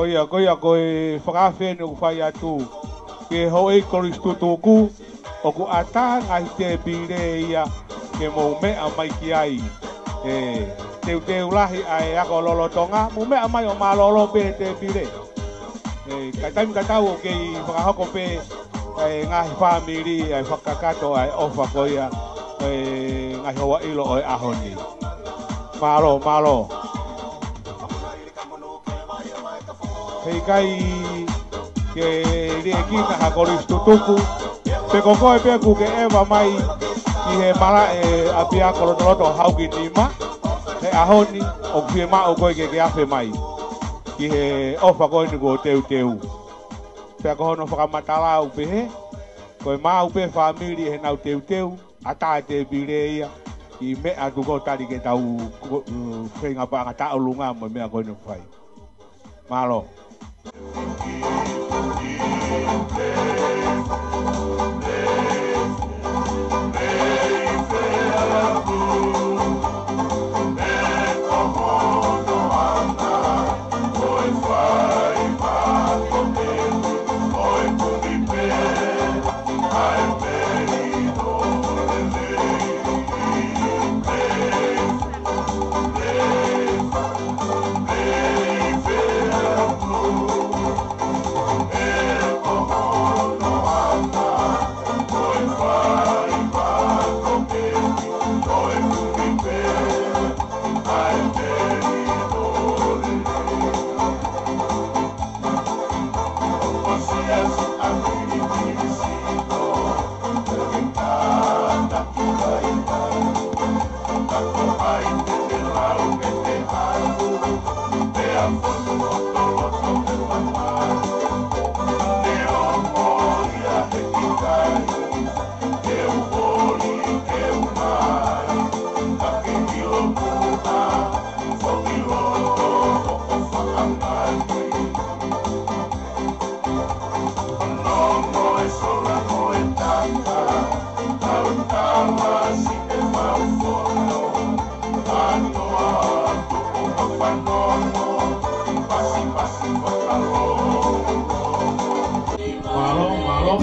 Koia koe whakawhene o whai atu. Ke hoi koristu tōku, o ku ata ngai te pire ia, ke mou mea mai ki ai. Teu lahi ai ako lolo tonga, mou mea mai o malolo pe te pire. Kai taimi katau o kei whakahoko pe, ngahi whamiri, ai whakakato ai ofa koia, ngahi hoa ilo oi ahoni. Malo. Hei kai ke rie kita hakoristu tuku. Pe kokoe pe ku ke ewa mai ki he mara apia kolotoloto hauki nima. He ahoni o kue ma o koe ke afe mai. Ki he ofa koe ni ko teu. Pe kohono whakamatala upe he. Koe ma upe family he nau teu. Ata te bire ia. I mea tuko tari ke tau whenga pa ngata o lunga mo mea koe no whai. Malo.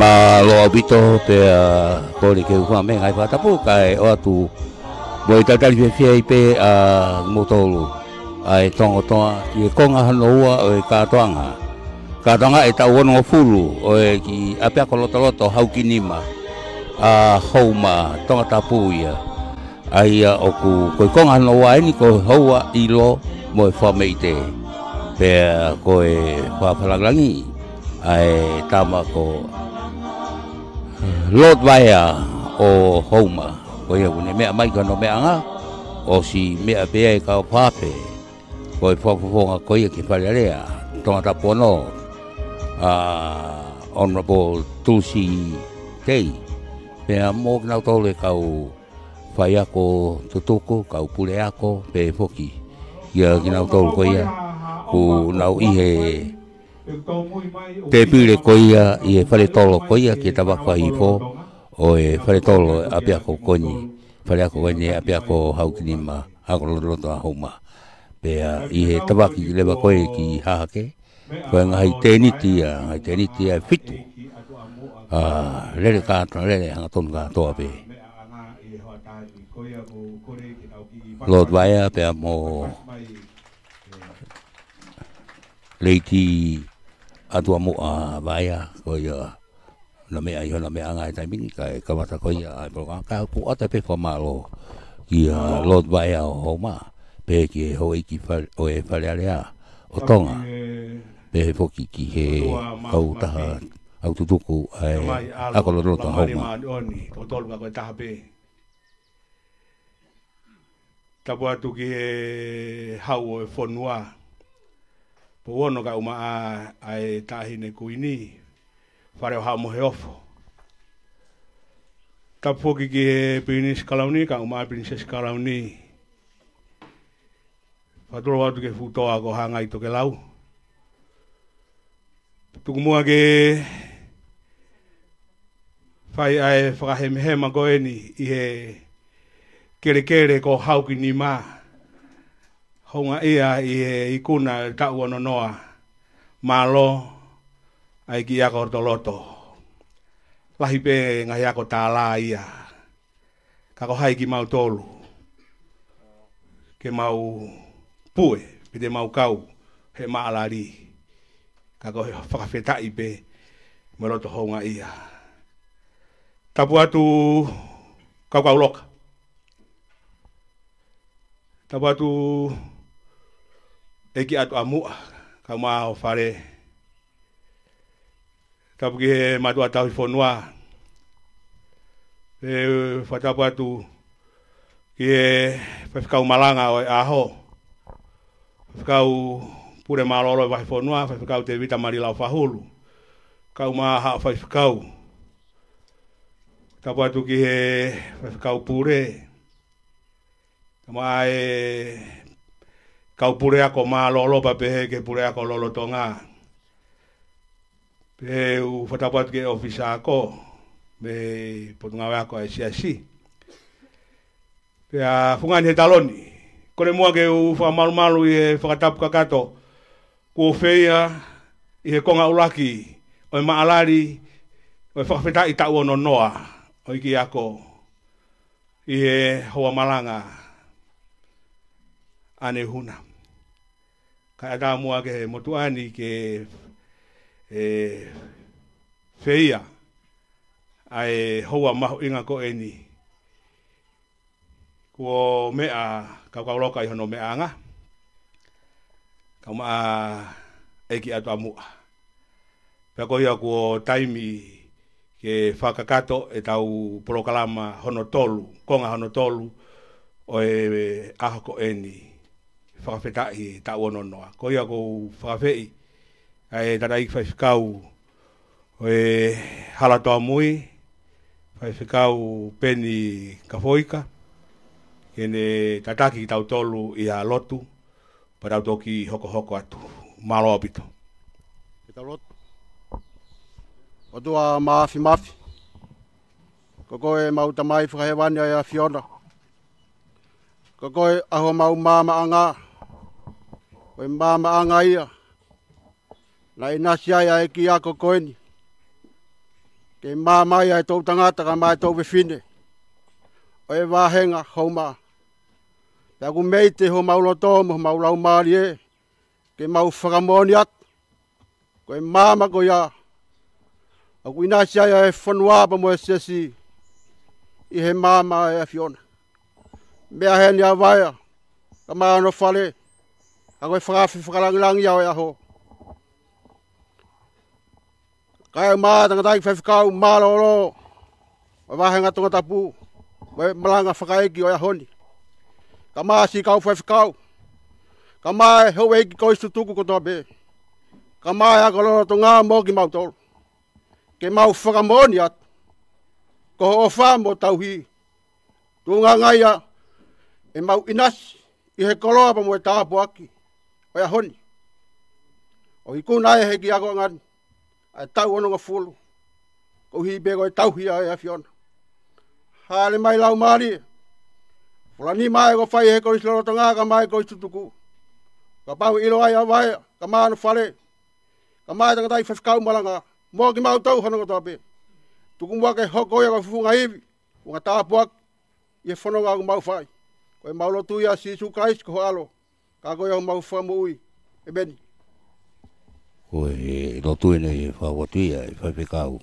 Malo abito pe kore ke ufa me ngai fatapu kai o atu boi tatali fe pe motolu ai tongo ki konga hanoa o katoanga e tau ono fulu o ki apia kolotoloto hauki nima houma tonga tapu ia ai o ku konga hanoa ni ko hoa ilo mo fa meite pe ko e fa falaglangi ai tama ko Lord Vaya o Homa, ko ia une mea mai kano mea nga, o si mea pea e kao pape, ko e whafufonga ko ia ki wharearea, tonga tapono, Honorable Tulsi Tei, pea mō kinau tole kau whai ako tutuku, kau pule ako, pe foki, ia kinau tole ko ia, ku nau ihe, te pire ko ia i e whare tolo ko ia ki tawaka i fo o e whare tolo apia ko koni whare ako koni apia ko haukinima ako loroto a homa pea i he tawaki ki lewa koe ki hahake koe ngai teniti a fitu lere kātona lere hanga tonu kātoa pe Lord Vaya pea mo leiti atua mo vaya ko ia na mea i hona mea ngai taimini kai kawata ko ia ai program ka ku ata pe famalo ki Lord Vaya o Homa pe ki hoi ki o e wharearea o tonga pe foki ki he au taha au tutuku ai ako lorota Homa o tolu ka koe taha pe tapu atu ki he hau o e whonua po ono ka uma ai tahine kuini whare o hao mohe ofo. Tapoki ki he Princess Kalauni ka uma Princess Kalauni. Whatoro watu ke futoa ko hanga i toke lau. Tukumua ke whai ai whakahemehema ko eni i he kere ko hauki ni maa. Honga ia i kuna tau ono noa. malo ai ki ako toloto. Lahi pe ngai ako tāla ia. Kako hai ki mau tolu. Ke mau pue, pide mau kau, he maalari. Kako he whakawhetai pe meroto honga ia. Tapu atu kau loka. Tapu atu eki atu amua, kau maa o whare. Tapu ki he matua tau i whonua. E whatapu atu ki he whawhikau malanga o e aho. Whawhikau pure malolo i wahi whonua, whawhikau te vita marila o whahulu. Kau maa haa whawhikau. Tapu atu ki he whawhikau pure. Maa e kau pure ako maa lolo pa pehe ke pure ako lolo tonga. Pehe u whatapu atu ki ofisa ako. Me potungawe ako e siasi. Pehe whungani he taloni. Kone mua ke u whamalu i he whakatapu kakato. Kua whea i he konga ulaki. O e maalari. O e whakawheta i tau ono noa. O iki ako. I he hoa malanga. Ane huna. Ka ata mua ke motuani ke whea. Ai hoa mahu inga ko eni. Kua mea kauloka i hono mea anga. Kau maa eki atu amua. Pea kohia kua taimi ke whakakato e tau porokalama hono tolu. Konga hono tolu o e aho ko eni. Whakawhetai tau ono noa. Kohia ko whakawhei. Ai tarai whaiwhikau o e halatoa mui. Whaiwhikau peni kafoika. Kene tataki tau tolu i a lotu. Parau toki hoko atu. Malo apito. Kita lotu. O tua maafi. Koko e mau tamai whakahewani a Fiona. Koko e aho mau mama anga. Koe mama anga ia. Na inasi ai a eki a koko eni. Ke mama ia e tau tangata ka mai tau wewhine. O e wahenga hauma. Pea ku meite ho mau lotomu, mau lau maari e. Ke mau whakamoni atu. Koe mama ko ia. Aku inasi ai e whanuapa mo e sesi. I he mama e a Fiona. Mea heni a waia. Ka maa no whale. Ka koe whakalangilangi au e aho. Ka e maa tangatai whawhikau maa lolo. O wahenga tonga tapu. Moe malanga whakaeki o e ahoni. Ka maa si kau whawhikau. Ka maa e hau eiki koistu tuku kotoa be. Ka maa e ako lolo tonga mo ki mau tolu. Ke mau whakamoni atu. Ko o whamo tauhi. Tunga ngaia. E mau inasi. I he koloa pa mo e tāpu aki. O e ahoni. O i kuna e heki ako ngani. Ai tau ono nga fulu. Ko hi bego e tauhi a e a Fiona. Hale mai lau maari. Fula ni mai ko whai he koris loro tonga ka mai koris tutuku. Ka pau ilo ai a vai. Ka maa no whale. Ka mai tangatai whawhikau malanga. Mo ki mau tau hana kotoa pe. Tuku mua ke hoko ia ka fufunga hivi. Unga tāpu aki. I e whanonga aku mau whai. Ko e mau lotu ia si su Christ ko alo. Ka koe au mau whamu ui. E beni. Ko e lotu ene e whawatu ia e whawhikau.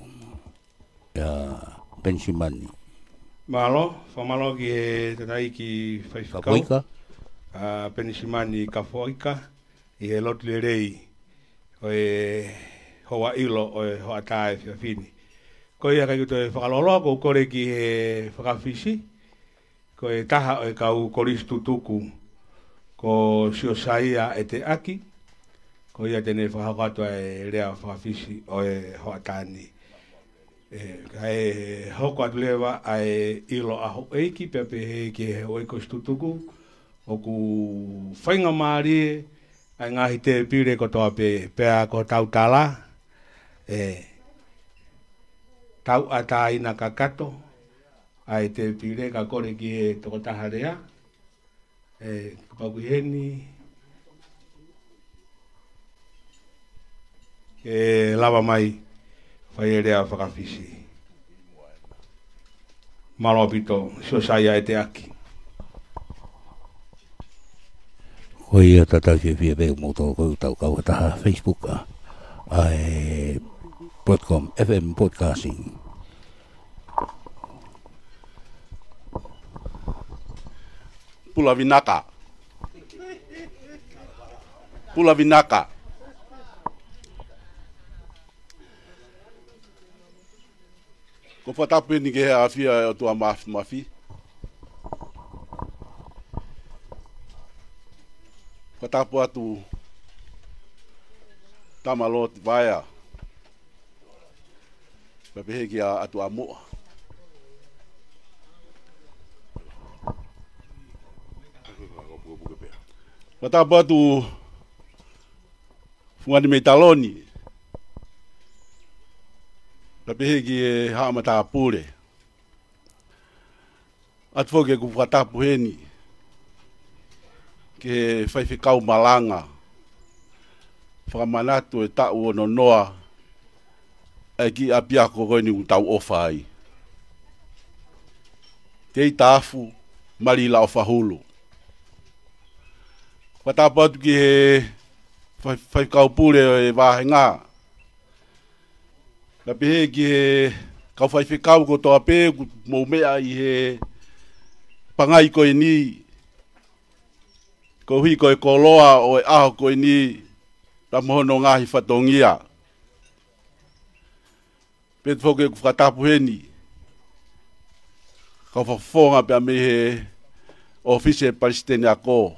Ia pensimani. Malo, whamalo ki e tatai ki whaiwhikau. Kapoika. Pensimani kafoika. I he lotu le rei. O e hoa ilo o e hoa tae whiawhini. Ko ia kai kuto e whakalolo ko kore ki he whakawhisi. Ko e taha o e kau koristu tuku. Ko sio saia e te aki. Ko ia tene whakakatua e rea whakawhisi o e hoa tani. Kai hoko atu lewa ai ilo aho eiki pepe he ki he oi koristu tuku. O ku whainga maari ai ngahi te pire kotoa pe pea ko tau tala. Tau ata ina kakato. Ai te pire ka kore ki he toko taha rea. Pakuheni. e lava mai whai e rea whakawhisi. Malo pito, sio saia e te aki. Ko ia tatau se fia veo mo tō kou tau kau taha Facebook ai .com FM podcasting. Pula vinaka. Pula vinaka. Ko whatapu ni ke hea awhia o tua mafi. Whatapu atu tamalo te vaea. Papehe ki atu a moa. Whatapu atu fungani mei taloni. Papehe ki e haamata apure. Atu foke ku whatapu heni. Ke whaiwhikau malanga. Whakamanatu e tau o noa. E ki apiako koe ni utau ofa ai. Tei tafu, marila o whahulu. Whatapu atu ki he whaikau pure e wāhenga. Na pehe ki he kau whaiwhikau ko toa pē, mō mea i he pangai koe ni. Ko hui koe koloa o e aho koe ni, ra mohono ngahi whatongia. Pet whoke ku whatapu heni. Kau whawhonga pia me he ofise Palestine ako.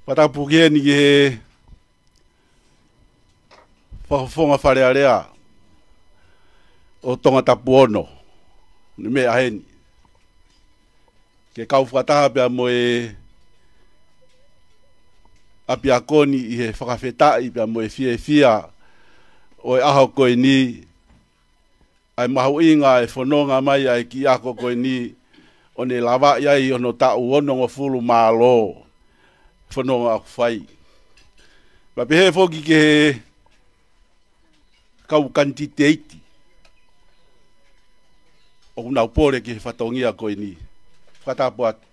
Whatapu ki heni ki he whawhonga wharearea o tonga tapu ono. Ni mea heni. Ke kau whataha pia mo e apia koni i he whakawhetai pia mo e fia o e aho koe ni ai mahu inga e whanonga mai ai ki ako koe ni o ne lawa iai ono tau ono ngā fulu mālo whanonga aku whai. Ma pehe whoki ke he kau kanti teiti o unau pore ki he whatongia koe ni. Whatapu atu.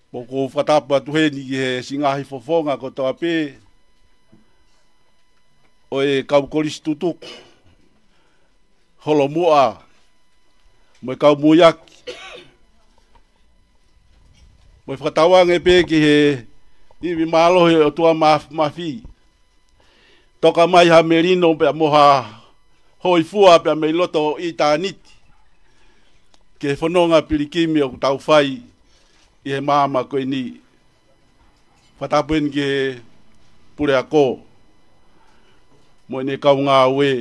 Poko whatapu atu heni ki he singahi fofonga ko toa pē. O e kau korisi tutuku. Holo mua. Mo e kau muiaki. Mo e whatawange pē ki he iwi mālohe o tua mafi. Toka mai ha merino pia moha hoi fua pia mei loto i tāniti. Ke whanonga pirikimi o tau whai i he māma koe ni. Whatapu heni ke pure ako. Mo ne kau ngā ue.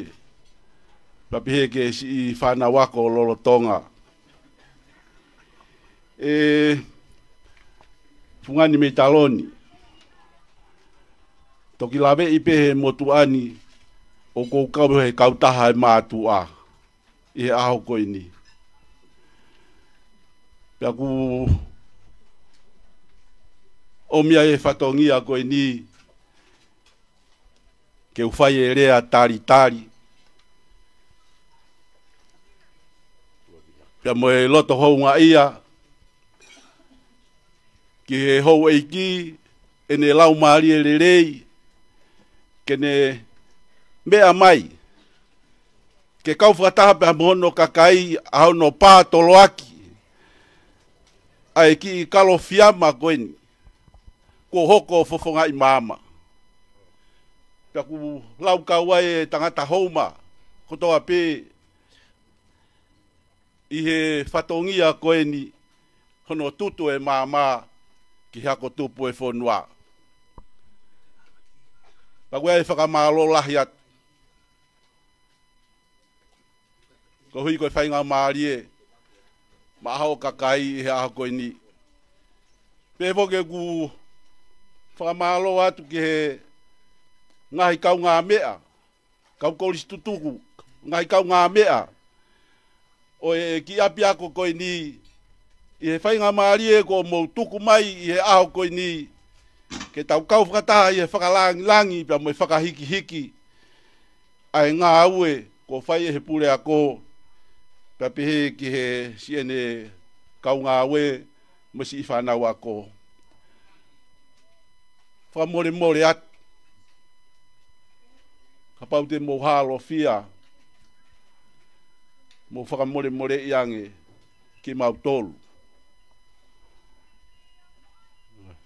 Papihe ke si whana wako o lolo tonga. Fungani mei taloni. Toki lawe i pehe motuani o kou kau he kautaha e mātua. I he aho koe ni. Pea ku o mia e whatongia koe ni ke uwhai e rea tari. Pea mo e loto hou ngā ia ki he hou eiki e ne lau maari e rei ke ne mea mai ke kau whataha pea mohono kakai au no pā toloaki ai ki kalo fiama koeni. Ko hoko fofonga i mama. Pea ku lau kaua e tangata houma. Kotoa pē. I he whatongia koeni. Hono tutu e mama. Ki hako tupu e whonua. Pea ku e whakamalo lahi atu. Ko hui koe whainga maari e. Mahao kakai he aho koe ni. Pepo ke ku whakamalo atu ki he ngahi kau ngā mea. Kau korisi tutuku. Ngahi kau ngā mea. O e ki api ako koe ni. I he whainga maari e ko mou tuku mai i he aho koe ni. ke tau kau whakataha i e whakalangi pia mo i whakahiki ai ngā aue ko whai e he pule a ko pia pehe ki he siene kau ngā aue mo si i whanau a ko whamore more at ka pau te mo halo fia mo whakamore more iange ki mau tolu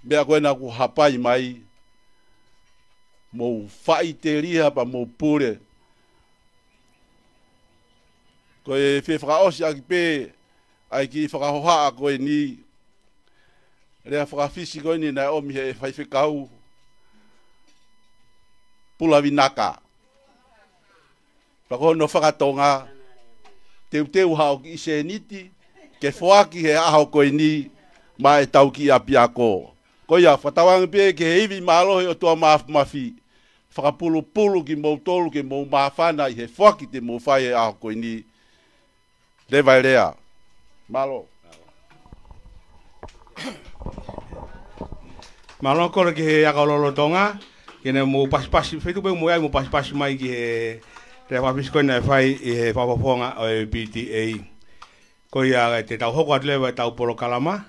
mea koe na ku hapai mai mo whai te riha pa mo pure koe whi whakaosi aki pē ai ki whakahoha a koe ni rea whakawhisi koe ni nai omi he whai whikau pulawi naka pako no whakatonga teu hao ki ise niti ke whoaki he aho koe ni ma e tau ki api ako koia whatawang pe ke hivi malohe o tua mafi whakapulu ki mou tolu ke mou mawhana i he whaki te mou whai e aho koe ni lewai rea malo malo kore ki he akalolo tonga kene mou pasipasi whetu pe mou ai mou pasipasi mai ki he te whapisko na whai i he whapaponga o e PTA koia te tau hoko at lewa tau polo kalama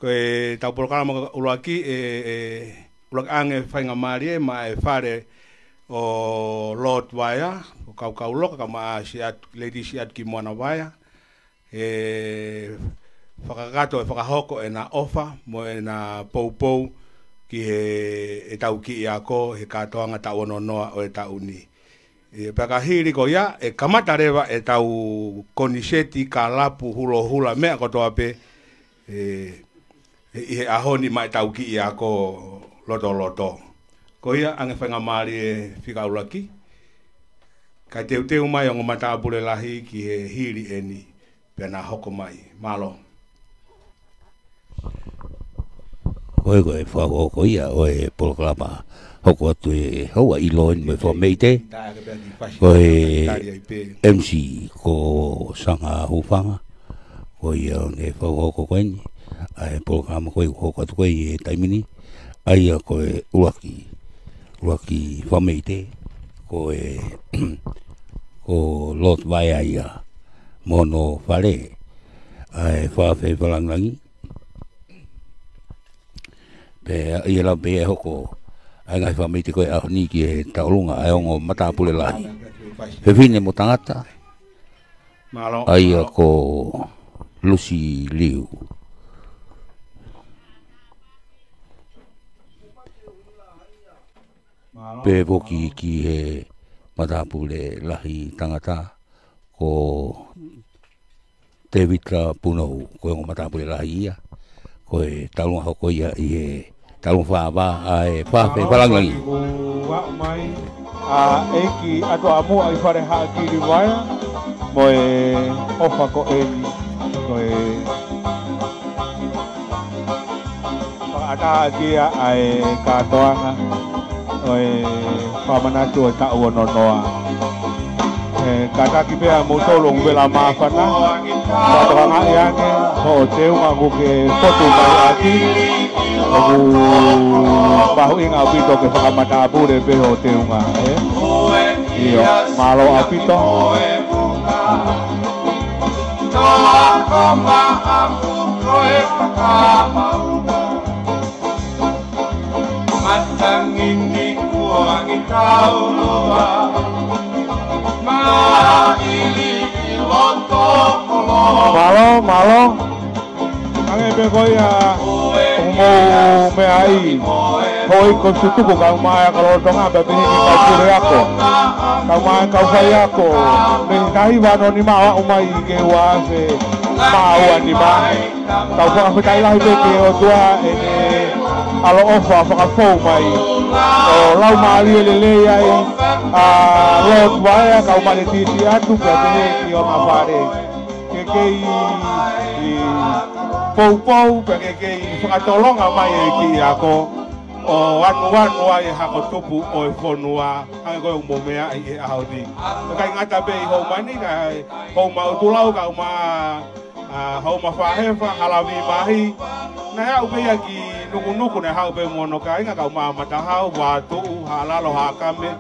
koe tau polo kalama ulaki ulak ange whainga marie ma e whare o Lord Waya o kau loka ka maa siat lady siat ki moana Waya whakakato e whakahoko e na ofa mo e na pou ki he tau ki i ako he katoanga tau ono noa o e tau ni Pakahiri ko ya kamata rewa e tau koniseti ka lapu hula mea kotoa pe he ahoni mai tau ki i ako loto ko ia ange whainga maari e whikaulaki ka teu mai o ngomata apure lahi ki he hiri eni pena hoko mai malo koe whako ia o e polokalama hoko atu e haua i loin me wha meite koe MC ko sanga hufanga koe ia ne whako koeni ai polokalama koe hoko atu koe e taimini ai a koe uaki wha meite koe ko Lord Waya ia mono whare ai whawhi whalangangi pe ia la pe hoko ai ngai wha meite koe ahoni ki e taurunga ai ongo matapule lahi he whine mo tangata ai a ko Lucy Liu pe voki ki he matapule lahi tangata ko David Puno ko ongo matapule lahi ia koe taurunga hoko ia i he talung whaaba ai whawhi whalangangi. Wa mai a eki ato amu ai whare haa ki riwaya mo e ofa ko eni ko e whaata kia ai katoanga o e whamanatu e tau ono noa. Kata ki pea mo tolong bela maafana watoka ngai ange ho teunga kuke fotu mai aki aku bahu inga apito ke whakamata apure peho teunga iyo malo apito toa koma aku koe whakamau matangini kuangi taulua malo ange pe koia mo me ai hoi ko sutuku ka mai kalau tonga pe ni ka pure ako ka mai ka fai ako me kai wa no ni ma umai ke wa se ma wa ni ba ka fa fa kai lai pe ke o tua ene alo ofa fa fo mai o lau mali le ai a Lord Waya ka umale titi atu pe ki o mafare ke pou pe ke whakatolonga mai e ki ako o wanu ai hako tupu o e whonua hange koe umomea i e ahoni kai ngata pe i hou mani kai hou ma utulau ka uma hou ma whahewa halawi mahi na hea upea ki nuku ne hau pe mono ka inga kau mata hau watu halalo hakame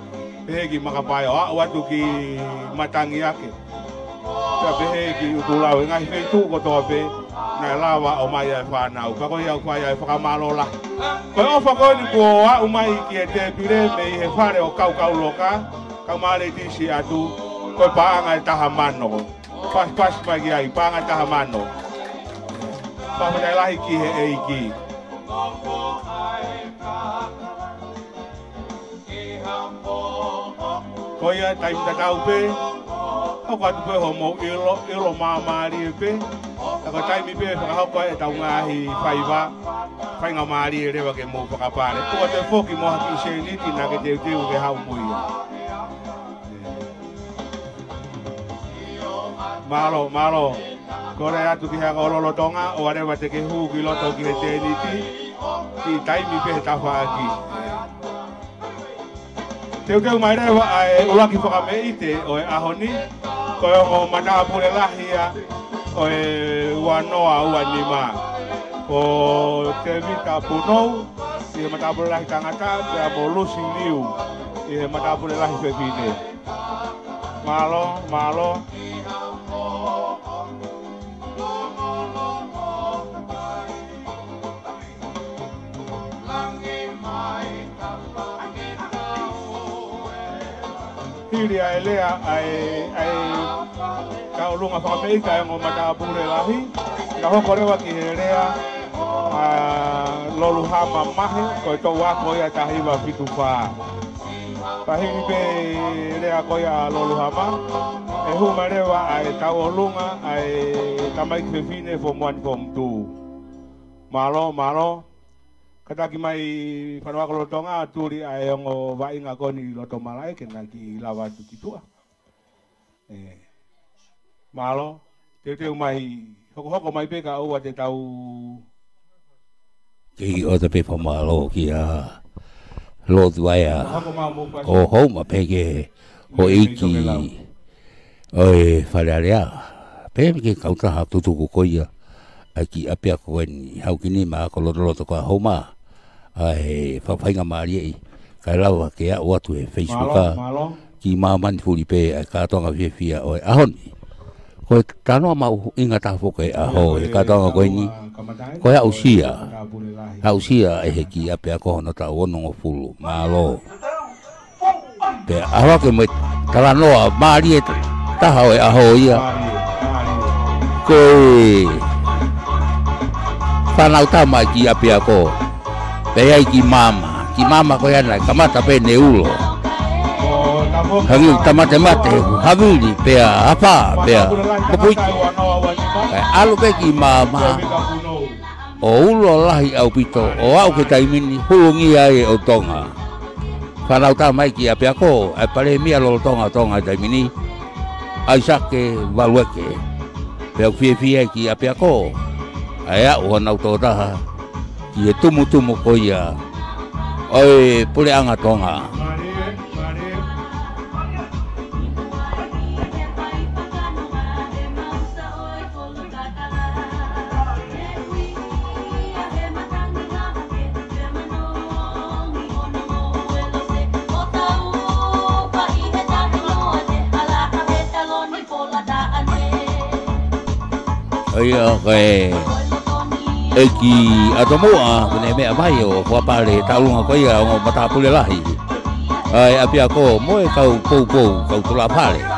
pehegi makapai o watu ki matangi ake ta pehegi utulau ngai fe tu ko to pe na lawa o mai ai fa na ka ko ia fa ia fa malola ko o fa ko ni ko a mai ki te pire me he fare o kau kau loka ka male ti si atu ko pa ngai tahamano pas mai ai pa ngai tahamano pa mai lahi ki he e ki Koia tai ta tau pe o ka tu pe ho mo ilo mama ri pe ka tai mi pe ka ho ko e tau ngahi faiva fai nga mari re wa ke mo ka pare ko te foki mo haki se ni ti na ke te te u ke ha mo ia malo kore atu ki ha lo tonga o are wa te ke hu ki lo to ki te ni ti tai mi pe ta fa aki Teu mai rewa ai ulaki whakame ite o e ahoni ko e o mana pure lahia o e wanoa ua nima ko te vita punou i mata pure lahi tangata te a mo lusi liu i mata pure lahi whewhine malo Hiri ai lea ai ka ulunga whakapei ka e ngō mata pure lahi ka hoko rewa ki he rea lolu hama mahe ko e tau wako ia tahiwa fitu wha pahiri pe rea ko ia lolu hama e huma rewa ai tau ulunga ai tamai kwewhine form 1 form 2 malo Kataki mai whanawako lotonga turi ai ongo wainga koni loto malai kena ki lawa tu kitua. Malo, teu mai hoko mai peka ua te tau. Ki o te pepa malo ki a lotu ai a o homa peke o iki o e wharearea. Pepe ke kautaha tutuku koia. Aki apia ko ni hau kini ma ko loto ko homa ai whawhainga maari ei kai lawa ke a watu e Facebook a ki maman fuli pe ka tonga fia o ahoni ko tano ma inga ta foke a ho e ka tonga ko ni ko ya usia e he ki apia ko no ta ono fulu malo pe awa ke mo kala noa maari e ta ho e a ho ia ko Tanau tama ki apia ko pe ai ki mama ko yana kamata pe neulo hangi tamate mate havili pe apa pe kopui alu pe ki mama o ulo lahi au pito o au ke taimini hulungi ai o tonga tanau tama ki apia ko ai pare mia lo tonga taimini ai sake valueke pe fie ki apia ko Aya o nau tō taha ki e tumu ko ia oi pule anga tonga Oia Eki atomoa kune mea mai o kua pare taulunga ko ia o mata pule lahi ai apia ko moe kau pou kau tula pare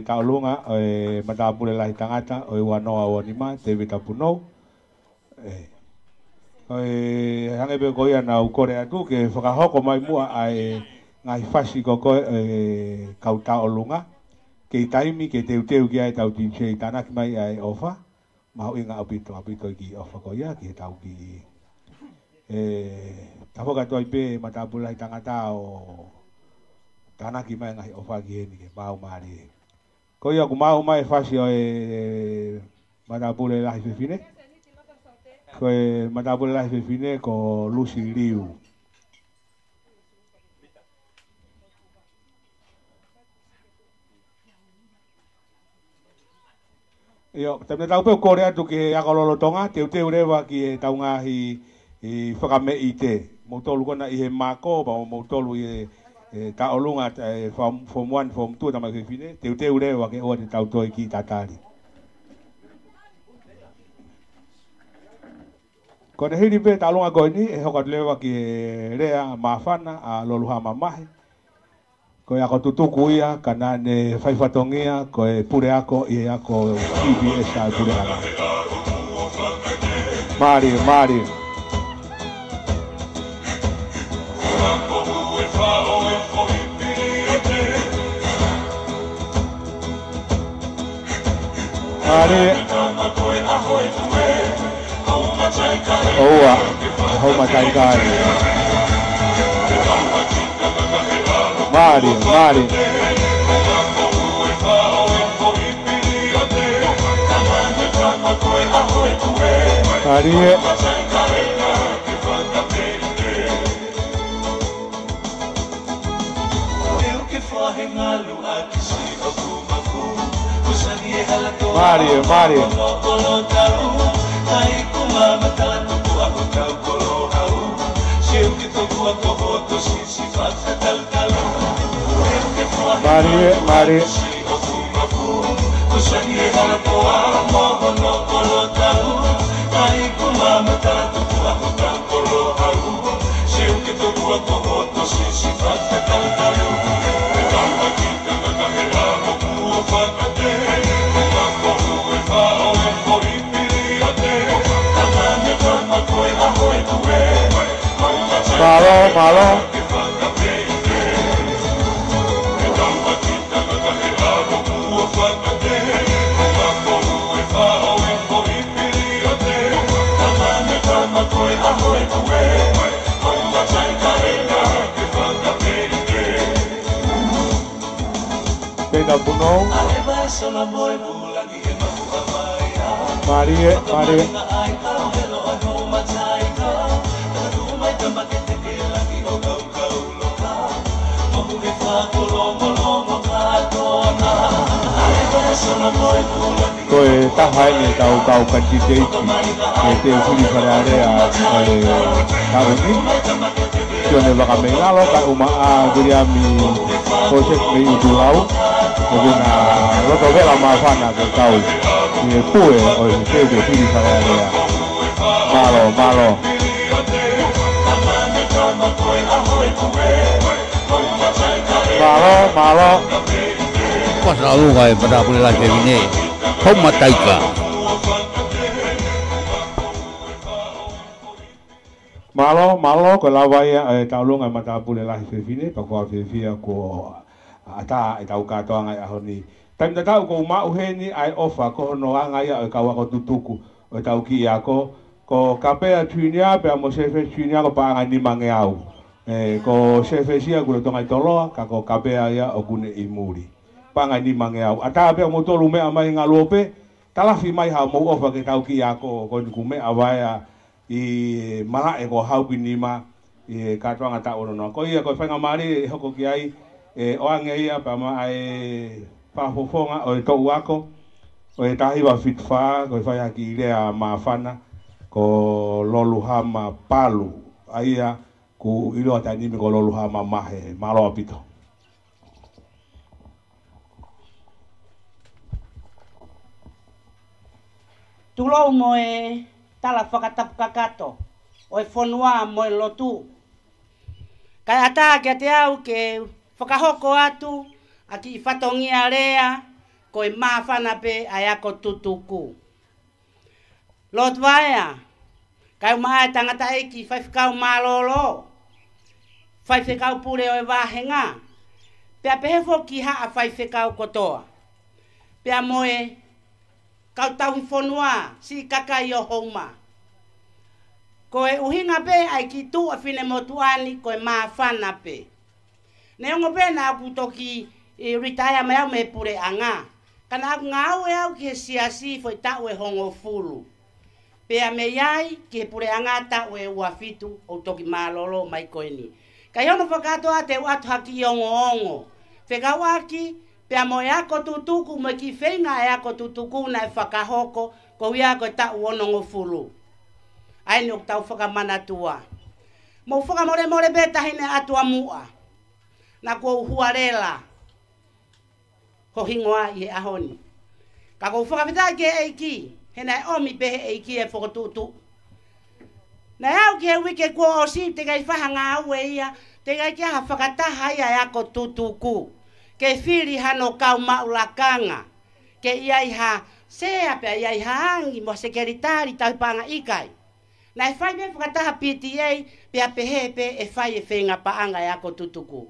taolunga matapule lahi tangata o wanoa o nima te vitapuno hange be koia na ukore atu ke whakahoko mai mua ai ngai fasi koko kau taolunga ke taimi ke teu ki ai tau tinse tanaki mai ai ofa mau inga apito ki ofa koia ki tau ki tafoka toi pe matapule lahi tangata o tanaki mai ngai ofa ki ni ke mau mari ko ia ku mau mai fasi o matapule lahi fine ko matapule lahi fine ko Lucy Liu yo tamne tau pe ko rea tu ke akololo tonga teu rewa ki taunga hi whakame i te motolu kona i he mako pa motolu i taolunga form 1 form 2 tama ke fine teu rewa ke o te tau toi ki tatari ko te hiri pe taolunga ko ni e hoka lewa ki rea mafana a loluha mamahe ko ia ko tutuku ia kana ne whaifatongia ko e pure ako i ako PBS a pure ana Mari Oa, hau matai kai. Mari. Mari. Malo. Pega buno. Mari. Koe tahai ni tau kantite iki e te ufuri whareare a karuni kione waka mengalo ka uma a guriami kosek me udulau oge na roto vela mawhana ke tau i e pue o e te ufuri whareare a malo Pasal luka e pada pule lahi vine hau mataika malo ko lawaya taulunga mata pule lahi vine pa ko via ko ata e tau katoa ngai ahoni taim tau ko ma uheni ai ofa ko no anga ia ka wa ko tutuku o tau ki ako ko kapea tuinia pe mo sefe tuinia ko pa ngani mangeau ko sefe sia ko tonga tolo ka ko kapea ia o kune imuri panga ni mangeau ata pe mo tolu me amai ngalope talafi mai ha mo ofa ke tau ki ako ko ku me avaya i mala e ko hau ki nima e ka toanga ta ono no ko ia ko fanga mari hoko ki ai o ange ia pa ma ai pa fofonga o to wako o e tahi wa fitfa ko fa ki ile mafana ko loluhama palu aia ku ilo atani me ko loluhama mahe malo apito Tulou mo e tala whakatapukakato o e whanua mo e lotu. Kai ata kia te au ke whakahoko atu Aki whatongia rea, koe mawhana pe ai ako tutuku. Lot vaia, kai mai tangata eki, whaiwhikau malolo, whaiwhikau pure o e wāhenga, pea pehefo ki haa whaiwhikau kotoa. Pea moe, kau tauhi whonua, si kakai o houma. Koe uhinga pe ai ki tu a whine motuani, koe mawhana pe. Neongo pe na aku toki retire mai au me pure anga. Kana aku ngau e au ki he siasi foi tau e hongo fulu. Pea me iai ki he pure anga tau e uafitu o toki malolo mai koeni. Ka iono whakatoa te watu haki ongo ongo. Whekau aki, pea mo e ako tutuku mo ki whenga e ako tutuku na e whakahoko ko ia ko tau onongo fulu. Aini o tau whakamana tua. Mo whakamore more beta hine atua mua. Na ko huarela. Ho hingoa i ahoni. Ka ko whakawhita ke eiki. Hena e omi pehe eiki e whakotutu. Na au ke wike kua o si te kai whahanga au e ia. Te kai kia ha whakataha ia e ako tutuku. Ke whiri hano kau maulakanga. Ke ia iha sea pia ia iha hangi mo sekeritari tau panga ikai. Na e whai me whakataha PTA pia pehe pe e whai e whenga paanga e ako tutuku.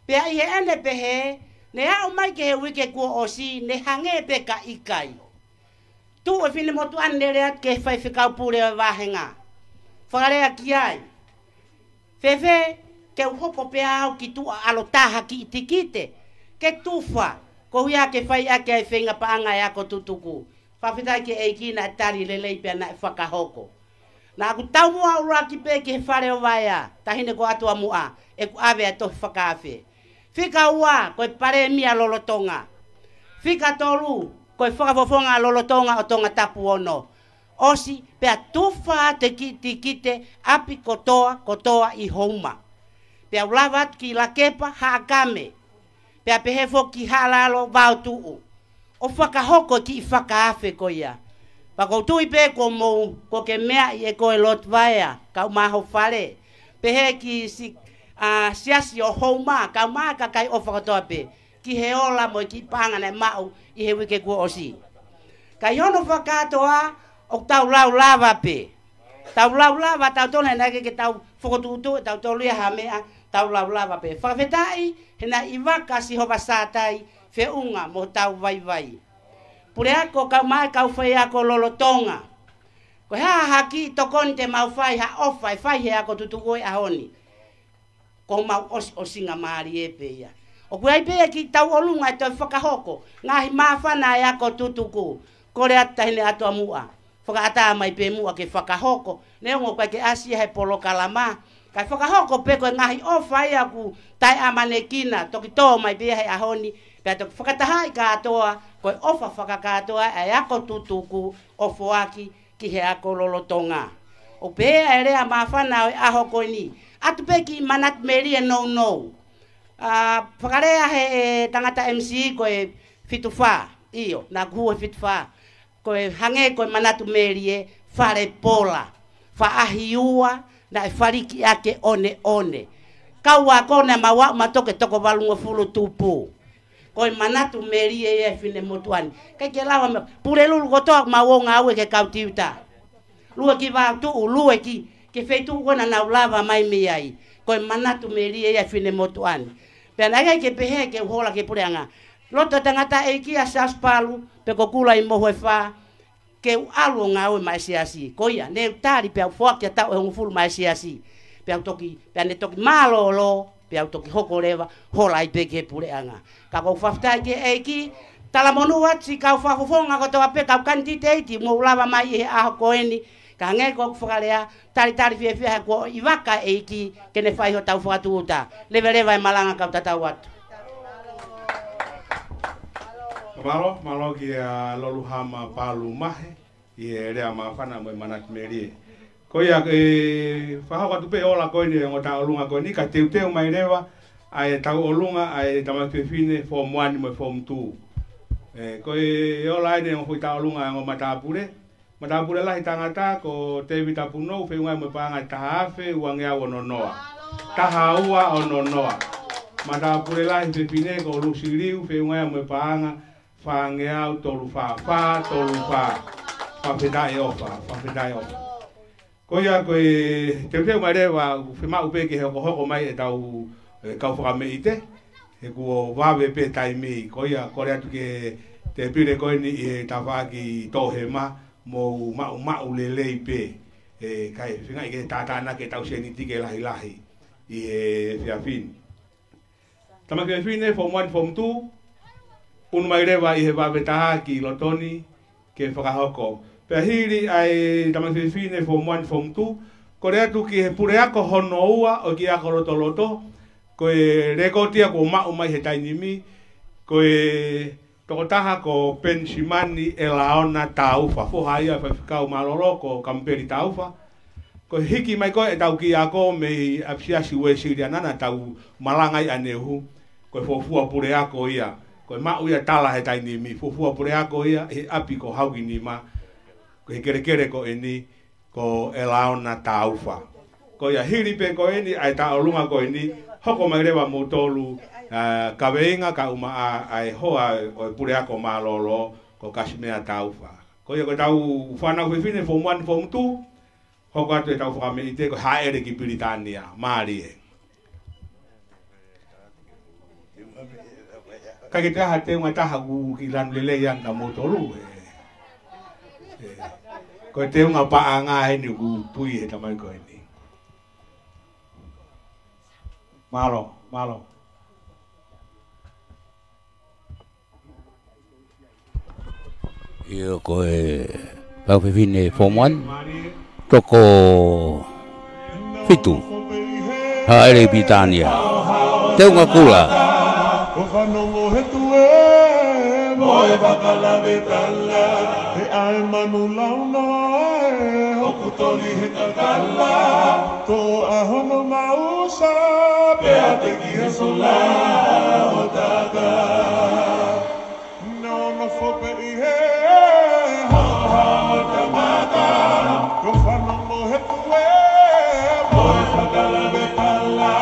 Pea i he ene pehe, ne au mai ke he wike kua o si, ne hange pe ka ikai. Tu e whine motu ane reat ke whai whikau pure o wāhenga. Whakarea ki ai. Whewhe, ke uhoko pea au ki tua alotaha ki itikite. Ke tufa, ko huia ke whai ake ai whenga paanga e ako tutuku. Whawhitai ke eiki na tari lelei pea na e whakahoko. Na aku tau mua ura ki pe ke whare o waia, tahine ko atua mua, e ku awe a tohi whakawhe. Whika ua, koe pare mia lolotonga. Whika tolu, koe whakafofonga lolotonga o tonga tapu ono. Osi, pea tufa te kite api kotoa i houma. Pea ulavat ki lakepa haakame. Pea pehefo ki halalo vau tuu. O whakahoko ki i whakaafe ko ia. Pako tui pe ko ke mea i e koe lot vaea, kau maho whare. Pehe ki si siasi o houma, kau maa kakai o whakatoa pe. Ki he ola mo ki pangana mau i he wike kua osi. Ka iono whakatoa o tau lau lava pe. Tau lau lava, tau tone nake ke tau whakotutu, tau tolu ia hamea, tau lau lava pe. Whakawhetai, hena i waka si hova sātai, whiunga mo tau vai. Pure ako kau mai kau whai ako lolotonga. Ko haa haki tokoni te mau whai ha ofai, whai he ako tutukoi ahoni. Ko mau osinga maari e peia. O kuai peia ki tau olunga e toi whakahoko. Ngahi mawhana e ako tutuku. Kore ata hine atua mua. Whakaata mai pe mua ke whakahoko. Neongo kai ke asia he polo kalama. Kai whakahoko pe koe ngahi ofai aku tai amane kina. Toki tō mai peia he ahoni. Pea toki whakatahai katoa. Koe ofa whakakatoa e ako tutuku ofo aki ki he ako lolotonga. O pea e rea mawhana o aho koe ni. Atu pe ki manat meria no. Whakarea he tangata MC koe fituwha. Iyo, na kuhu fituwha. Koe hange koe manatu merie whare pola. Whaahiua na e whariki ake one. Kaua kone mawa matoke toko walungo fulu tupu. Koe manatu merie e whine motuani. Kai ke lawa me, pure lulu kotoa mawonga aue ke kau tiuta. Lua ki wau tuu, lua ki ke wheitu kona nau lava mai meiai. Koe manatu merie e whine motuani. Pea nagai ke pehe ke uhola ke pureanga. Loto tangata e ki a saspalu, pe ko kula i mohu e wha, ke alu ngā ue mai siasi. Koia, ne tari pea ufuaki a tau e hongufulu mai siasi. Pea ne toki malolo, pea toki hoko rewa, hola i pe ke pureanga. Ka kou whaftai ke e ki, tala monuat si kau whafofonga ko toa pe kau kantiteiti, mo ulawa mai e aho koeni, ka nge ko whakarea, tari whia ko i waka e ki, ke ne whaiho tau whakatuuta. Lewa e malanga kau tatau atu. Malo ki a loluhama palu mahe, i e rea mawhana mo e manat merie. Ko ia e whahau pe ola koeni e ngota olunga koeni, ka teuteu mai rewa, ai tau olunga, ai tamatu fine, form 1 mo form 2. Ko e ola ene o hui tau olunga e ngo matapure lahi tangata, ko te vita puno, whiunga mo panga tahawhe, uangea o nonoa. Taha ua o nonoa. Mata pure lai te pine ko lusiriu pe ngai mo paanga fa ngea tolu fa pedai ofa ko ya ko te mai rewa fe ma upe ke ho mai e tau ka fa me ite e ko va ve pe tai mi ko ya ko ya ke te pire ko ni e tava ki to he ma mo ma ulele pe e kai finga ke tata na ke tau se ni tike lahi i e fiafin tama ke fine form 1 form 2 un mai rewa i he va beta ki lotoni ke whakahoko pe hiri ai tama ke fine form 1 form 2 ko rea tu ki he pure ako hono ua o ki ako loto ko e rekotia ko mai he tainimi ko e tokotaha ko pensimani e laona taufa fo haia fa fikau malolo ko kamperi taufa ko hiki mai ko e tau ki ako me apsiasi we sirianana tau malangai anehu ko fofua pure ako ia ko mau ia tala he tainimi fofua pure ako ia he api ko hauki ni ma ko he kere ko eni ko e laona taufa ko ia hiri pe ko eni ai ta olunga ko eni hoko mai rewa motolu kaweinga ka uma ai hoa o pure ako malolo ko kasimea taufa ko ia ko tau fana fine form 1 form 2 hoko atu e tau whakame i te ko haere ki Piritania maari e ka ki taha te unga taha ku ki lan lele yang na motolu ko te unga paanga he ni ku pui he tamai ko ni malo Io ko e pau fine form 1 toko fitu haere Piritania te unga kula o whanongo he tue mo e wakala vetala e ai manu launa e hoku toli he kakala to ahono mausa pe a te ki he sola o taka no no fope i he ha ta mata o whanongo he tue mo e wakala vetala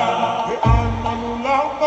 e ai manu launa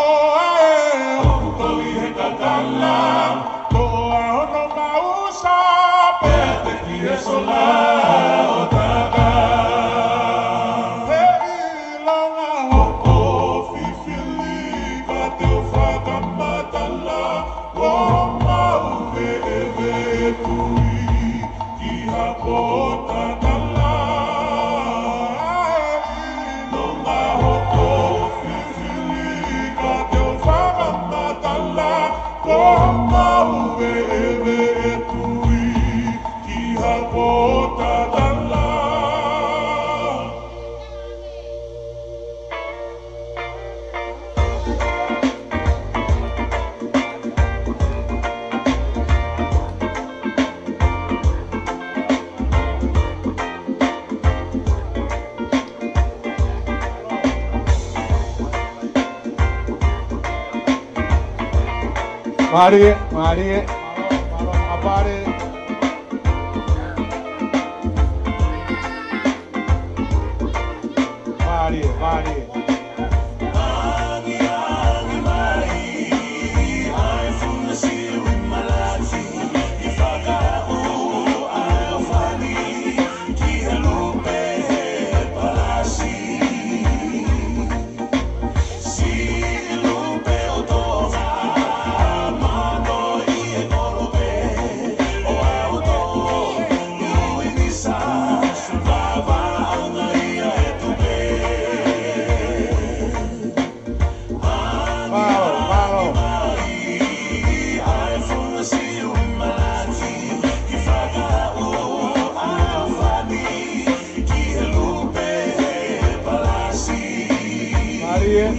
Mari, apare. Mari.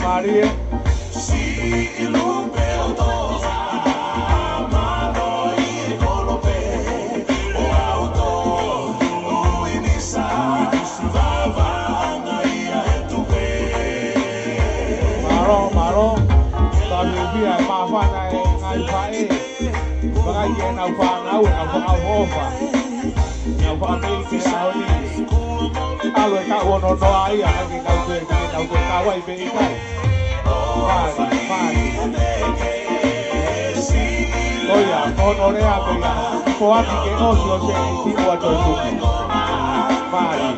Maria. Maro, tadi dia maafan ngai fae, bagai nau hofa, nau fae ke aoni, alo ka wono no ai, nau ke kawai be kai. Oia, honorea pega. Poaki ke osio se tipo a toi tuki. Mari.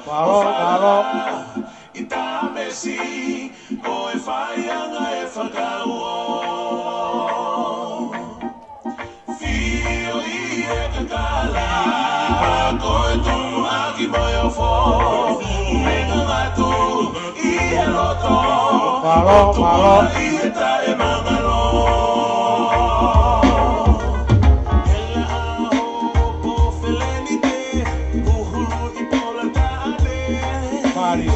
Malo. Ita mesi o e whaianga e whakauo. Fio I e kakala, ko e tonu aki moi o fo. Menga ngatu I e loto. Malo. I e ta e mangalo. Mari.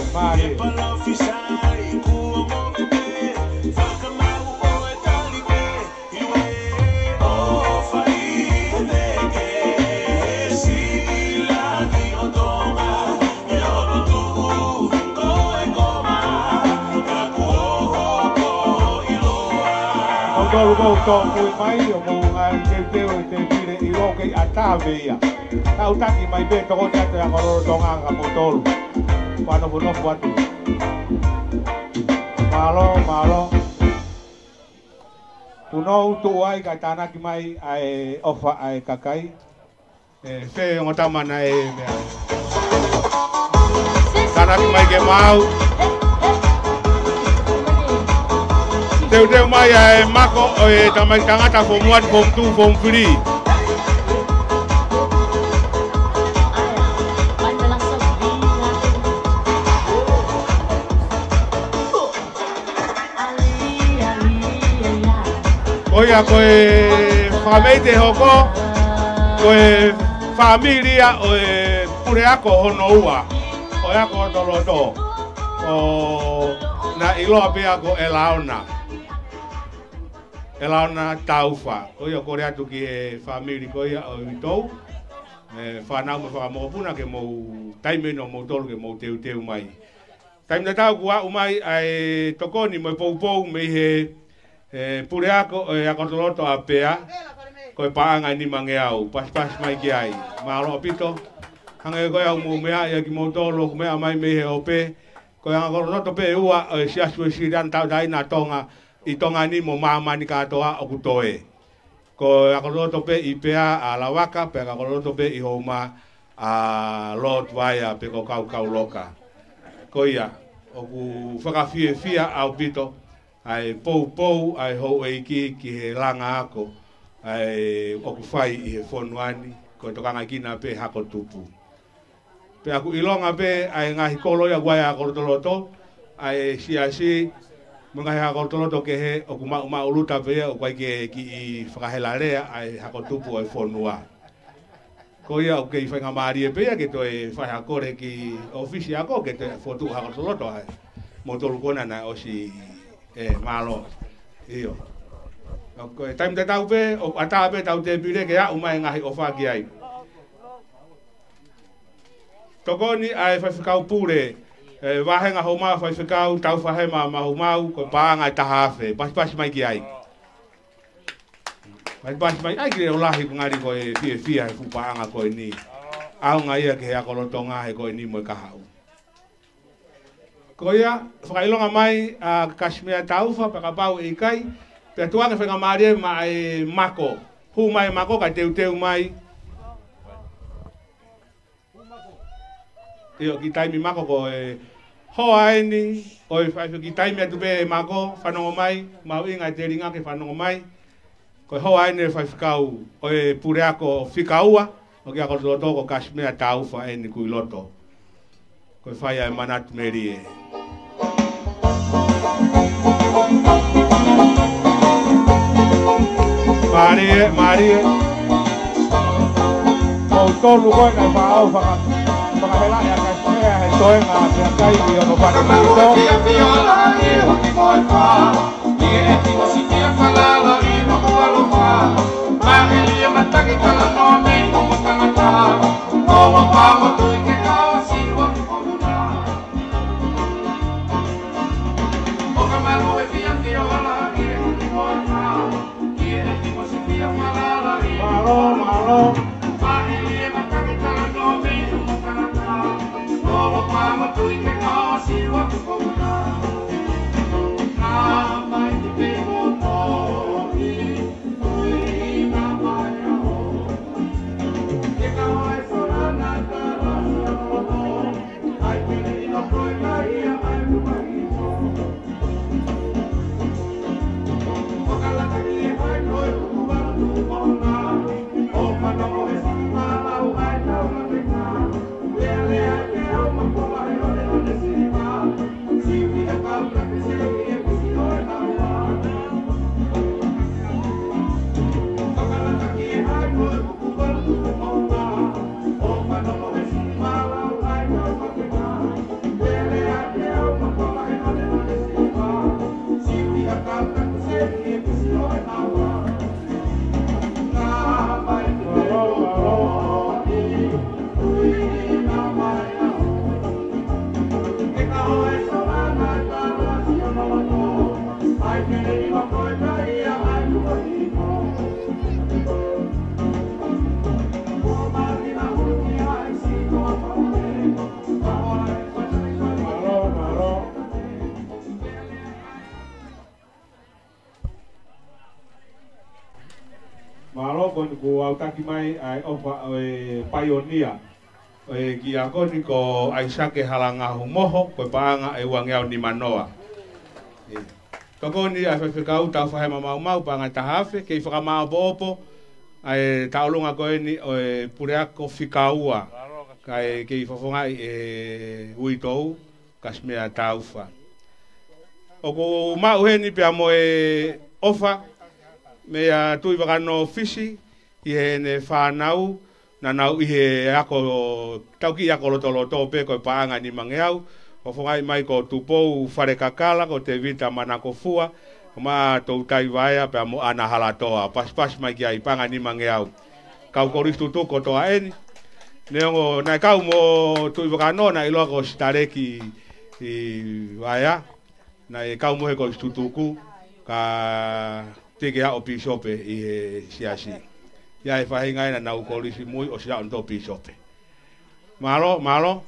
Tolu mo to muy mai o mo ngai te pire I ro ke atavea. Tau taki mai be to ko te ngoro tonga ka mo tolu. Pano bono fuatu. Malo. Puno tu ai ka tana ki mai ai ofa ai kakai. Se ngotama na e me. Tana ki mai ke mau. Teu mai ai mako e tamai tangata form 1, form 2, form 3. Oia koe whamei hoko, koe familia o e pureako hono ua, o eako toloto, o na iloa pia ko e laona taufa. Oia kore atu ki e famili koia o itou, whanau me whakamokopuna ke mou taimeno mou tolu ke mou teu mai. Taimena tau kua umai ai tokoni mo pou me he pureako e akotoloto a pea, koe paanga ni mange au, pas mai ki ai. Maalo apito, hange koe au mou mea ia ki mou tolo, mea mai me he ope, koe akotoloto pe ua e siasu e sirian tau taina tonga, I tonga ni mo maamani katoa o kutoe. Ko akotoloto pe I pea a lawaka, pe akotoloto pe I houma a Lord Vaya pe ko kau loka. Ko ia, o ku whakawhia au pito, ai pou ai ho eiki ki he langa ako ai o ku whai I he whonuani ko tokanga kina pe hako tupu. Pe aku ilonga pe ai ngahi koloia guai a korotoloto ai siasi mga hako toloto ke he o ku mauluta pe o guai ke ki I whakahelarea ai hako tupu ai whonua. Ko ia o ke I whainga maari pe ke to e whai hakore ki ofisi ako ke te fotu hako toloto ai mo tolu kona na o si malo iyo okay time te tau pe o ata pe tau te pire ke a umai ngahi o fa ki ai tokoni ai fa fikau pure wahenga homa fa fikau tau fa hema mau ko paanga tahafe pas mai ki ai pas mai ai ki o lahi ngari ko e fia fu paanga ko ni au ngai ke ha ko lotonga he ko ni mo ka hau Koia, whakailonga mai a Kashmir taufa, pakapau I kai, pe tuanga whenga maare mai mako. Hu mai mako ka teu mai. Iyo, ki taimi mako ko hoa aini, o ki taimi atu pe mako, whanongo mai, mau inga te ringa ke whanongo mai. Ko hoa aini whaifikau, o pureako whikaua, o ki ako toko Kashmir taufa aini kui loto. Ko whai ai manat meri Marie. Mau tolu koe kai pao whakahela ea kai smea he toenga te kai I ono pane mito. Ia e tino si tia whalala I no kualoha. Mahelia mataki ka Malo kon ko autaki mai ai ofa pioneer ki ako ni ko Aisake halanga humoho ko paanga e wangiao ni manoa toko ni a fefekau ta fa mama mau panga tahafe ke fa ma bopo ai taulunga ko ni pureako fikaua kai ke fofonga uitou kasmea taufa oko ma uheni pe amo ofa me a tui wakano fisi i he ne whanau na nau i he ako tauki ako loto pe ko paanga ni mangeau o whangai mai ko tupou whare kakala ko te vita manako fua ma tau tai waia pe mo ana halatoa pas mai ki ai panga ni mangeau kau koristu tu ko toa eni neongo na kau mo tui wakano na ilo ko stareki i waia na kau mo he koristu tuku ka teke a o pisope i siasi. Ia e whahinga ina nau korisi mui o sia on to pisope. Malo.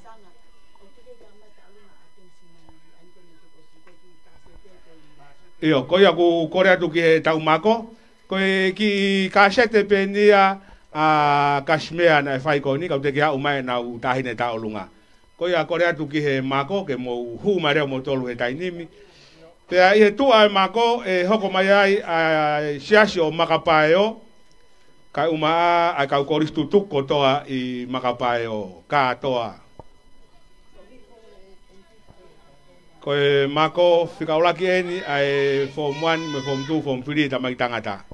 Io, koia ku korea tu ki he tau mako, koe ki kasete pe nia a kasmea na e whaiko ni, kau teke a umai nau tahine tau lunga. Koia korea tu ki he mako, ke mo hu mareo mo tolu he tainimi, Pea i he tua e mako e hoko mai ai a siasi o makapae o kai umaa ai kau koristu tuko toa i makapae o katoa. Koe mako whikaulaki eni ai form 1 me form 2 form 3 tamai tangata.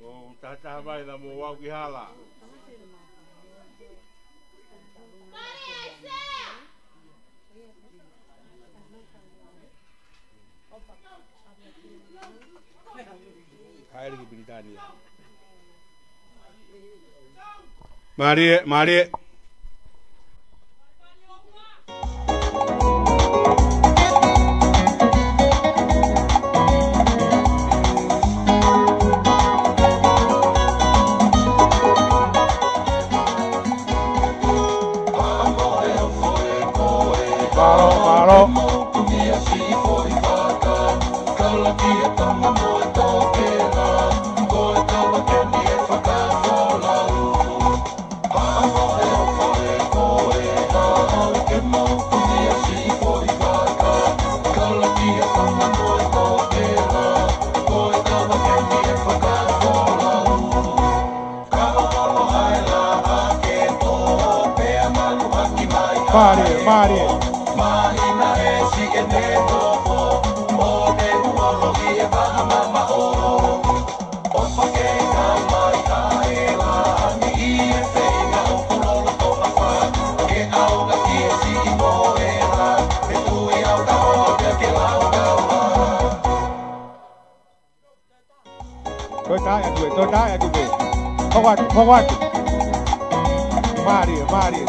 O tata vai na mo wau ki hala. Marie. Paro. Marie. Tôi đá tu về. Forward. Marie.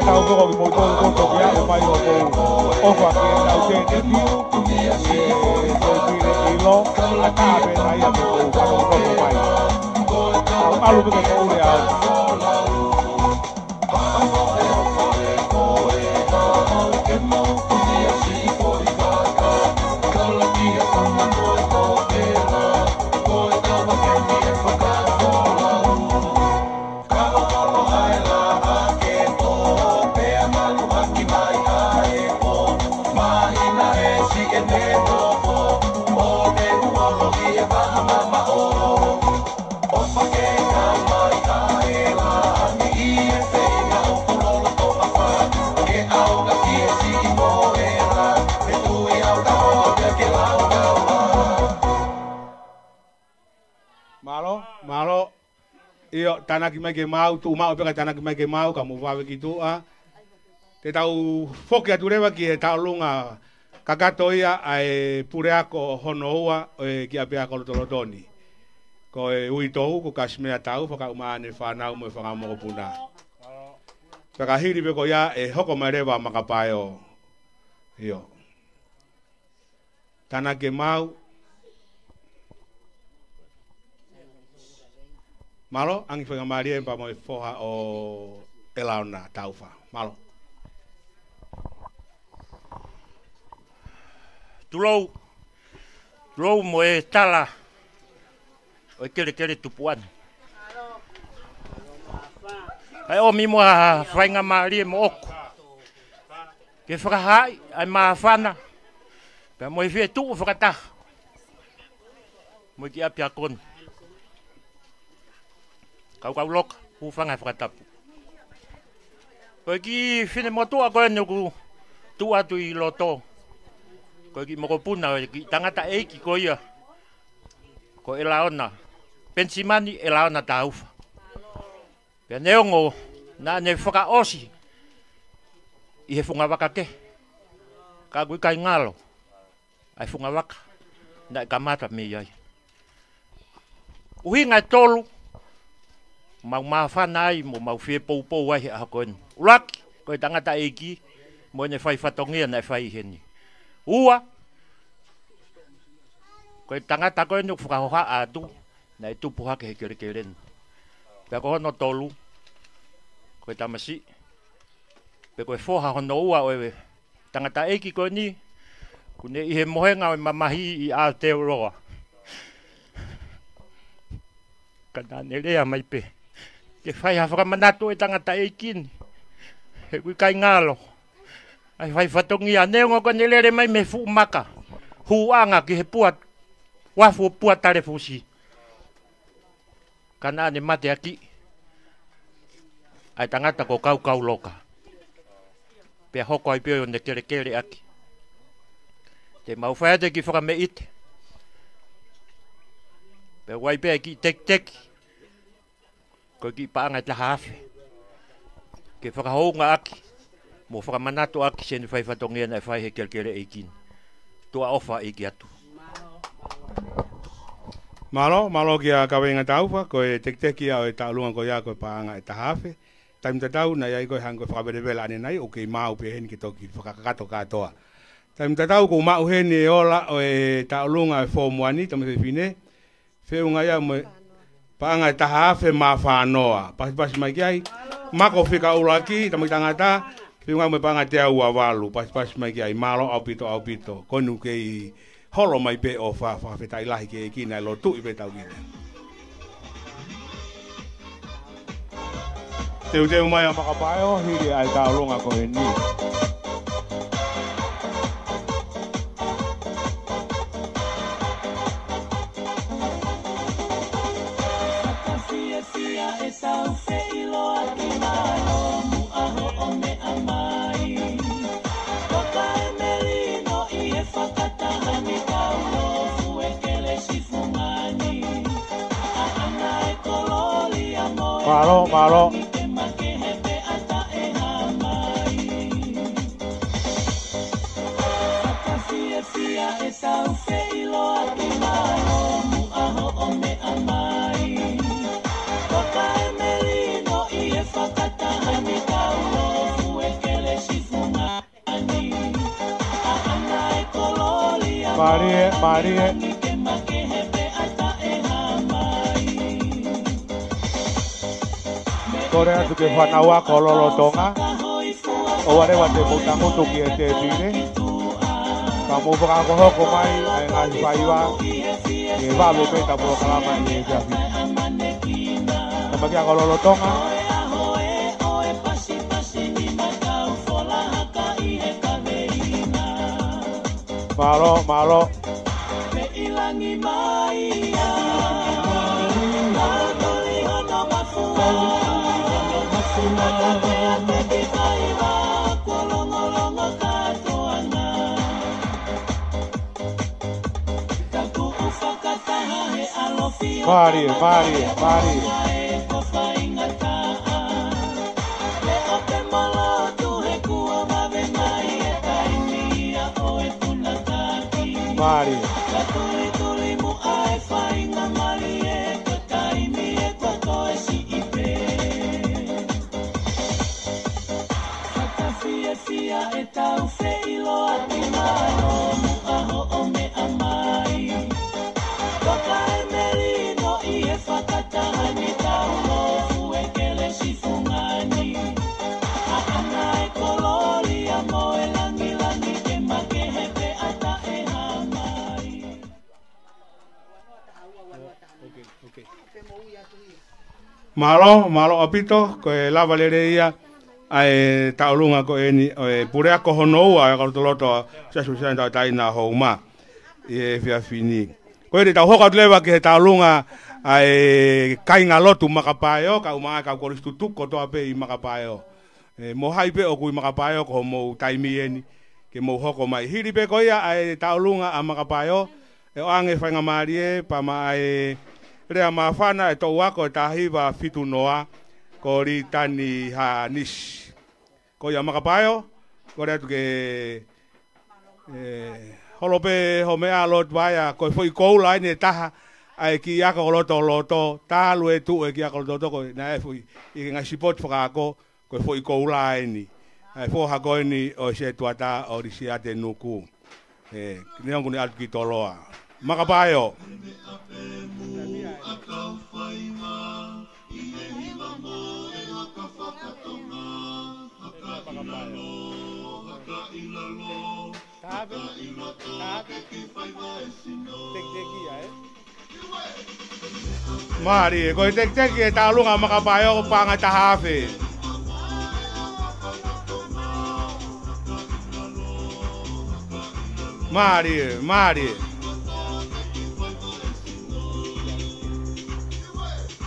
tau ko ki mo to ya o mai o o fa ki na o te ni ko ki le ilo ata be na ya ko ka ko mai alu be ko le a Malo iyo tanaki mai ke mau tu mau peka tanaki mai ke mau kamu vawe ki tu a te tau foki atu rewa ki e tau lunga kakato ia ai pureako honoua ki apea kolotolotoni ko e ui tohu ko kasmea tau whaka umaane whanau mo e whakamoko puna whakahiri peko ia e hoko mai rewa makapaeo iyo tanaki mau Malo, angi whenga maria pa mo e foha o Elauna taufa. Malo. Tulou mo e tala o e kere tupuan. Ai o mi mo a whenga maria mo oku. Ke whakahai ai maafana. Pea mo e whie tuu whakataha. Mo e ki apia konu. Kau loka, hufanga whakatapu. Koe ki whine motua koe nuku tu atu I loto. Koe ki mokopuna, ki tangata eiki koe ia. Ko Elaona. Pensimani Elaona taufa. Pea neongo, na ne whakaosi. I he whunga waka ke. Ka kui kai ngalo. Ai whunga waka. Na kamata me iai. Uhinga tolu. Mau mawhanai mo mau whie pou ai a koen. Ulaki, koe tangata eiki, mo ne whai whatongia na whai heni. Ua, koe tangata koe nuk whakahoha atu, na e tupu hake he kerekeren. Pea ko hono tolu, koe tamasi, pe koe whoha hono ua oe tangata eiki koe ni, kune I he mohenga o mamahi I Aotearoa. Kana nerea mai pe. Ke whai hawhaka manatu e tangata e kini. He kui kai ngalo. Ai whai whatongi a neongo ko nelere mai me fu maka. Huanga ki he puat. Wafu puat tare fusi. Kana ane mate aki. Ai tangata ko kau loka. Pea hoko ai peo ne kere aki. Te mau whaete ki whaka me ite. Pea wai pea ki tek. Ko ki paanga te hafe. Ke whakahounga aki. Mo whakamanato aki sen whai whatongia na whai he kelkere eikin. Tua ofa eiki atu. Malo ki a kawenga taufa. Ko e tekteki a o e taulunga ko ia ko e paanga e tahafe. Taim tatau na iai ko e hango whakaberevela ane nai. O ke mau pe heni ki toki whakakato katoa. Taim tatau ko mau heni e ola o e taulunga e fōmuani. Tamo se fine. Whiunga ia mo paanga e tahafe ma whanoa. Pasi mai ki ai. Mako whika uraki, tamai tangata. Whiunga mo paanga te au awalu. Pasi mai ki ai. Malo au pito. Konu kei holo mai pe o whawhetai lahi ke kina. Lo tu I pe tau kina. Teu mai a makapaeo. Hiri ai taulunga ko he ni. Malo. Marie, Marie. Korea tu ke whanaua ko lolotonga. O ware wa te mutangu tuki e te tine. Ka mo whaka hoko mai e ngāhi whaiwa. E wāwe peta mo kalama e te api. Ka makia ko lolotonga. Malo, malo. Mari, mari, mari. Mari. Malo, malo apito, ko e lava lereia ai taulunga ko eni purea ko honou ai ko toloto sa susan ta taina homa e fia fini. Ko e tau hoka leva ke taulunga ai kainga lotu makapayo ka uma ka ko ristutu ko to ape i makapayo. Mo haipe o ku makapayo ko mo taimi eni ke mo hoko mai hiri pe ko ia ai taulunga a makapayo e ange fainga marie pa mai rea mawhana e tō wako e tahiwa fitu noa ko ri tani ha nish. Ko ia makapayo, ko rea tuke holope ho mea lot vaya ko foi koula ine taha ai ki aka loto loto talu e tu e ki aka loto ko na e foi i nga sipot whakako ko foi koula ine. Ai fo hako ine o se tuata o risi ate nuku. Neongu ni atu ki toloa. Makapayo. Mari, ko tek e talunga makapayo ko panga tahafe. Mari, mari.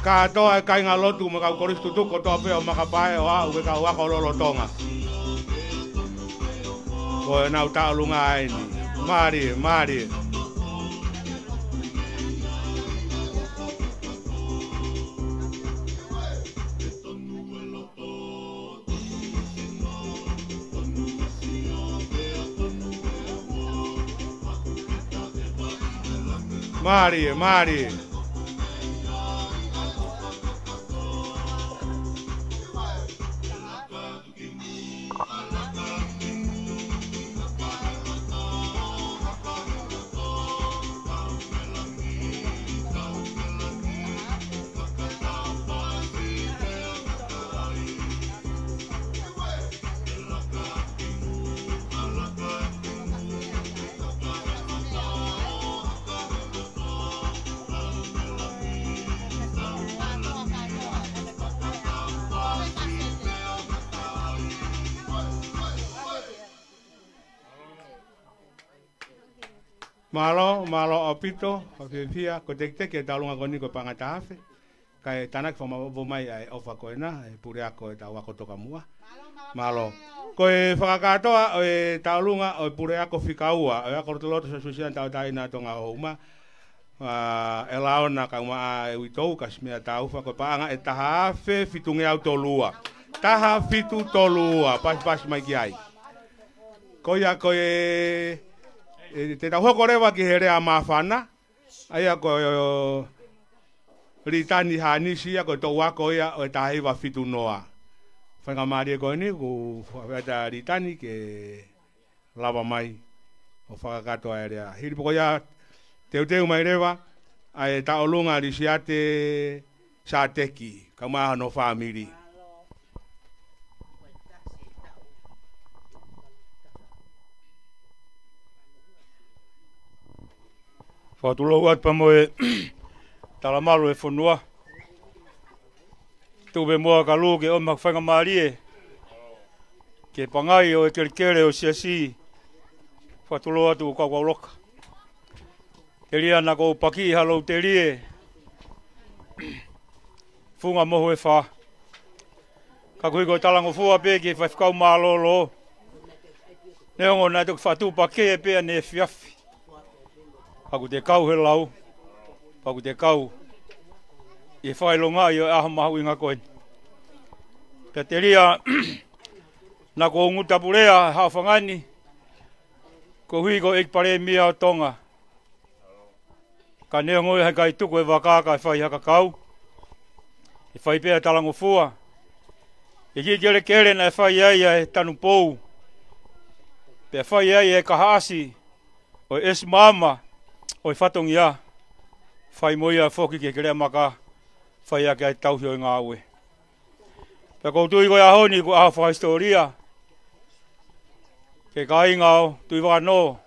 Kato ai kainga lotu maka koristu tu ko to pe o makapayo a u ka wa ko lolotonga. Ko na talunga ai ni. Mari, mari. Mari, mari. Malo, malo opito, fia, ko tek ke talunga koni ko pangata afe. Kai tanak fama bo mai ai ofa ko na, pure ako ta wa ko toka mua. Malo. Ko e fakakato e talunga o pure ako fikaua, e ako toloto sa susian tau tai na tonga uma. E laona ka ma e witou kas mea tau fa ko panga e tahafe fitunge autolua. Taha fitu tolua, pas mai ki ai. Ko ya ko te tau hoko rewa ki here a mawhana. Aia ko ritani hanisi a ko tō wako ia o tahi wa fitu noa. Whainga maari e koe ni ku whaita ritani ke lava mai o whakakato ai rea. Hiri poko ia teu mai rewa, ai ta olunga risiate sa teki, kamaha no whamiri. Whatulo uat pa moe talamalu e whanua. Tuwe moa ka lūke o mak whanga maarie. Ke pangai o e kerekere o siasi. Whatulo atu o kauloka. Te ria na kou paki halou te rie. Funga moho e wha. Ka kui koe talango fua pe ke whaifkau maalolo. Neongo nai tuk whatu pake e pea ne fiafi. Paku te kau he lau, paku te kau, e whailonga i o aha mahu inga koe. Pea te ria, na ko ngutapurea hawhangani, ko hui ko ikpare mia o tonga. Ka nea ngoi hai kai tuku e wakaka e whai haka kau, e whai pea talango fua. E ki kere kere na e whai aia e tanu pou. Pea whai aia e kahaasi, o esi mama, oi whatongi a, whai moia whoki ke kerea maka, whai a kai tauhio i ngā ue. Pea kou tui koe ahoni ko aha whaistoria, ke ka inga o, tui wano,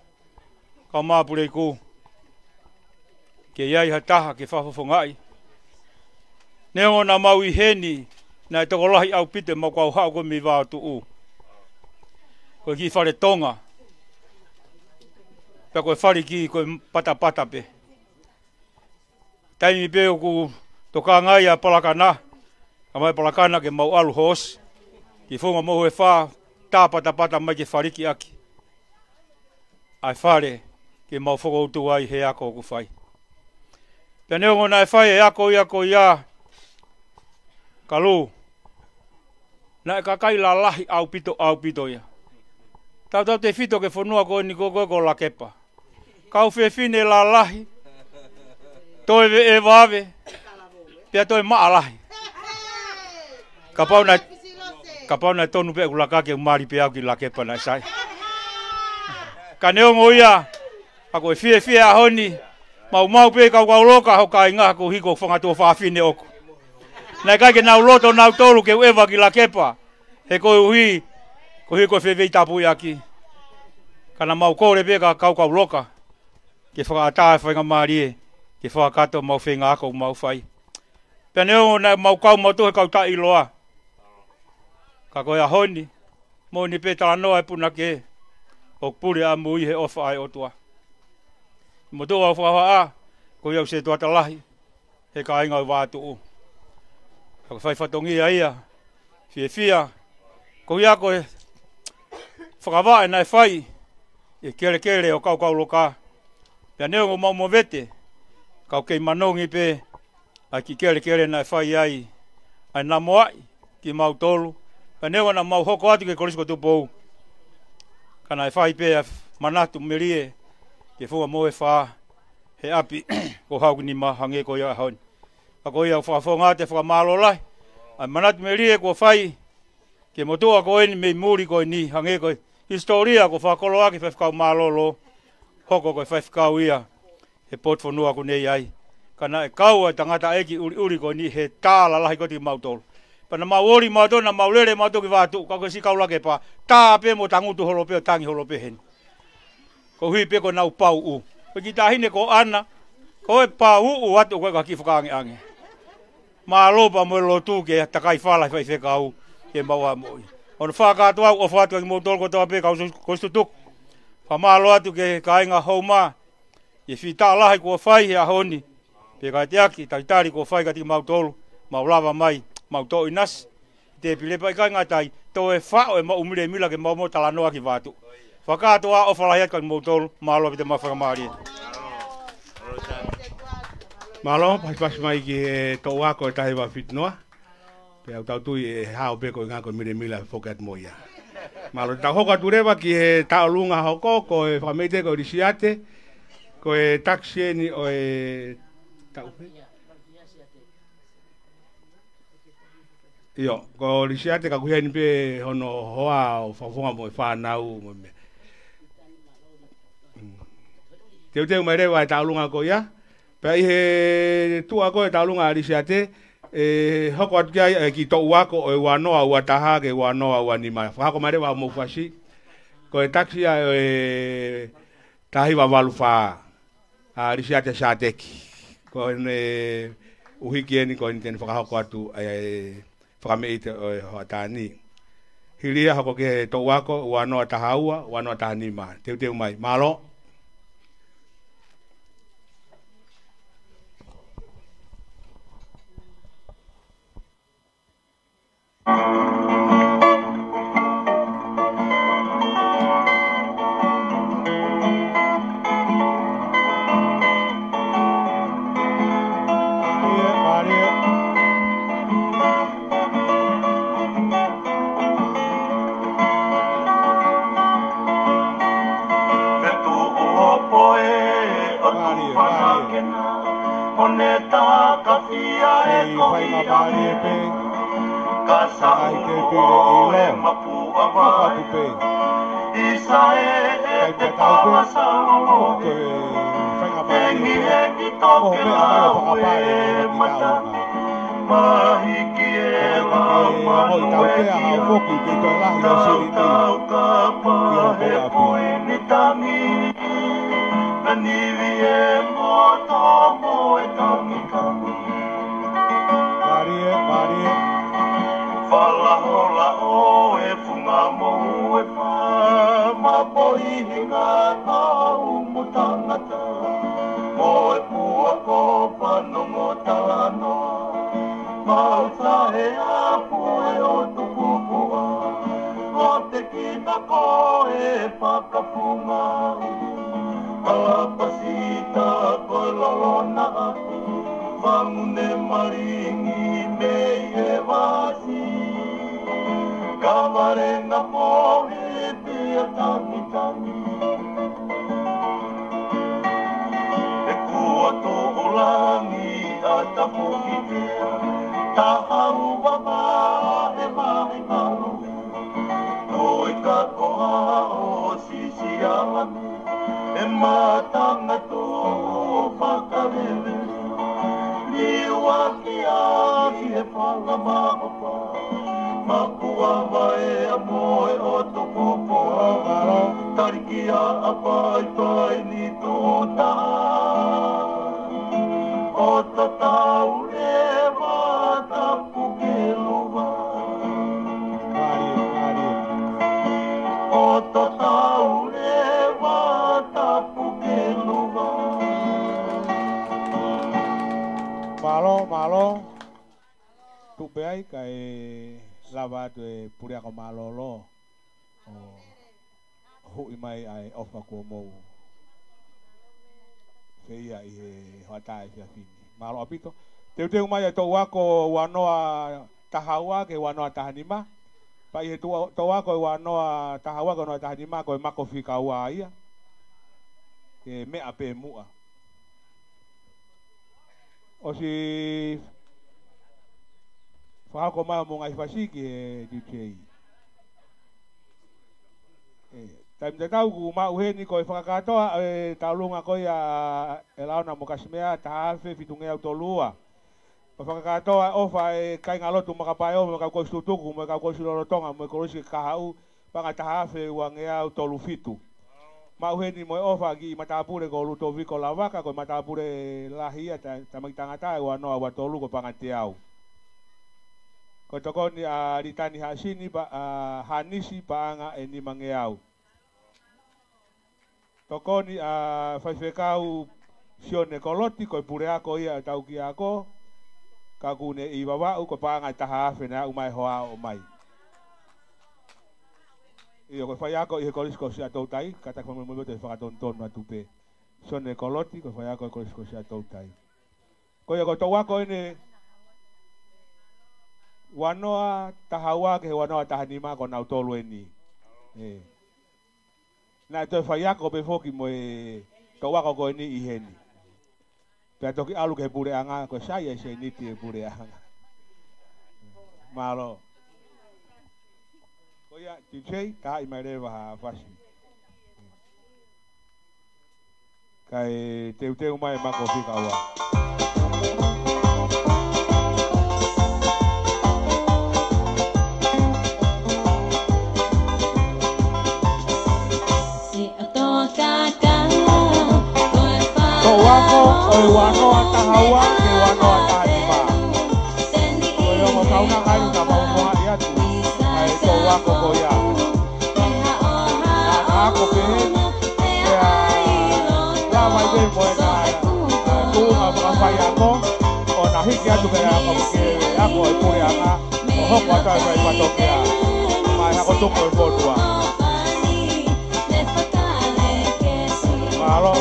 ka māpurei ku, ke iai ha taha ke whawhawhangai. Neongo na mau i heni, na e toko lahi au pite mau kau hao koe mi wāo tu u. Koe ki whare tonga, pea koe whari ki koe pata pe. Taimi peo ku toka ngai a palakana, ka mai palakana ke mau alu hos, ki whunga mohu e wha, tā pata mai ke whariki aki. Ai whare, ke mau whakoutu ai he ako ku whai. Pea neongo na e whai e ako ia, ka lū, na e kakai la lahi au pito ia. Tau te whito ke whanua koe ni ko la kepa. Kau whine la lahi, toi e wawe, pia toi maa lahi. Ka pau nai tonu pe ku la kake umari pe au ki la kepa nai sai. Ka neongo ia, ako e whie a honi, mau pe kau loka ho ka inga ko hiko whangatua whawhine oku. Nai kake nau loto nau tolu ke uewa ki la kepa, he koe uhi, ko hiko whie tapu aki. Kana mau kore pe ka kau loka, ke whakaata e whainga maarie, ke whakakato mau whenga ako mau whai. Pea neongo na mau kau mau tuhe kau ta iloa. Ka koe a honi, mo ni pe tala noa e puna ke, o puri a mui he ofa ai otua. Mo tua o whawa a, ko iau se tuata lahi, he ka inga i wātu u. Ka whai whatongi a ia, whia, ko ia koe, whakawa e nai whai, e kere o kau loka. Pea neongo mau mo vete, kau kei manongi pe, ai ki kere nai whai ai namo ai, ki mau tolu. Pea neongo na mau hoko atu ke korisko tupou. Ka nai whai pe manatu merie, ke whunga moe wha, he api, ko hauki ni hange ko ia haoni. Ka ko ia whawhonga te whakamalo lai, ai manatu merie ko whai, ke motua ko eni mei muri ko ni hange ko historia ko whakolo aki whawhikau malolo, hoko koe whaifkau ia, he pot whanua ko nei ai. Kana e kau ai tangata eki uri ko ni he tāla lahi koti mautolo. Pana mau ori mautolo na mau lere mautolo ki wātu, kako si kau lake pa, tā pe mo tangutu holope o tangi holope heni. Ko hui pe ko nau pau u. Ko ki tahine ko ana, ko e pau u atu koe ka ki whakaange ange. Maa lopa mo lo tu ke takai whala whai whekau, ke maua moi. Ono whakatu au o whatu ki mautolo ko tawa pe kau kostu tuk. Whamalo atu ke kainga hauma, e whita lahi kua whai hea honi, pe kai te aki, taitari kua whai kati mautolu, mau lava mai, mautoi nasi, te pilepa i kainga tai, tō e whao e mau umire mila ke mau mo talanoa ki wātu. Whakatoa o whalahiat kati mautolu, malo ki te mawhakamari. Malo, pasi mai ki tō wako e tahi wa whitnoa, pe au tau tui e hao peko i ngako mire mila whokat moia. Malo tau hoka turewa ki he tau lunga hoko, ko e whameite ko risiate, ko e taksieni o e tau pe? Iyo, ko risiate ka kuheni pe hono hoa o whawhonga mo e whanau mo me. te mai rewa e taulunga ko ia. Pea i he tua ko e taulunga arisi ate, hoko atu kia ki to uako o e wanoa ua taha ke wanoa ua nima. Whako mai rewa mo fasi, ko e taksi a e tahi wa walu wha arisi ate sa teki. Ko e uhiki eni ko e teni whakahoko atu whakameite o e hoa tāni. Hiria hoko ke to uako wanoa taha ua, wanoa taha nima. Teu mai, malo. Teu mai to wako wanoa tahawa ke wanoa tahanima. Pa i to wako wanoa tahawa ke wanoa tahanima ko mako fika wa ia. Ke me ape mua. O si whako mai mo ngai fasi ke DJ. Taim te tau ku ma uheni ko e whakakatoa taulunga ko ia e laona mo kasimea tahafe fitunge au tolua. Whakakatoa ofa e kai ngalotu makapai o me kau koistu tuku me kau koistu lorotonga me korosi kahau panga tahafe uange au tolu fitu. Ma uheni mo ofa ki matapure ko luto viko lavaka ko matapure lahia tamang tangata ua noa ua tolu ko panga te au. Ko tokoni a ritani hasini pa hanisi paanga e ni mange au. Tokoni a whaifekau sione koloti ko pure ako ia tau ki ako. Kakune i wawau ko panga taha awhena umai hoa o mai. Iyo ko whai ako i he korisko si atou tai, kata kwa mwemwe te whakatonton na tupe. Sione koloti ko whai ako i korisko si atou tai. Ko ia ko tau ako ene wanoa tahawa ke wanoa tahanima ko nau tolu eni. Na toi whai ako pe foki mo e tau ako ko eni i heni. Pea toki alu ke pure anga ko saya se niti e pure anga. Malo. Ko ia DJ ta i mai rewa ha fasi. kai teu mai mako fikawa. Wako oi wano atahawa ke wano atahima. Oyo mo kauna kayu na mau mo dia tu. Ai to wako koya. Na ako ke ya la mai be mo na. Tu ma pa pa ya ko. O na hiki atu ke ako ke ako e pure anga. O hoko ata e pa to ke. Mai ako to ko ko tua. Malo.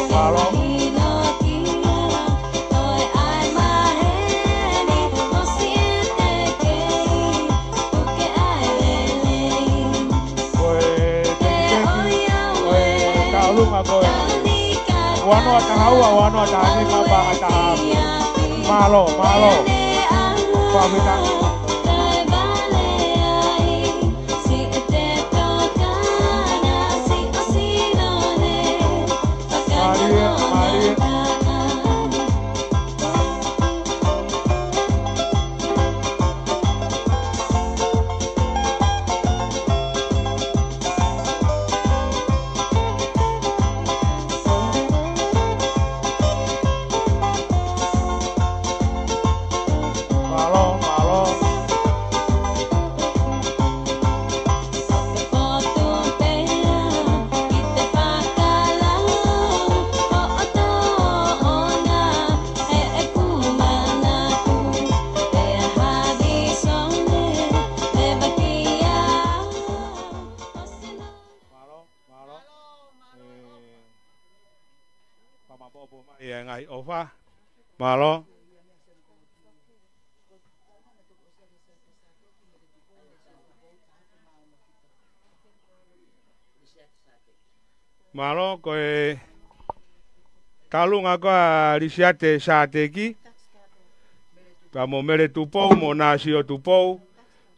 Wano atahawa, wano atahima ba ataham. Malo. Pamita. Mari. Ngai ofa malo koe talunga koa lisiate saateki pa mo mere tupou mo nasi o tupou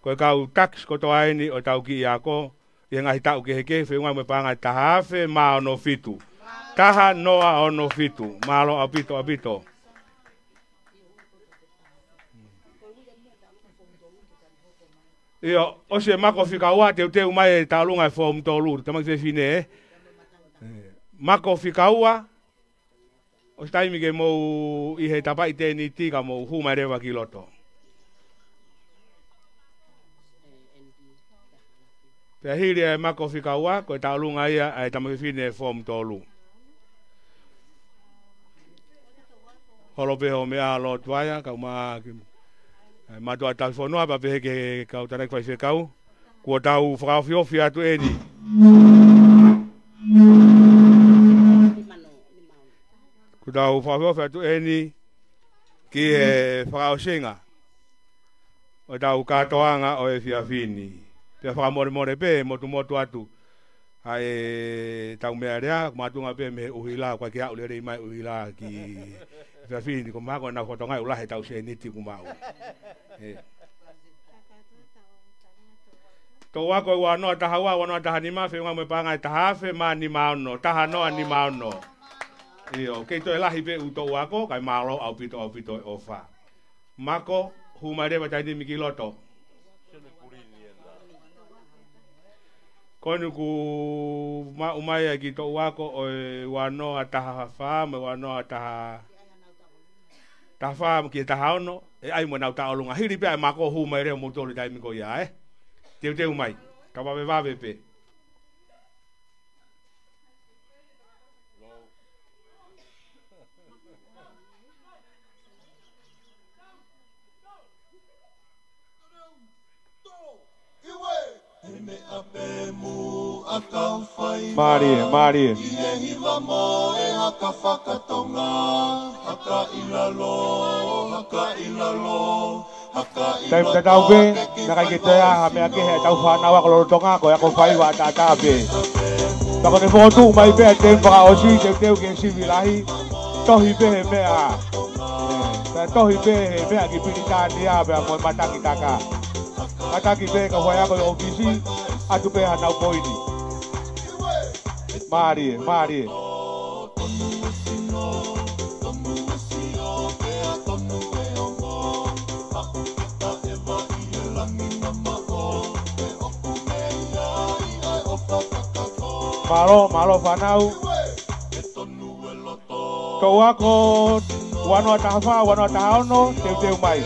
koe kau tax koto aini o tau ki ako ia ngai tau ke heke whenua me panga tahafe ma ono fitu taha noa ono fitu malo apito Io o se mako fikaua teu mai talunga fo mtolu tama se fine mako fikaua o taimi ke mo i he tapa ite ni tika mo huma rewa kiloto pe hiri mako fikaua ko talunga ia ai tama se fine fo mtolu holope ho mea lo tuaya ka ma matua telefono apa pe ke kau tarik fai kau ko tau frafio fia tu eni ko tau frafio fia tu eni ki frau singa o tau katoanga o fia fini pe fra more pe motu atu ai tau mea rea matunga pe me uhila kwa kia ule mai uhila ki fia fini ko ma ko na fotonga ula he tau se niti ku mau to wako wano tahawa wano tahanima fe ngame panga tahafe ma ni mauno tahano ni mauno io ke to elahi pe uto wako kai malo au pito ofa mako humare ba tani mikiloto konu ku ma umaya ki to wako o wano tahafa me wano tafa ki tahano ai mo na ta olunga hiri pe mako humare mo to dai mi ko ya teu mai ka va pe Mari Time ta tau be nakikita ya hame ake he tau whanawa ko tonga ko ako whai wa tata be tako ne fotu mai be tem pa osi teu ke sivilahi tohi be he mea ta tohi be he mea ki pilita dia be mo mataki taka mataki be ka whai ko ofisi atu be hanau poini Mari Malo whanau. Tau ako wanoa tahawha, wanoa tahaono, teu mai.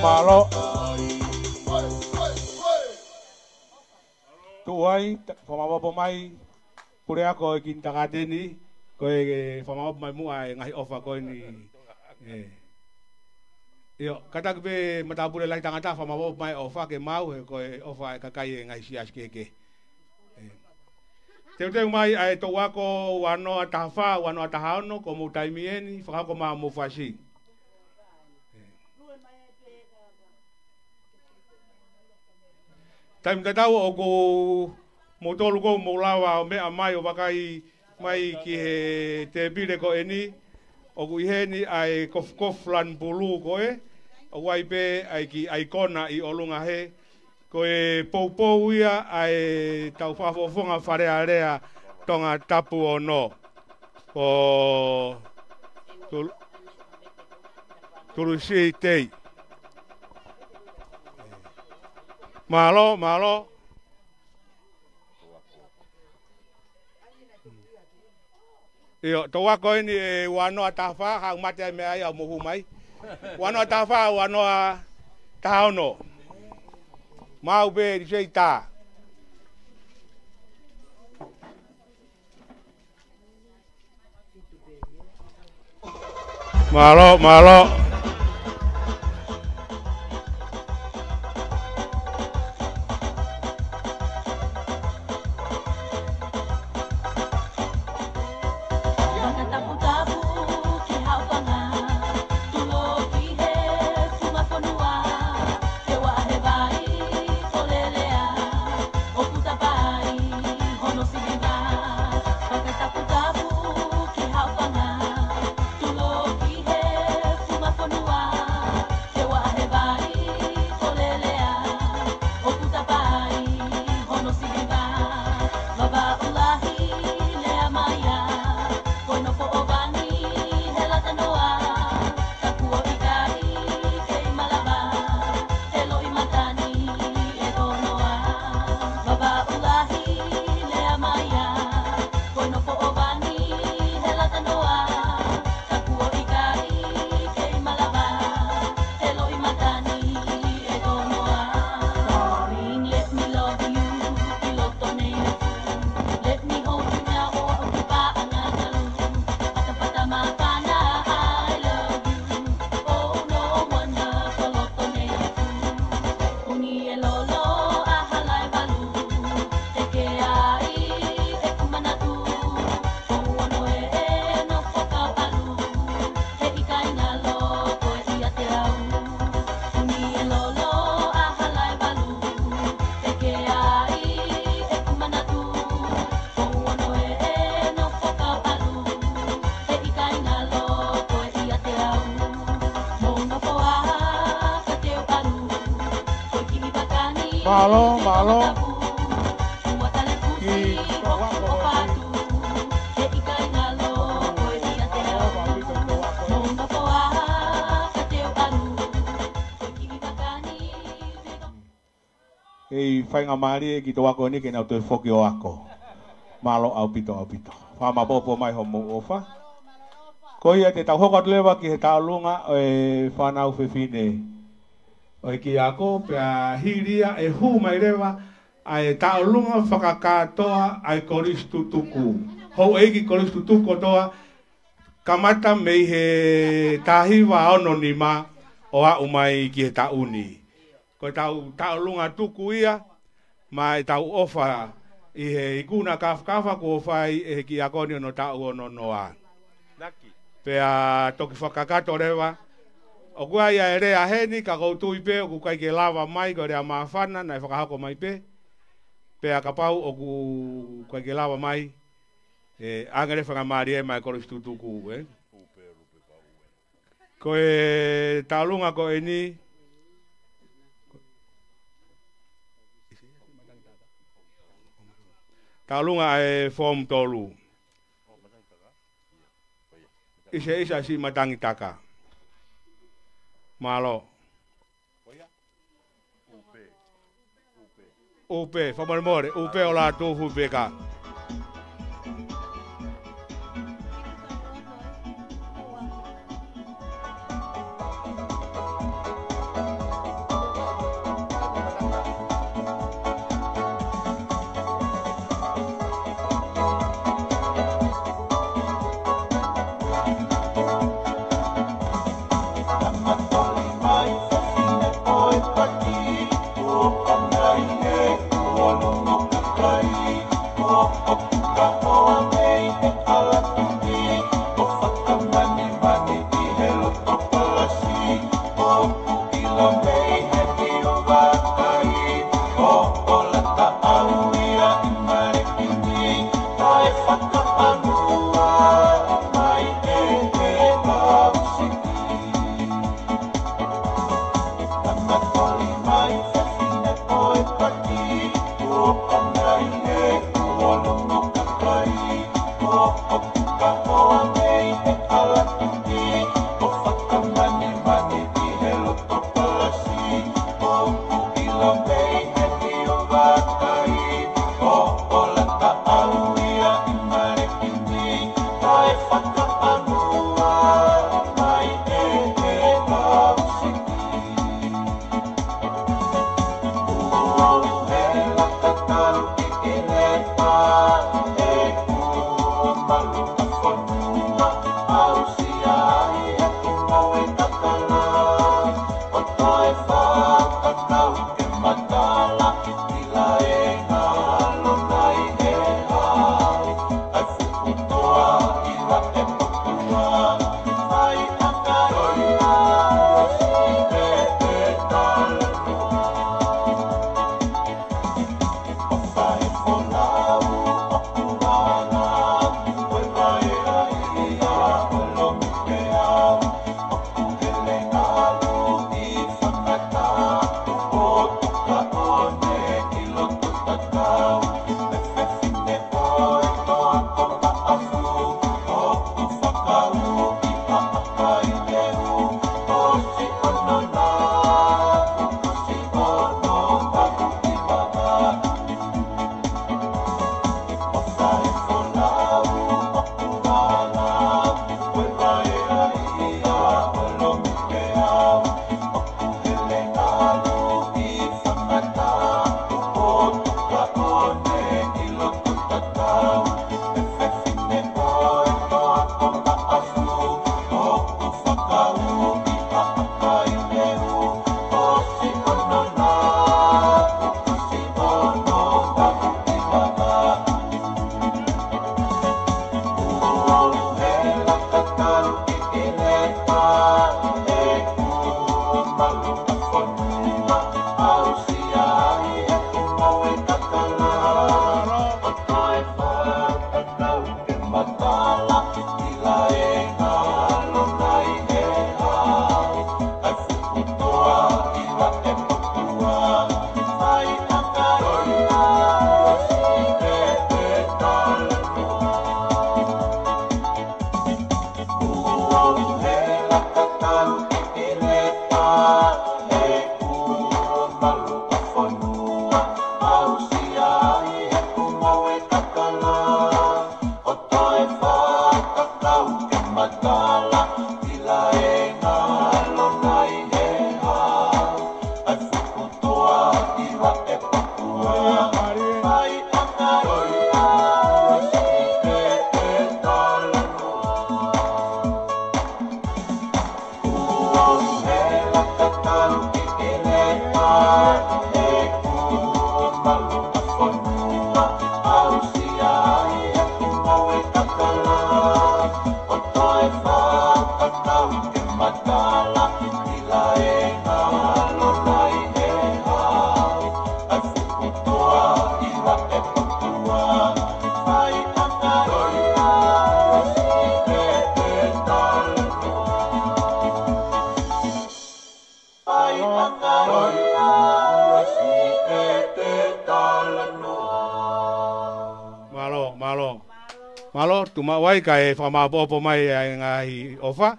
Malo. Tuai, whamawapa mai, pure ako e kintakateni, koe whamawapa mai mua e ngahi ofa koe ni. Io, katak pe matapure lai tangata whamawapa mai ofa ke mau, koe ofa e kakai e ngahi sias keke. Teu mai ai tau ako wanoa tahawha, wanoa tahaono, ko mu taimieni, whakako maa mu whasi. Taim tatau o ko motolu ko mo lawa o mea mai o wakai mai ki he te pire ko eni o ku iheni ai kof lan pulu ko e o wai pe ai ki aikona i olunga he ko e pou ia ai tau whafofonga wharea rea tonga tapu o no ko tulu si tei. Malo. Iyo, toa ko ini wanoa tahawha, hang mate me ai au mohu mai. Wanoa tahawha, wanoa tahaono. Mau be di seita. Malo. Malo. Ei whainga maari e ki tō ako ni ke nau tō whoki o ako. Malo au pito. Whama popo mai homo ofa. Ko ia te tau hokat lewa ki he tālunga e whanau whiwhine. O ki ako pia hiria e hu mai rewa ai tālunga whakakatoa ai koristu tuku. Hou eiki koristu tuku toa kamata mei he tahiwa ono ni ma o a umai ki he tauni. Ko tālunga tuku ia mai tau ofa i he ikuna kafa ko fai e ki ako ni no tau ono noa. Pea toki whakakato rewa. O kua ia e rea heni, ka koutu i pe, o ku kai ke lava mai, ko rea mawhana, nai whakahako mai pe. Pea ka pau, o ku kai ke lava mai, angere whakamari e mai koro stutuku, Ko e talunga ko e ni, talunga e form tolu. Isa si matangi taka. Malo. Upe, famore, upe o la tofu beka. Oh, Malo, tu mawai ka e whamapopo mai ai ngahi ofa.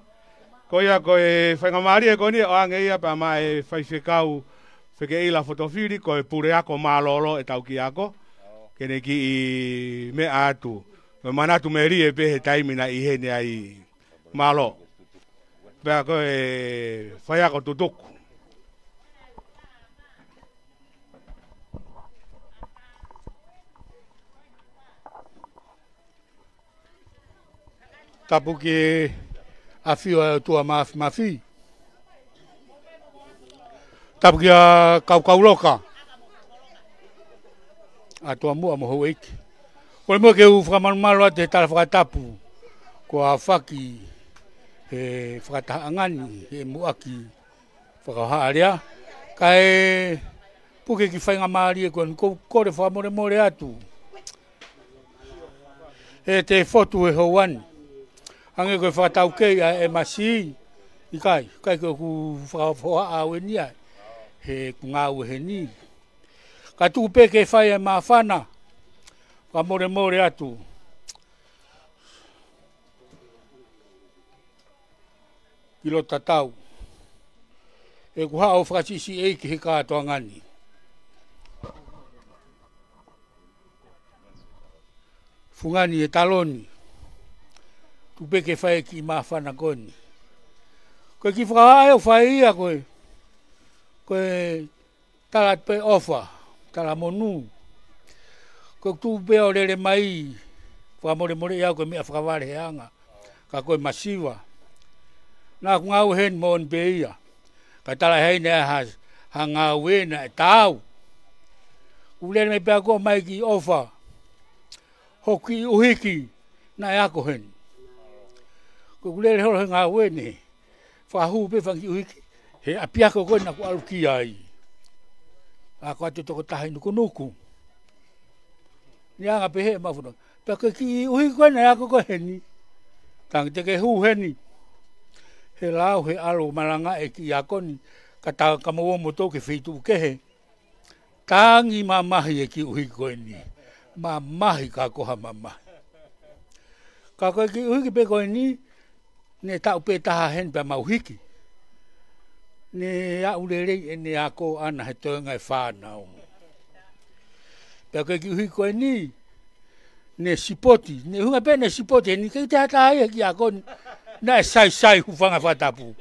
Ko ia ko e whangamari e koni o ange ia pa mai whaiwhekau wheke ila fotofiri ko e pure ako malolo e tau ki ako. Kene ki I me atu. Me manatu me rie pehe taimina I hene ai malo. Pea ko e whaiako tutuku. Tapu ki a fio e tua mafi. Tapu ki a kaukauloka. A tua mua moho eiki. Kole mua ke u whakamanu te tala whakatapu. Ko a whaki he whakataangani he muaki whakahaarea. Ka e puke ki whainga maari e kore whakamore atu. E te fotu e houani. Ange koe whakatau kei e masi I kai koe ku whakafoa au e nia he kungau he ni. Ka tuku peke whai e mawhana ka more atu. Ilo tatau. E ku hao whakasisi eiki he kātoa ngani. Fungani e taloni. Tu peke whae ki mawhana koni. Koe ki whakahae o whae ia koe. Koe talat pe ofa. Tala monu. Koe tu pe o rere mai. Whakamore ia koe mea whakaware he anga. Ka koe masiwa. Nā ku ngau hen mon pe ia. Ka tala hei nea ha ngau e na e tau. Urere me pea koe mai ki ofa. Hoki uhiki na e ako hen. Ko kulele holo he ngā wene, whahu pe whangi uhiki, he apiako koe na ku aluki ai. A ko atu toko tahi nuku. Ni anga pe he mawhuna. Pea koe ki uhiki koe na ako koe heni. Tangi te ke hu heni. He lau he alo malanga e ki akoni, ka taga kamaua moto ke whitu kehe. Tangi mamahi e ki uhiki koe ni. Mamahi ka koha mamahi. Ka koe ki uhiki pe koe ni, ne tau pe taha hen pe mauhiki. Ne au lerei e ne ako ana he toenga e whanau. Pea koe ki uhi koe ni, ne sipoti, ne hunga pe ne sipoti, ni kei te hata hai ki ako na e sai hufanga whatapu.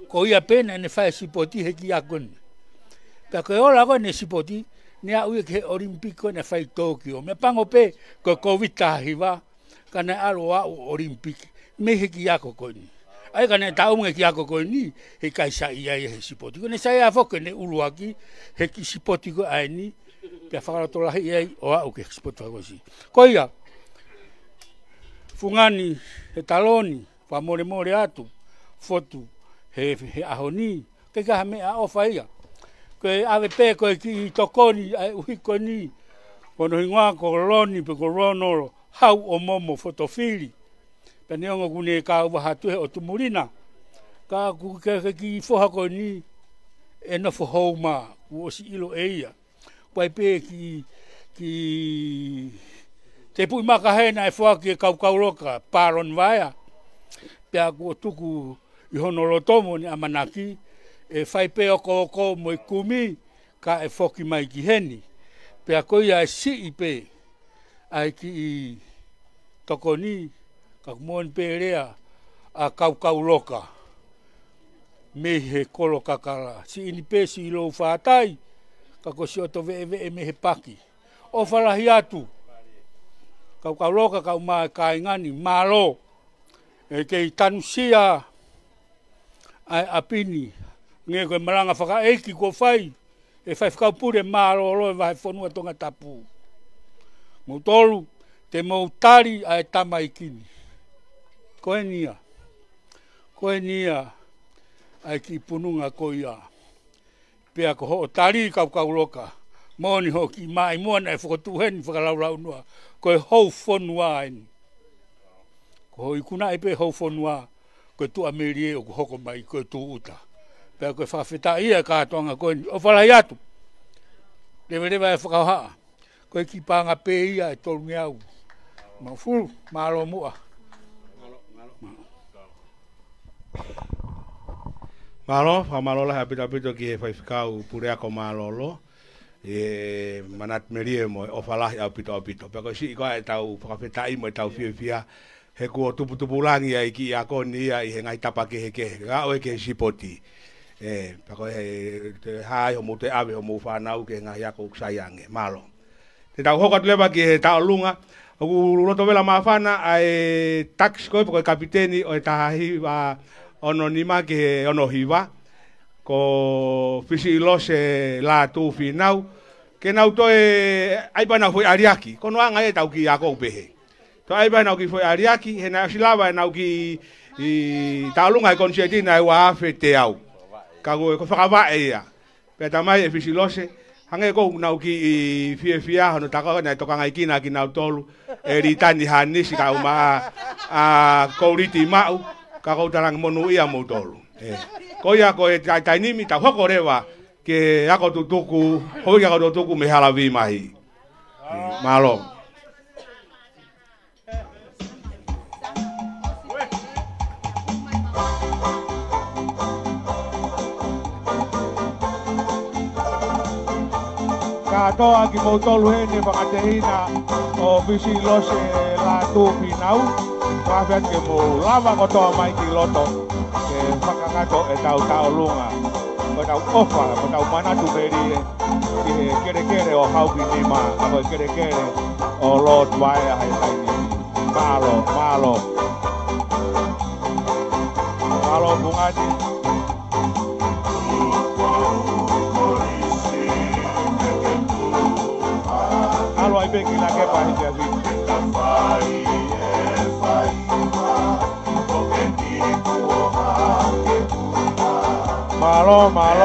Ko ia pe ne whae sipoti he ki ako ni. Pea koe ola koe ne sipoti, ne au e ke olimpiko ne whae Tokyo. Me pango pe koe COVID tahiwa, ka ne alo au olimpiki. Me he ki ako koe ni. Ai ka ne taunga ki ako koe ni, he kai sa ia he sipoti. Ko ne sa ia foke ne uluaki, he ki sipoti koe ai ni, pia whakarato lahi iai o au ke sipoti whakosi. Ko ia, fungani, he taloni, whamore atu, fotu, he ahoni, ke kaha mea ofa ia. Koe ave pe koe ki tokoni, ai uhi koe ni, kono hingoa ko loni, pe ko ronoro, hau o momo fotofili. Pene ongo kune ka wahatuhe o tumurina. Ka kukeke ki foha koe ni e nofo houma ku osi ilo eia. Pai pe ki te pui makahena e foha ki e kaukauroka paron vaya. Pea ku o tuku I honolotomo ni amanaki e fai pe oko mo I kumi ka e foki mai ki heni. Pea koia e si I pe ai ki I tokoni ka kumon perea a kaukauloka me he kolo kakala. Si ini pesi ilo whātai, ka ko si oto vee me he paki. O whalahi atu, kaukauloka ka umā kaingani, malo, e kei tanusia ai apini, nge koe maranga whakaeki ko whai, e whai whakaupure malo olo e wahe whanua tonga tapu. Moutolu, te moutari ai tamaikini. Koe nia, ai ki pununga koia. Pea ko ho tari kaukauloka. Moni ho ki mai moana e whakatuheni whakalaulau noa. Koe hou whonua eni. Ko ho ikuna e pe hou whonua. Koe tu amerie o ko hoko mai koe tu uta. Pea koe whawheta ia kātoanga koe ni. O whalai atu. Rewa e whakauhaa. Koe ki panga pe ia e tolungi au. Mafulu, malo mua. Malo, famalo la apito ki e whaifikau pure ako malolo. E manat merie mo o falahi apito. Peko si ikoa e tau whakawhetai mo e tau fia. He kua tupulangi ai ki ako ni ia i he ngai tapake he ke. Ga oe ke sipoti. Peko he te hai o mo te awe o mo whanau ke ngai ako uksaiange. Malo. Te tau hokat lewa ki he tau lunga. Oku roto vela mawhana ai tax koe poko e kapiteni o e tahahi wa ono nima ke ono hiwa ko fisi ilose la tu finau ke nau to e ai bana foi ariaki kono anga e tau ki ako pehe to ai bana ki foi ariaki he na silava nau ki i talunga e konsetina e wa afete au ka go ko fakava e ia pe tamai e fisi ilose hange ko nau ki i fia hono taka na to kanga ikina ki nau tolu e ritani hanisi ka uma a kouriti mau ka ko tarang monu ia mo tolu ko ia ko e tainimi ta hoko rewa ke ako tutuku hoi ako tutuku me halavi mai malo ka toa ki mo tolu he ne whakatehina o fisi lose la tu pinau Wawet ke mo lava ko toa mai ki loto ke whakakato e tau lunga ko tau ofa, ko tau manatu meri ki kere o hauki nima ako kere o Lord Waia hai taini malo bungati alo ai beki la ke pahi ke vi malo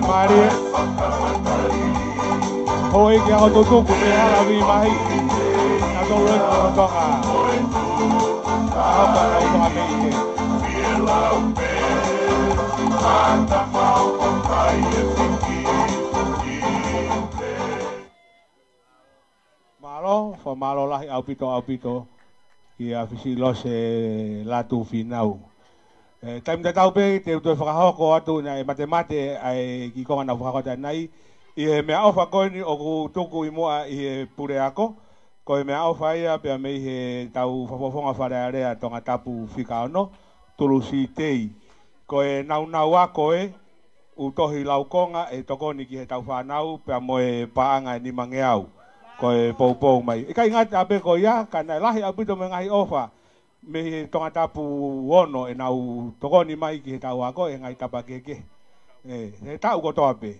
Marie hoi ki ako tutuku me halavi mahi na tolo e kono tonga hapa na utonga meike malo lahi au pito ki a fisi lose latu finau taim te tau pe te utoe whakahoko atu na e mate ai ki konga na whakakota nai i he mea ofa koini o ku tuku i mua i he pure ako ko e mea ofa ia pia me i he tau whapofonga wharearea tonga tapu whika ono tulu si tei ko e nau ako utohi laukonga e tokoni ki he tau whanau pia mo e paanga ni mangeau ko e pou mai e kai ngati ape ko ia kana lahi apito me ngahi ofa me he tonga tapu ono e nau tokoni mai ki he tau ako e ngai tapakeke he tau ko toape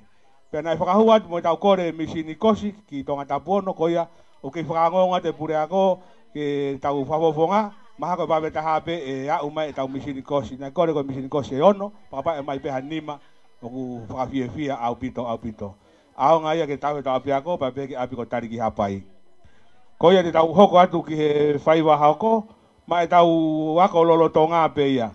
pena e whakahuat mo tau kore misini kosi ki tonga tapu ono ko ia o ke whakangonga te pure ako ke tau whapofonga maha ko babe tahape e au mai tau misini kosi na kore ko misini kosi e ono papa e mai peha nima o ku whakafiefia au pito ao nga ia ke tau api ako pa pe ke api ko tari ki hapai ko ia te tau hoko atu ki he whaiwa hako mai tau ako lolo tonga pe ia.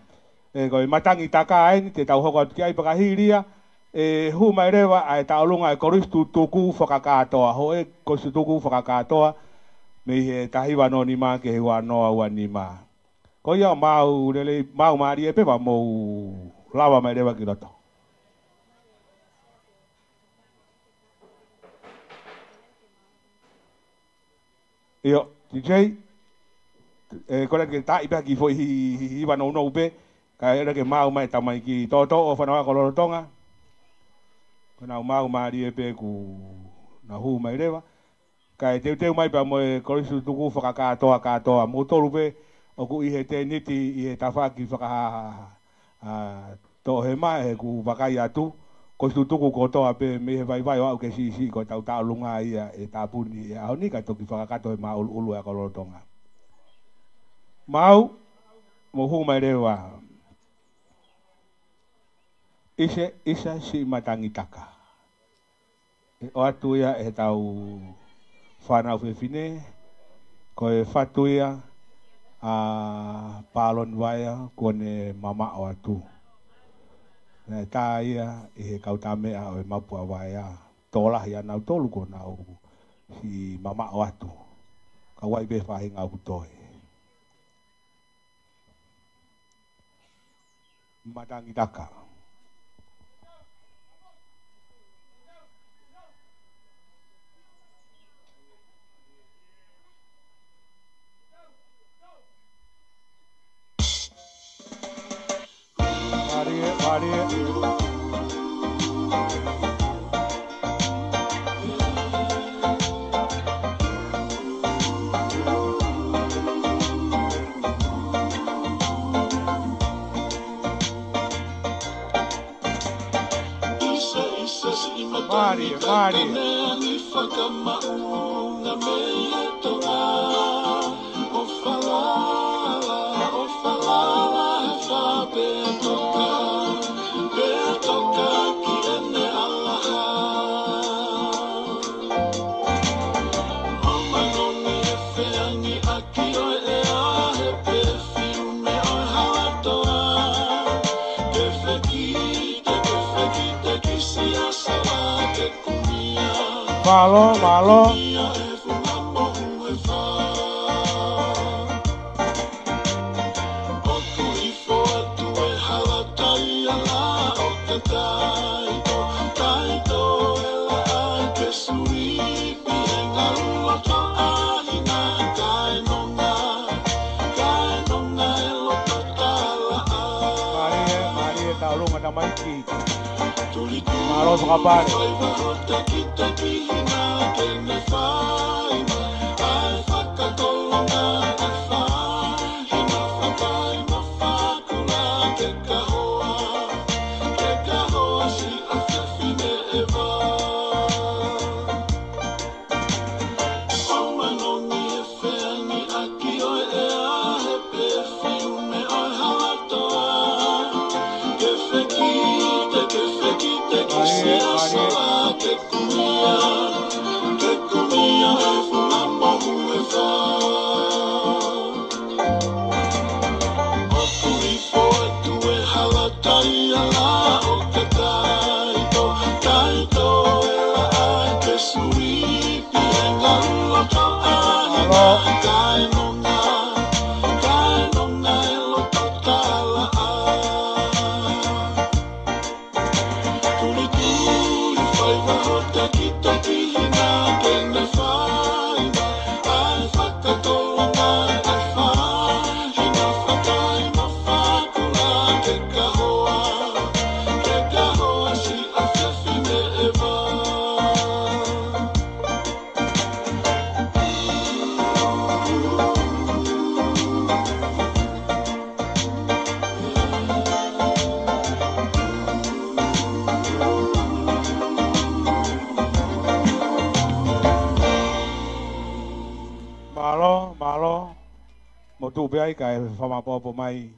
E ko matangi taka ai te tau hoko ki ai pakahiria e hu mai rewa ai tau lunga e koristu tuku whakakatoa ho e koristu tuku whakakatoa me he tahi wano ni ma ke he wanoa ua ni ma. Ko ia mau lele mau mari e pe wa mou lawa mai rewa ki roto. Io, DJ, kore ke ta ipa ki foi hi wano no pe, ka era ke mau mai tamai ki toto o whanau ko lorotonga. Kona mau mari e pe ku na hu mai rewa. Ka e teu mai pa mo e korisu tuku whakakatoa katoa. Mo toru pe o ku i he te niti i he tawhaki whakaha to he mai he ku wakai atu. Korisu tuku kotoa pe me he vai o au ke si ko tau tau lunga ia e tapuni e au ni ka toki whakakato he maa ulu e ka lorotonga. Mau mo hu mai rewa. Isa si matangi taka. E o atu ia e tau whanau whiwhine, ko e whatu ia a palon waia kone mama o atu. Nē tā ia i he kautamea o e mapua waia tōlahi anau tolu ko nau si mama o atu. Ka wai be whahinga utoe. Matangi taka. Maria. Malo. Maria tahu nggak nama iki. Malo sekapan. Malo. Motu beai kai fama popo mai.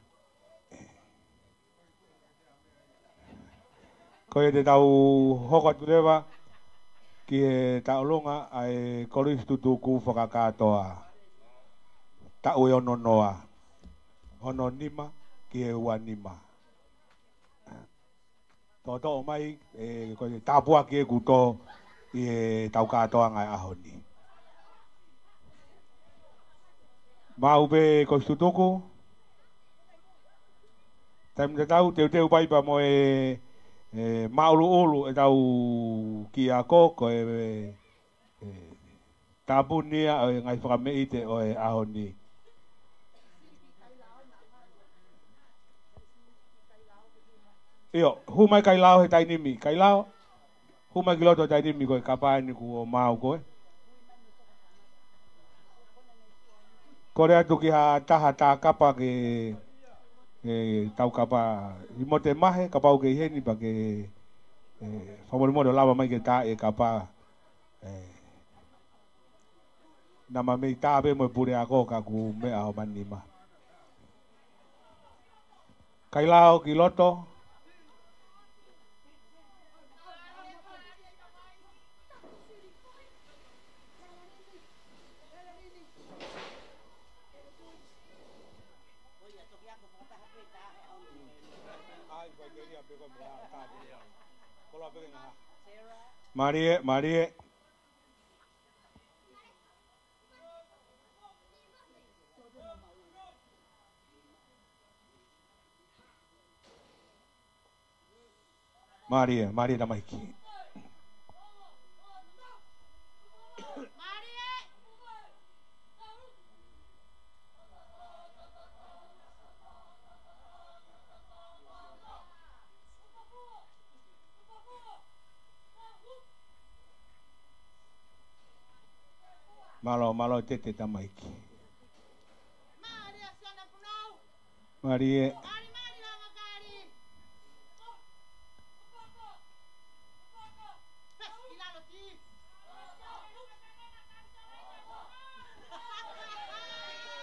Ko e te tau hokot kurewa ki e tau longa ai koristu tuku whakakatoa. Tau e ono noa. hono nima ki e ua nima. Tō mai ko te tāpua ki e kuto i e tau katoa ngai ahoni. Maupe ko stutoko. Taim te tau teu paipa mo e maulu ulu e tau ki a ko e tapunia o ngai whakameite o e ahoni. Io, humai kai lao he tainimi, kai lao. Humai ki loto tainimi koe kapaini ku o mau koe. Kore atu ki ha taha tā kapa ke tau kapa i mote mahe, kapau ke iheni pa ke whamorimodo lava mai ke tā e kapa nama mei tā pe mo pure ako ka ku mea o manima. Kai lao ki loto. Marie. Marie. da maiki. Malo tete tamaiki. Marie.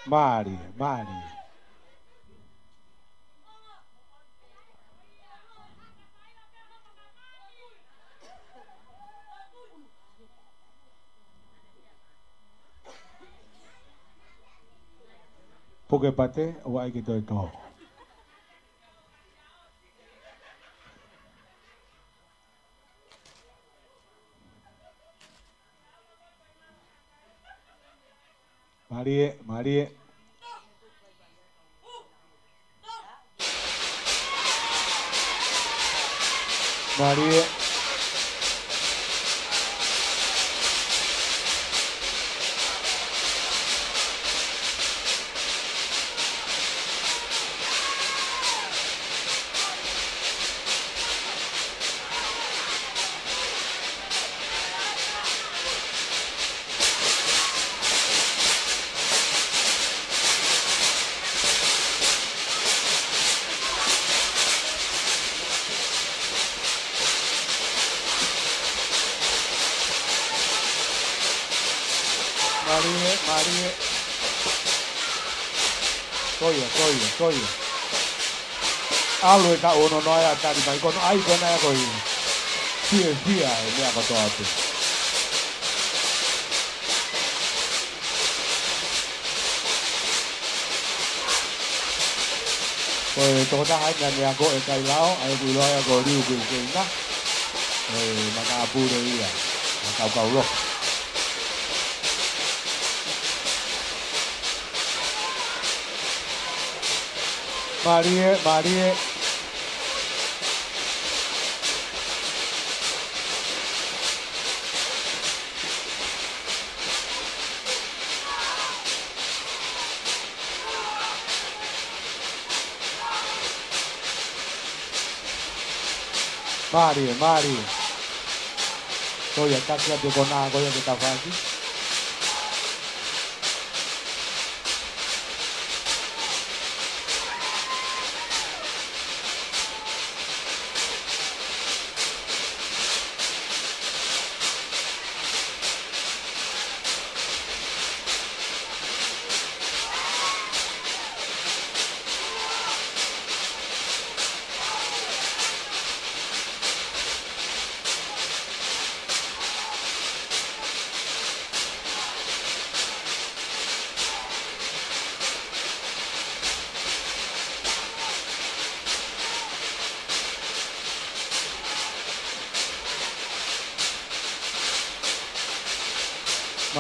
Mari. Poke pate, o ai ki toi tō. Marie. Marie. Marie. Toia. Alue ta ono no ya tari mai kono ai kona ya koi. Fia e mea koto atu. Koe toko ta hai ngane ako e kai lao, ai kui loa ya ko riu kui kuina. Maka apure ia, kau lo. Marie. Toia takia te kona koia te tawhaki.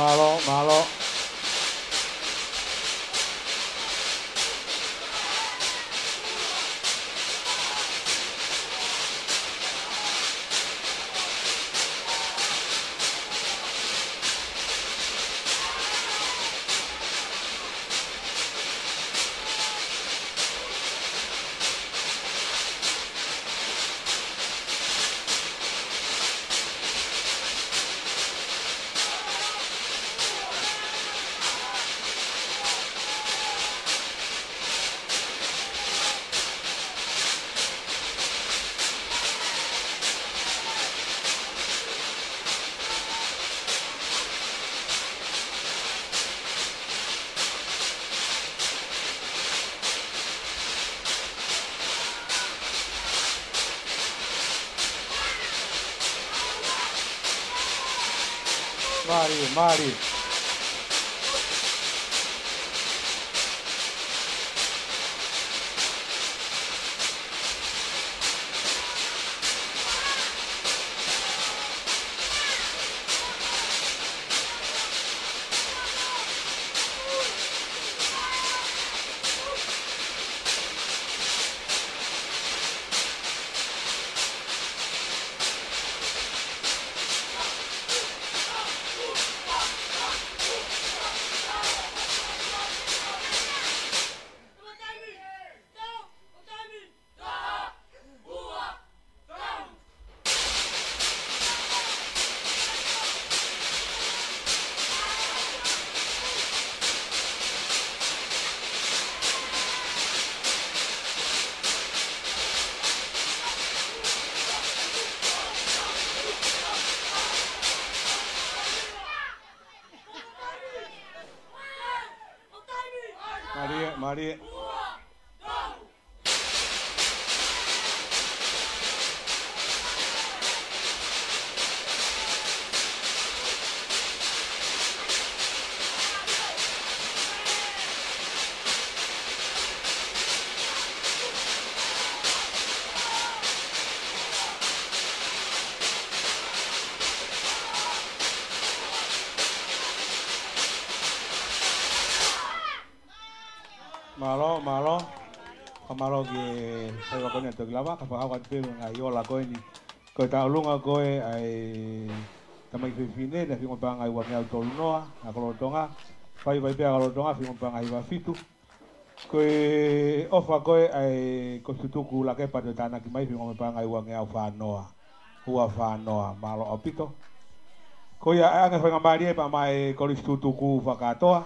Malo, malo. Mari. Mari. Malo. Kamaro ke sai wa kone to glava ka pa awan pe nga yo la ko ni. Ko ta lunga ko ai tamai fe fine na fingo pa nga wa nga to noa na ko tonga. Fai vai pe ga tonga fingo pa nga wa fitu. Ko ofa ko ai ko tutuku la ke pa de tana ki mai fingo pa nga wa nga fa noa. Ua fa noa malo opito. Ko ya anga fa nga mari pa mai ko tutuku fa ka toa.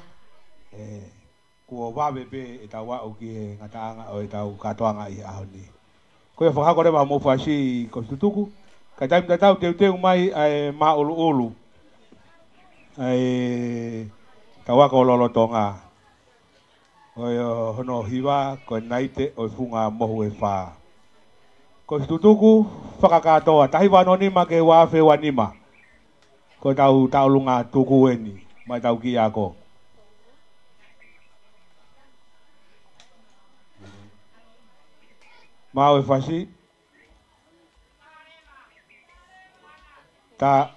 Ko wawe pe e tawa o ki ngataanga o e tau katoanga I aoni. Ko e whakakore wa mo whasi ko tutuku. Ka taim tatau teu mai ai ma ulu. Ai tawa ko lolo tonga. O hono hiwa ko naite o funga mohu e wha. Ko tutuku whakakatoa. Tahi wanonima ke wawe wanima. Ko tau lunga tuku eni. Mai tau ki ako. Mau fasi ta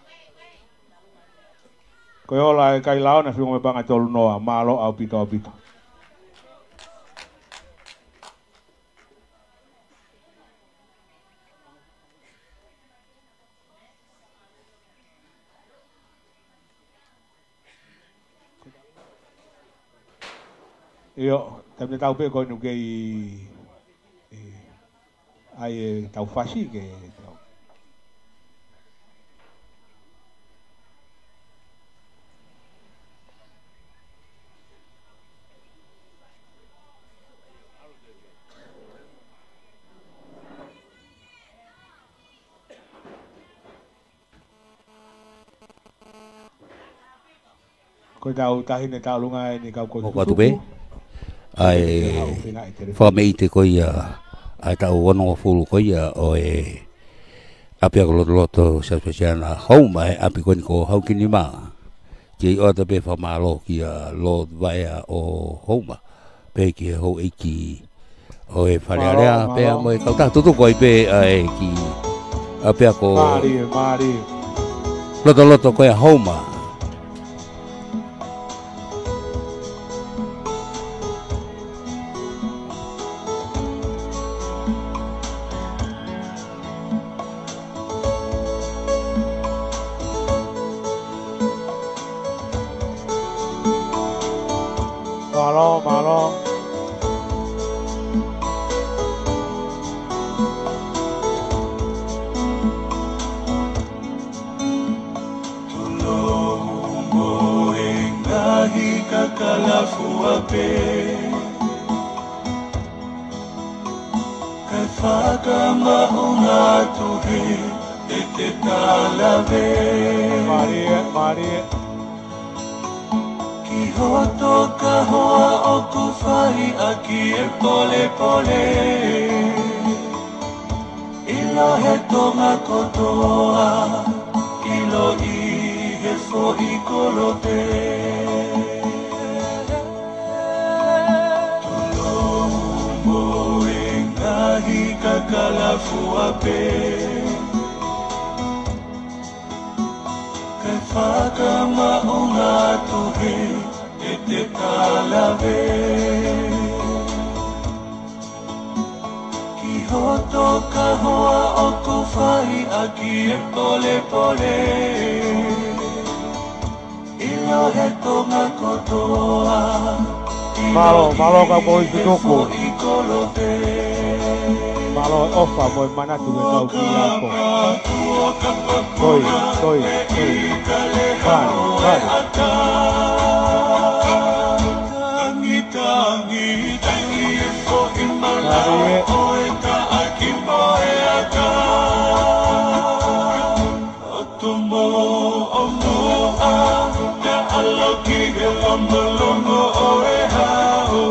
koyola kai lao na fiume banga tolu noa malo au pito. Yo, tamne tau pe ko nu ke ai tau fasi ke ko tau tahine tau lunga ni kau ko tu be ai fa me te ko ia ai tau ono fulu ko ia o e apia ko loto sa spesiana home ai api ko hau kini ma ke o te be fa malo ki lo vai o home pe ki ho eki o e farea pe mo ka ta tu ko pe ai ki apia ko mari loto ko ia home Malo, malo. Kakalafu ape Kafaka mauna tuhe Ete talave Marie Kihoto kahoa okufai Aki e pole pole Ilo he tonga kotoa Ilo I he fo I kolote Kakalafu ape Kafaka mauna tuhe Ete talave Kihoto kahoa okufai Aki e pole pole Ilo he tonga kotoa Malo ka koi tutuku. Malo ofa boy mana tu ke kau ki ako. Koi. Kan. Tangi so imala oita akimboe aka. Otumo omoa ya aloki ke lombo oe hao.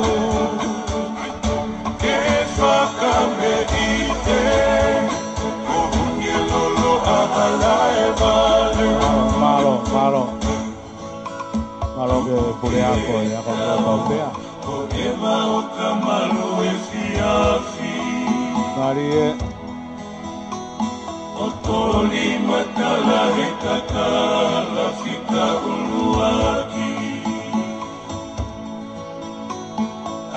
Malo que pure ako ya con lo paupea. Marie. Otoli matala hekakala fika uluaki.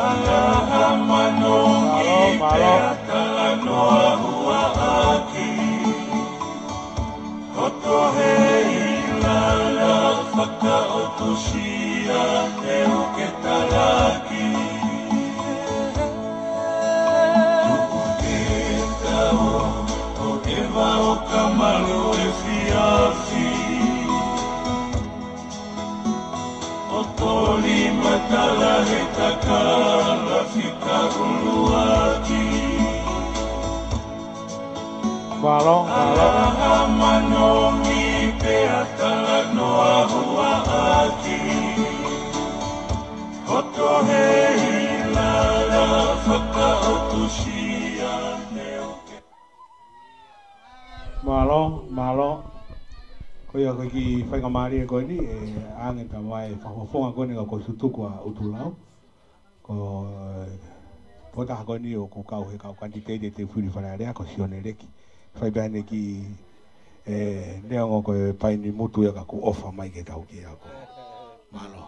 Alaha manongi peakala noa huaaki. Otohei lala faka otushia euketalaki. Tuuketao o eva o kamalo e fiafi. Otoli matala he takala fika uluaki. Balong. Manongi peatala noa huaaki. Otohei lala faka otushia neuke. Malo. Koi ako ki whai kamari e koe ni ange ka mai whakofonga koe ni ka koi sutuku a utulau. Ko pota koe ni o ko kau he kau kanti teide te whiri whanarea ko sione reki. Whai bane ki nea ngō koe pai ni mutu e ka ku ofa mai ke tau ki ako. Malo.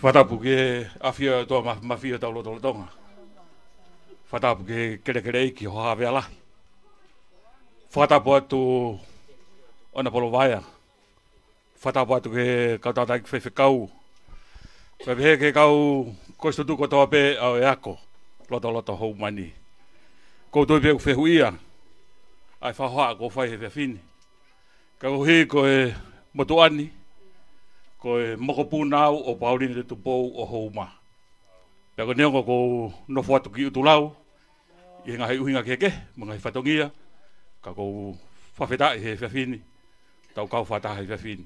Whatapu ke awhia toa mawhia tau loto tonga. Whatapu ke kere iki ho hawe alahi. Whatapu atu ona polo waia. Whatapu atu ke kautata ki whewhekau. Whewhe ke kau koistutu ko toa pe au e ako. Loto hou mani. Koutou pe whehuia. Ai whahoa ko whai he whewhini. Kau hi ko e motuani. Ko e mokopūnau o paurine te tupou o houma. Pea ko neongo ko nofo atu ki utulau. I ngahi uhinga keke, mga hi whatongia. Ka ko whawhetai he whewhini. Tau kau whataha he whewhini.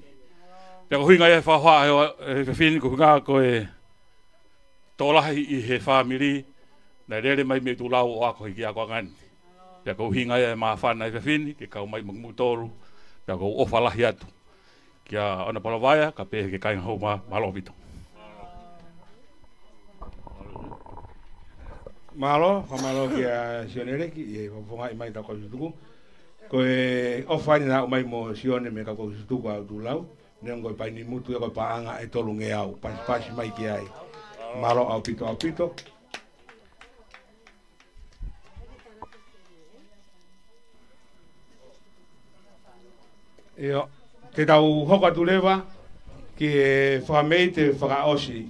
Pea ko huinga e whahoa he whewhini ko hunga ko e tōlahi i he whamiri. Nei rere mai me tulau o ako hiki ako angani. Pea ko huinga e maa whana he whewhini. Ke kau mai mungmutoru. Pea ko ofalahi atu. Kia ona parawaya, ka pehe ke kainga hou malopito. Malo kia sionere ki e whafonga i mai ta koisutuku. Ko e ofani na umai mo sione me ka koisutuku au tulau. Neongo i pai ni mutu e koe paanga e tolu nge au. Pasi mai ki ai. Malo au pito. Iyo. te tau hoka tu lewa ki e whakamei te whakaosi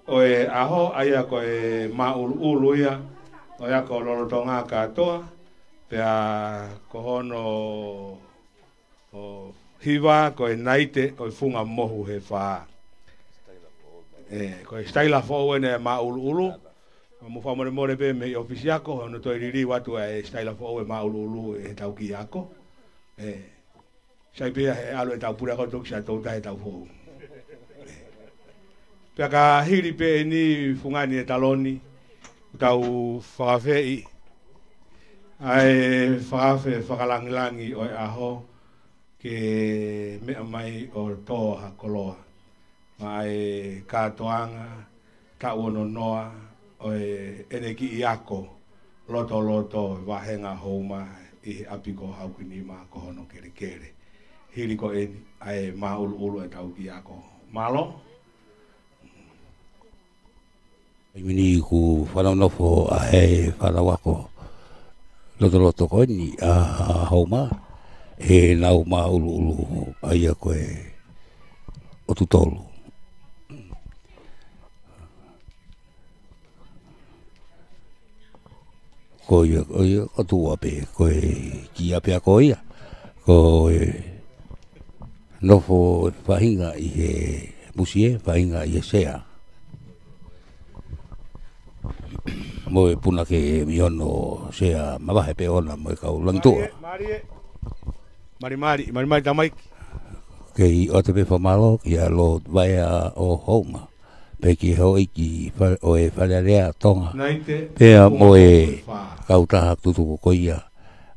o e aho aia ko e maulu ulu ia o ia ko lorotonga katoa pea ko hono o hiwa ko e naite o e funga mohu he wha ko e staila fo ene maulu ulu mo fa more pe me ofisi ako no to riri watu e staila fo e maulu ulu e tau ki ako sai pe e alo e tau pura ko tok sa to tai tau fo pe ka hiri pe ni fungani e taloni tau whakawhei ai whakawhe whakalangilangi o e aho ke mea mai o toa koloa mai katoanga ka ono noa o e eneki iako loto wahenga houma i apiko haukini ma ko hono kere hiri ko eni ai maulu e tau ki ako malo Mini ku whanau a he whanau ako loto koe ni a hauma he nau maulu aia koe o tutolu. Koe o tua pe koe ki ape a koe ia koe nofo whahinga i he musie whahinga i he sea. Mo e puna ke miono sea mawahe pe ona mo e kau lantua. Mari tamai. Kei o te pe whamalo ki a lo vaea o Houma. Pe ki ho iki o e whalearea tonga. Pea mo e kau taha tutuko koia.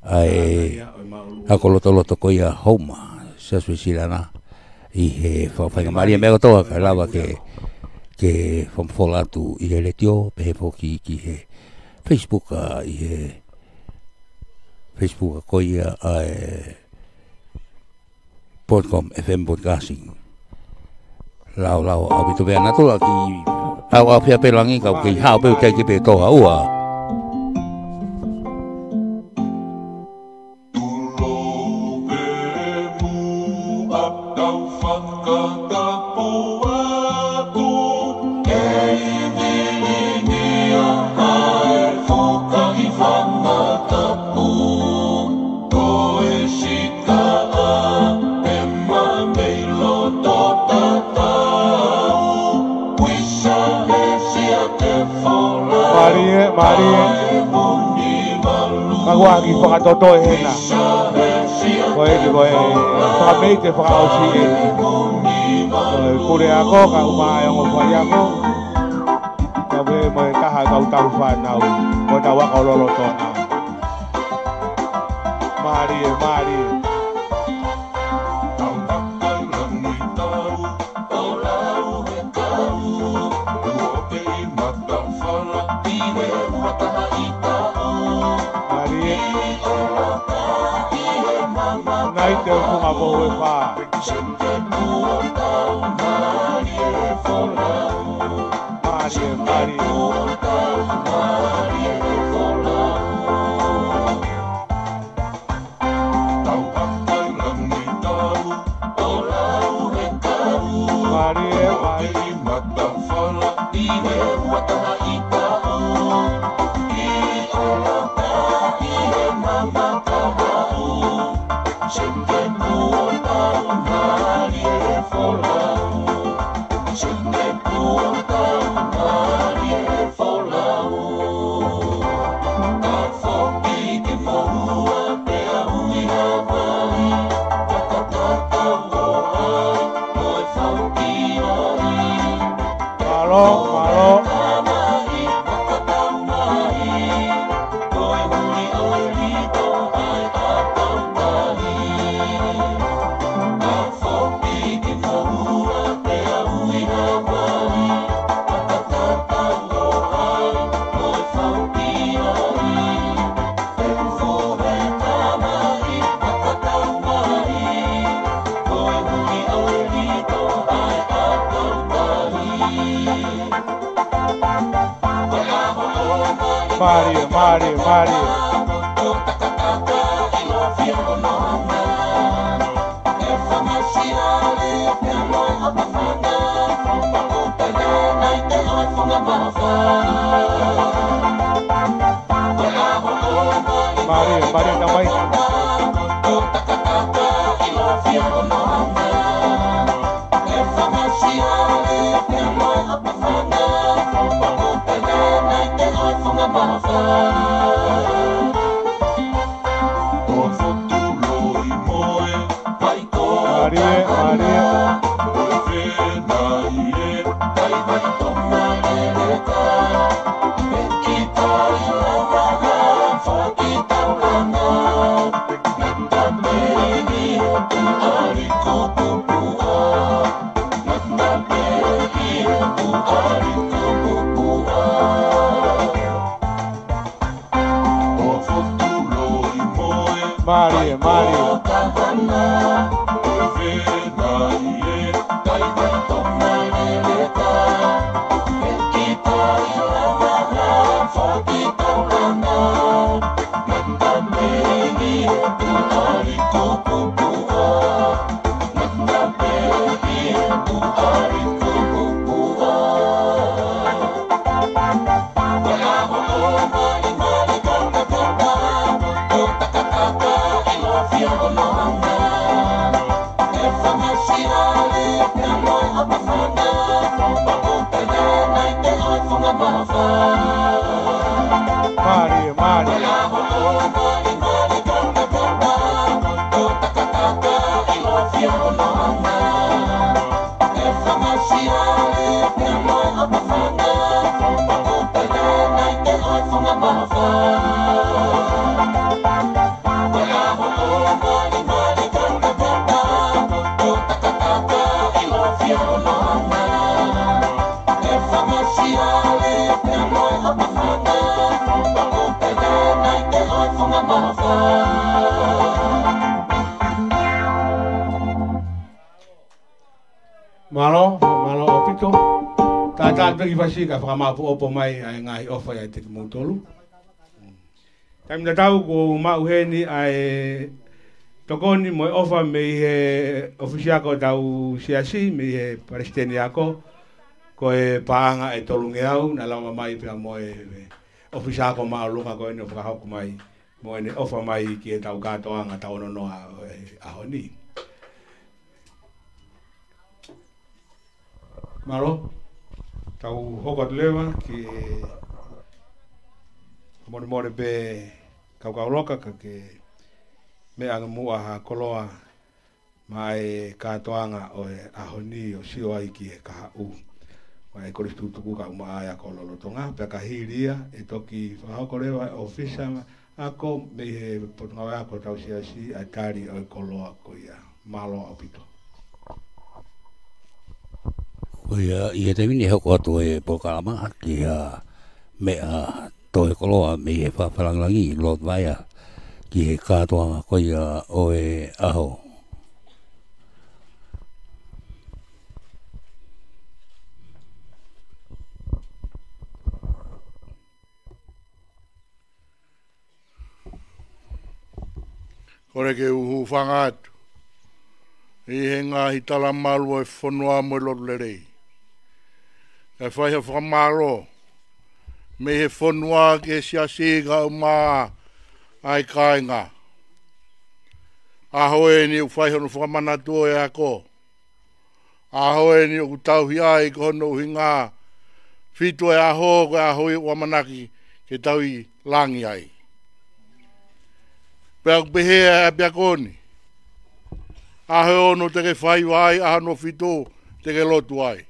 Ai ako loto koia Houma. Saswe silana. I he whawhainga maria mea toa ka lawa ke whamfolatu i he letio pe he poki ki he Facebook i he Facebook koia ai Podcom FM Podcasting lau au bitu vea natula ki au pia pelangi kau ki hao pe kai ki pe toa ua Magua ki whakatoto e hena. Koe whakamei te whakaosi e ni. Koe kure ako, ka umaa e ongo whai ako. Ka we mo e taha kau tau whanau. Koe ta waka o lolo tonga. Mari. Nai te ukunga bohu e wha. Mari. Mari. Maria também. Malo opito. Tata pergi fasi ka fama po opo mai ai ngai ofa ya te mutolu. Tam na tau ko mauheni ai tokoni mo ofa me he ofisia ko tau siasi me he palestini ako ko e paanga e tolunge au na lama mai pe mo e ofisia ko ma lunga ko ni ofaka ko mai mo ni ofa mai ki tau ka toanga tau no no a honi. Malo, tau hokot lewa ki more pe kau loka ka ke me anga mua ha koloa mai katoanga o ahoni o sio ai ki ka u mai koristu tuku ka uma ya kololo tonga pe ka hiria e toki fa kolewa ofisa ako me he potnga ko tau si atari o koloa ko ya malo apito. Ia te wini hoko atu e pokalama ki mea toi koloa me he whawharangangi lot vaia ki he kātoanga ko ia o e aho. Kore ke uhu whangatu. I he ngā hitala malu e whanua mo lotu lerei. Kai whai he whamaro, me he whanua ke siasi ka umā ai kāinga. Aho e ni u whai hono whamanatu e ako. Aho e ni u tauhi ai ko hono uhi ngā whitu e aho ko aho i wamanaki ke tauhi langi ai. Pea kupehea e pea koni. Aho ono te ke whai wai, aho no whitu te ke lotu ai.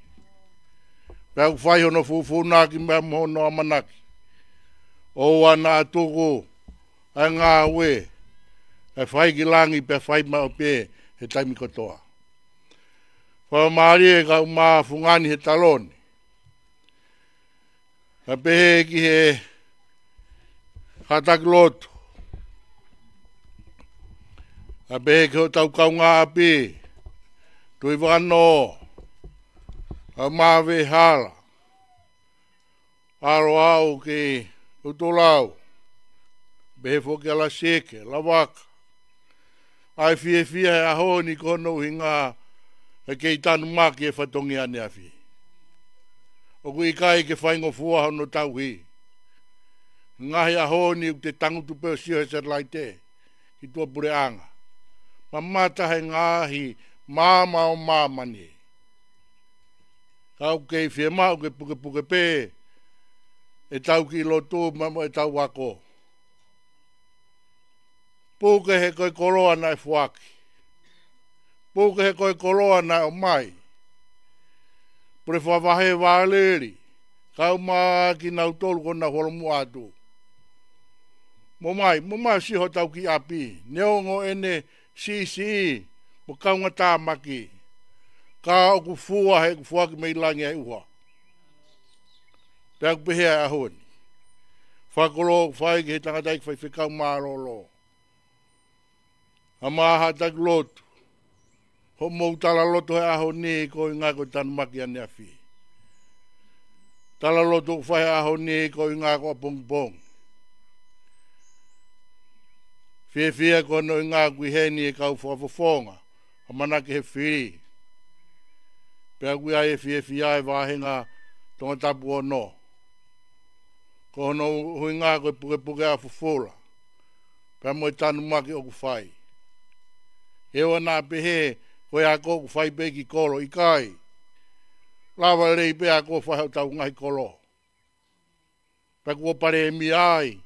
Pea whai hono fufuna ki mea mohono amanaki. O ana atuku a ngā ue. E whai ki langi pe whai mao pe he taimi kotoa. Whai maari e ka umā fungani he taloni. E pehe ki he hataki lotu. E pehe ki ho tau kaunga api. Tui wano. A mawe hala. Aro au ki utolau. Behe foki ala seke, la waka. Ai fie fie a honi kono hinga e kei tanu maki e whatongi ane a fi. O kui kai ke whaingo fua hono tau hi. Ngahi a honi u te tangutu peo sio he serlai te. Ki tua pure anga. Ma mata he ngahi māma o māmani. Kau kei fie mau ke puke puke pē. E tau ki loto mamo e tau wako. Puke he koe koroa nai fuaki. Puke he koe koroa nai o mai. Pure whawahe wāleri. Kau maa ki nau tolu kona holomu atu. Mo mai siho tau ki api. Neongo ene si. Mo kaunga tāmaki. Ka oku fua he ku fuaki mei langi ai uha. Pea kupehea ahoni. Whakolo whai ki he tangatai ki whaiwhikau mārolo. A maha tak lotu. Ho mou tala loto he ahoni ko i ngā ko tanumaki ane a whi. Tala loto whai ahoni ko i ngā ko a pong. Fie ko no i ngā kui heni e kau whawafonga. A manaki he whiri. Pea kui ai e fie ai wahenga tonga tapu o no. Ko hono hui ngā koe puke a fufola. Pea mo i tanumaki o ku whai. Ewa nā pehe koe a kōku whai peki kolo i kai. Lawa rei pe a kō whai tau ngahi kolo. Pea kua pare e mi ai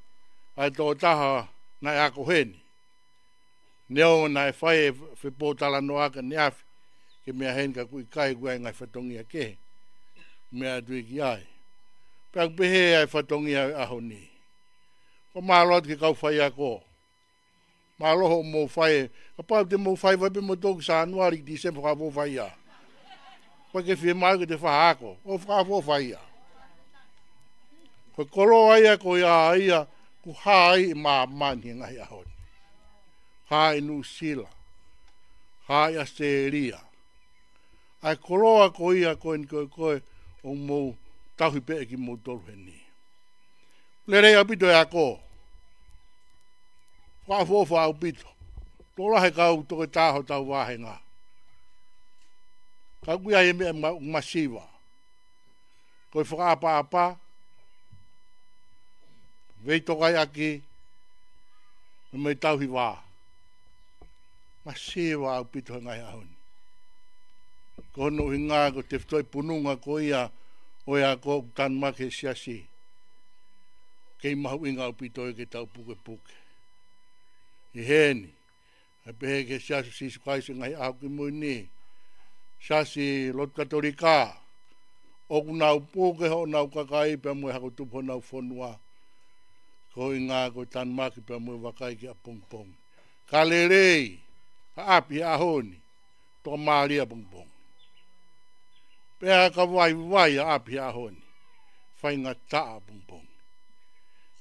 tō taha nai ako heni. Neo nai whai e whipōtala no aka ni awhi. Ke mea heni ka kui kai kuai ngai whatongi a ke. Mea tui ki ai. Pea kupehe ai whatongi a ahoni. Ko maalot ki kau whai a kō. Māloho mō whai. Ka pau te mō whai wapi mō tōku sa anuari ki Disemba ka mō whai a. Koe ke whie mai ke te whahako. O whakafo whai a. Koe kolo ai a koe a ia. Ku hai mā mani ngai ahoni. Hai nu sila. Hai a seria. Ai koloa ko ia koe ni koe o mō tahi pe ki mō toru he ni. Lere a pito e a ko. Whaafofa au pito. Tora he kau toke tāho tau wāhenga. Kau kui ai mea masiwa. Koe whakaapa. Vei tokai aki. Me tauhi wā. Masiwa au pito he ngai ahoni. Kono i ngā ko te whtoi pununga ko ia o ia ko tanmake siasi. Kei mahu inga au pito e ke tau puke. I heni. E pehe ke siasi sisu kaisi ngai au ki mui ni. Siasi lot katorika. Oku nau puke ho nau kakai pe mui hako tupo nau whonua. Ko i ngā ko tanmake pe mui wakai ki a pong. Ka lerei. Ka api ahoni. Tō maaria pong. Pea ka vai a api a honi. Whainga taa pong.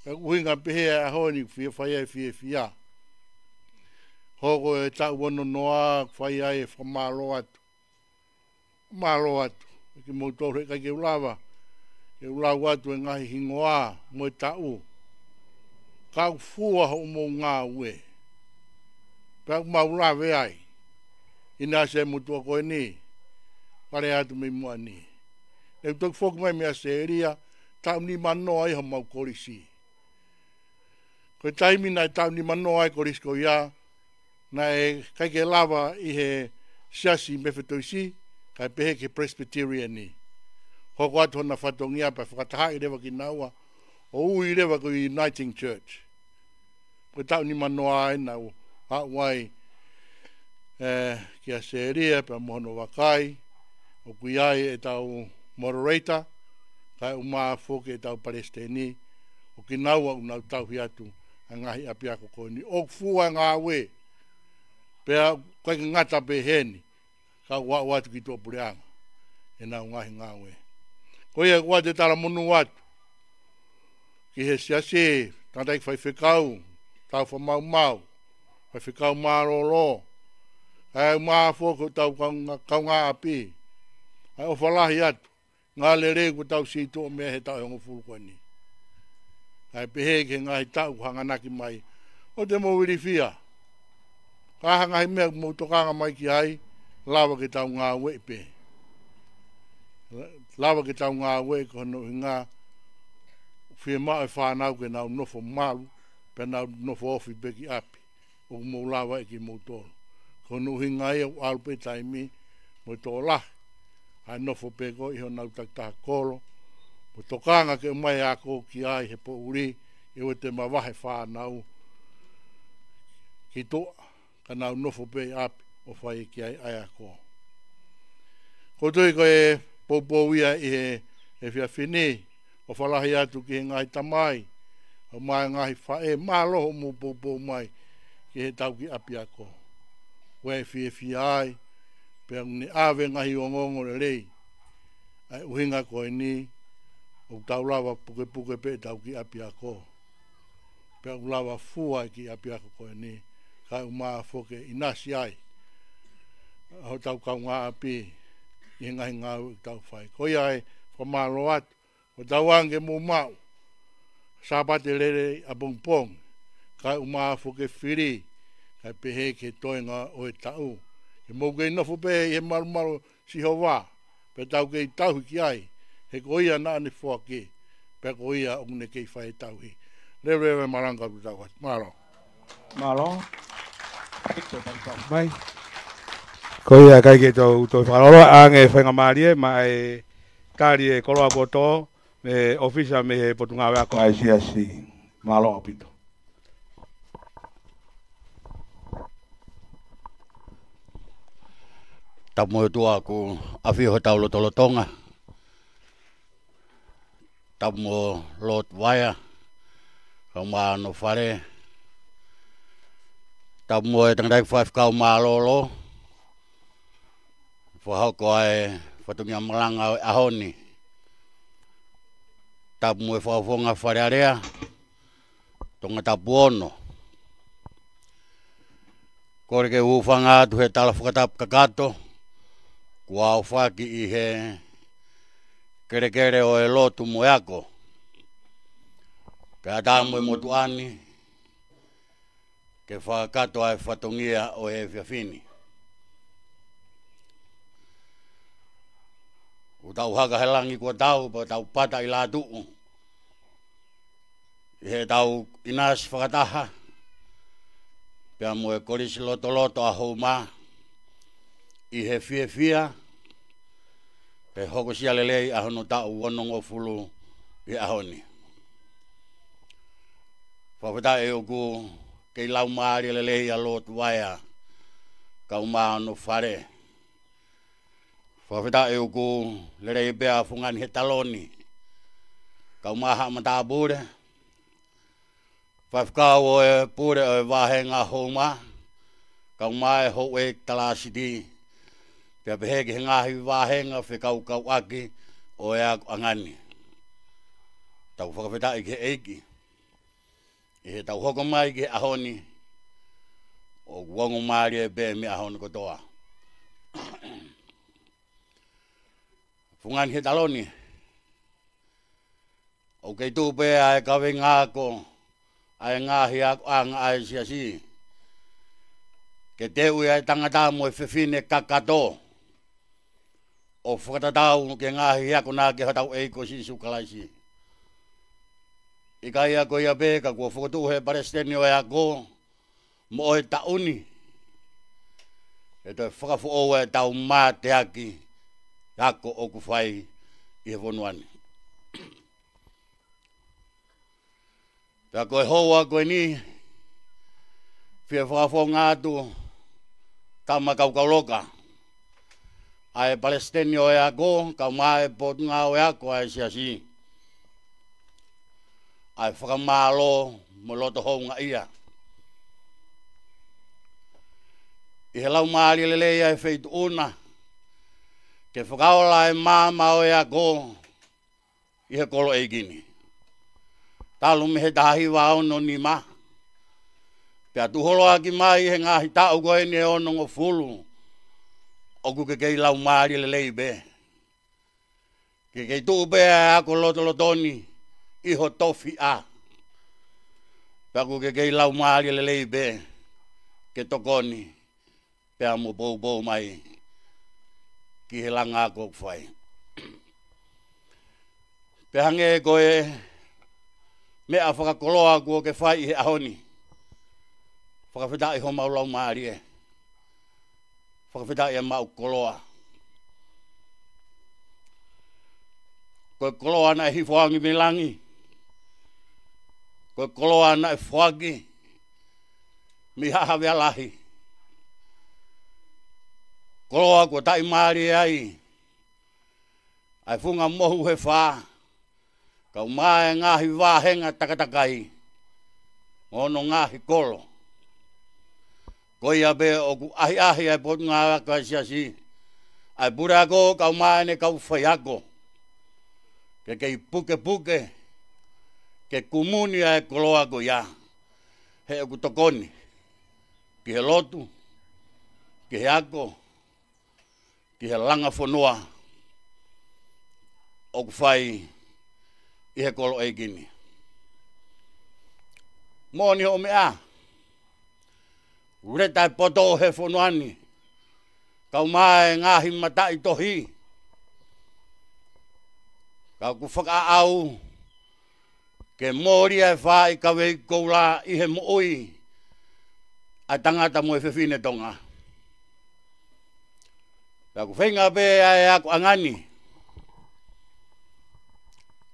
Pea uhinga pehe a honi fia. Hoko e tau wano noa whai ai e whamalo atu. Malo atu. Ki mōtoro e kai ke ulawa. Ke ulawa atu e ngahi hingoa mo e tau. Ka ufua ho mo ngā ue. Pea maulawe ai. Ina se mutua koe ni. Pare atu me mua ni. E tuk foku mai mea seria, tau ni mano ai ho mau korisi. Koe taimi nai tau ni mano ai korisi ko ia, na e kai ke lava i he siasi me whetoisi, kai pehe ke Presbyterian ni. Hoko atu hona whatongia pa whakataha rewa ki naua, o ui rewa ko Uniting Church. Koe tau ni mano ai na hawai ki a seria pa mohono wakai, o kui ai e tau moderator, kai umaa foke e tau Palestini, o ki naua u nau tau hiatu, a ngahi api ako koni. O fua ngā we, pea koe ki ngata pe heni, ka ua watu ki tō pureanga, e nau ngahi ngā we. Koe e ua te tala munu watu, ki he siase, tantai ki whaiwhekau, tau whamau, whaiwhekau mārolo, kai umaa foke tau kaunga api, ai o whalahi atu, ngā lere ku tau si tō mea he tau hongo fulu koe ni. Ai pehe ke ngā he tau hanganaki mai, o te mōwiri fia. Kahanga hi mea mo tokanga mai ki ai, lawa ke tau ngā ue pe. Lawa ke tau ngā ue ko no i ngā whia mai whanau ke nau nofo malu, pe nau nofo ofi beki api, o mo lawa e ki mo tolo. Ko no hi ngā e au pe taimi, mo tō lahi, ai nofo pe ko iho nau taktaha kolo, mo tokanga ke mai ako ki ai he po uri, e o te mawahe whanau, ki toa, ka nau nofo pe api, o whai ki ai ai ako. Ko tui ko e popouia i he whia whini, o whalahi atu ki he ngai tamai, o mai ngai whae māloho mo popou mai, ki he tau ki api ako. Wai whia ai, pe ni awe ngahi o ngongo le rei, ai uhinga koe ni, o tau lawa puke puke pe tau ki api ako. Pe u lawa fua ki api ako koe ni, kai umaa foke inasi ai. Ho tau kau ngā api, i ngahi ngau i tau whai. Koi ai, whamalo atu, o tau ange mō mau, sāpate lere a pongpong, kai umaa foke whiri, kai pehe ke toenga o e tau. E mō kei nofo pehe i he maru maru si ho wā, pe tau kei tauhi ki ai, he koia na ane fua ke, pe koia o ne kei whai tauhi. Rewe maranga tu tau atu. Maro. Maro. Mai. Koia kai ke tau whaloro ange whainga marie, mai kari e koroa koto, me ofisa me he potunga wako ICSC. Malo apito. Tamu tua ku awhiho tau lotolotonga. Tamu lot waya. Kau maa no whare. Tamu e tangdai 5 kau maa lolo. Whahoko ai whatungia malanga ahoni. Tamu e whafonga whare area. Tonga tapu ono. Kore ke ufanga tu he tala whakatap kakato. Kua whaki i he kere o e lotu mo eako. Ke atamu e motuani. Ke whakato ai whatongia o e whiawhini. O tau haka he langi kua tau, pa tau pata i la tuu. I he tau inas whakataha. Pea mo e korisi loto a hou maa. I he whia, pe hoko sia lelei ahono tau wonongo fulu i ahoni. Whawhata e oku kei lau maari lelei a lotu waia kau maa no whare. Whawhata e oku lelei bea fungani he taloni kau maa haa mata pure. Whawhkau o e pure o e wahenga homa kau maa e ho e talasiti. Pea peheke he ngahi wahenga whi kau aki o e ako angani. Tau whakawheta i ke eiki. I he tau hoko mai ke ahoni. O guango maari e pe me ahoni kotoa. Fungani he taloni. O kei tupe ai kawe ngako. Ai ngahi ako anga ai siasi. Ke teu ai tangata mo e whiwhine kakato. O whakatatau ke ngahi ako nā ke hatau eiko si sukalaisi. I kai ako ia pēka kua whakatuhe Palestini o e ako mo e tauni. E toi whakafu o e tau mā te aki ako o ku whai i he wonuani. Pea koe hoa koe ni whia whakafu ngātu tama kaukauloka. Ai Palestini o e ako, kau mai potunga o e ako ai siasi. Ai whakamalo mo loto hounga ia. I he lau maari lelei ai wheitu una. Ke whakaola e māma o e ako, i he kolo e gini. Talu me he tahi wa ono ni ma. Pea tuholo aki mai he ngahi tau koe ni e ono ngo fulu. Oku ke kei lau maari lelei be. Ke kei tuu be ako lotolotoni iho tofi a. Paku ke kei lau maari lelei be. ke tokoni pea mo bou mai ki he langa ko fai pe hange koe me a whakakoloa ko ke fai he ahoni whakawhitai ho maulau maari e whakawhitai e mau koloa koe koloa na e hifuangi milangi koe koloa na e whagi mi hahawe alahi koloa ko tai maari ai ai funga mohu he wha kau mai ngahi wahenga takatakai ono ngahi kolo koia be oku ahi ai pot ngā waka siasi ai burako kau mai ne kau whaiako ke kei puke ke kumuni ai koloa ko ia he oku tokoni ki he lotu ki he ako ki he langa whanua oku whai i he kolo e gini. Mōni o mea, uretai poto he whanuani, kau mai ngahi matai tohi, kau ku whakaau, ke mōri ai whai kawe koula i he mooi, ai tangata mo e whiwhine tonga. Kau ku whenga be ai aku angani,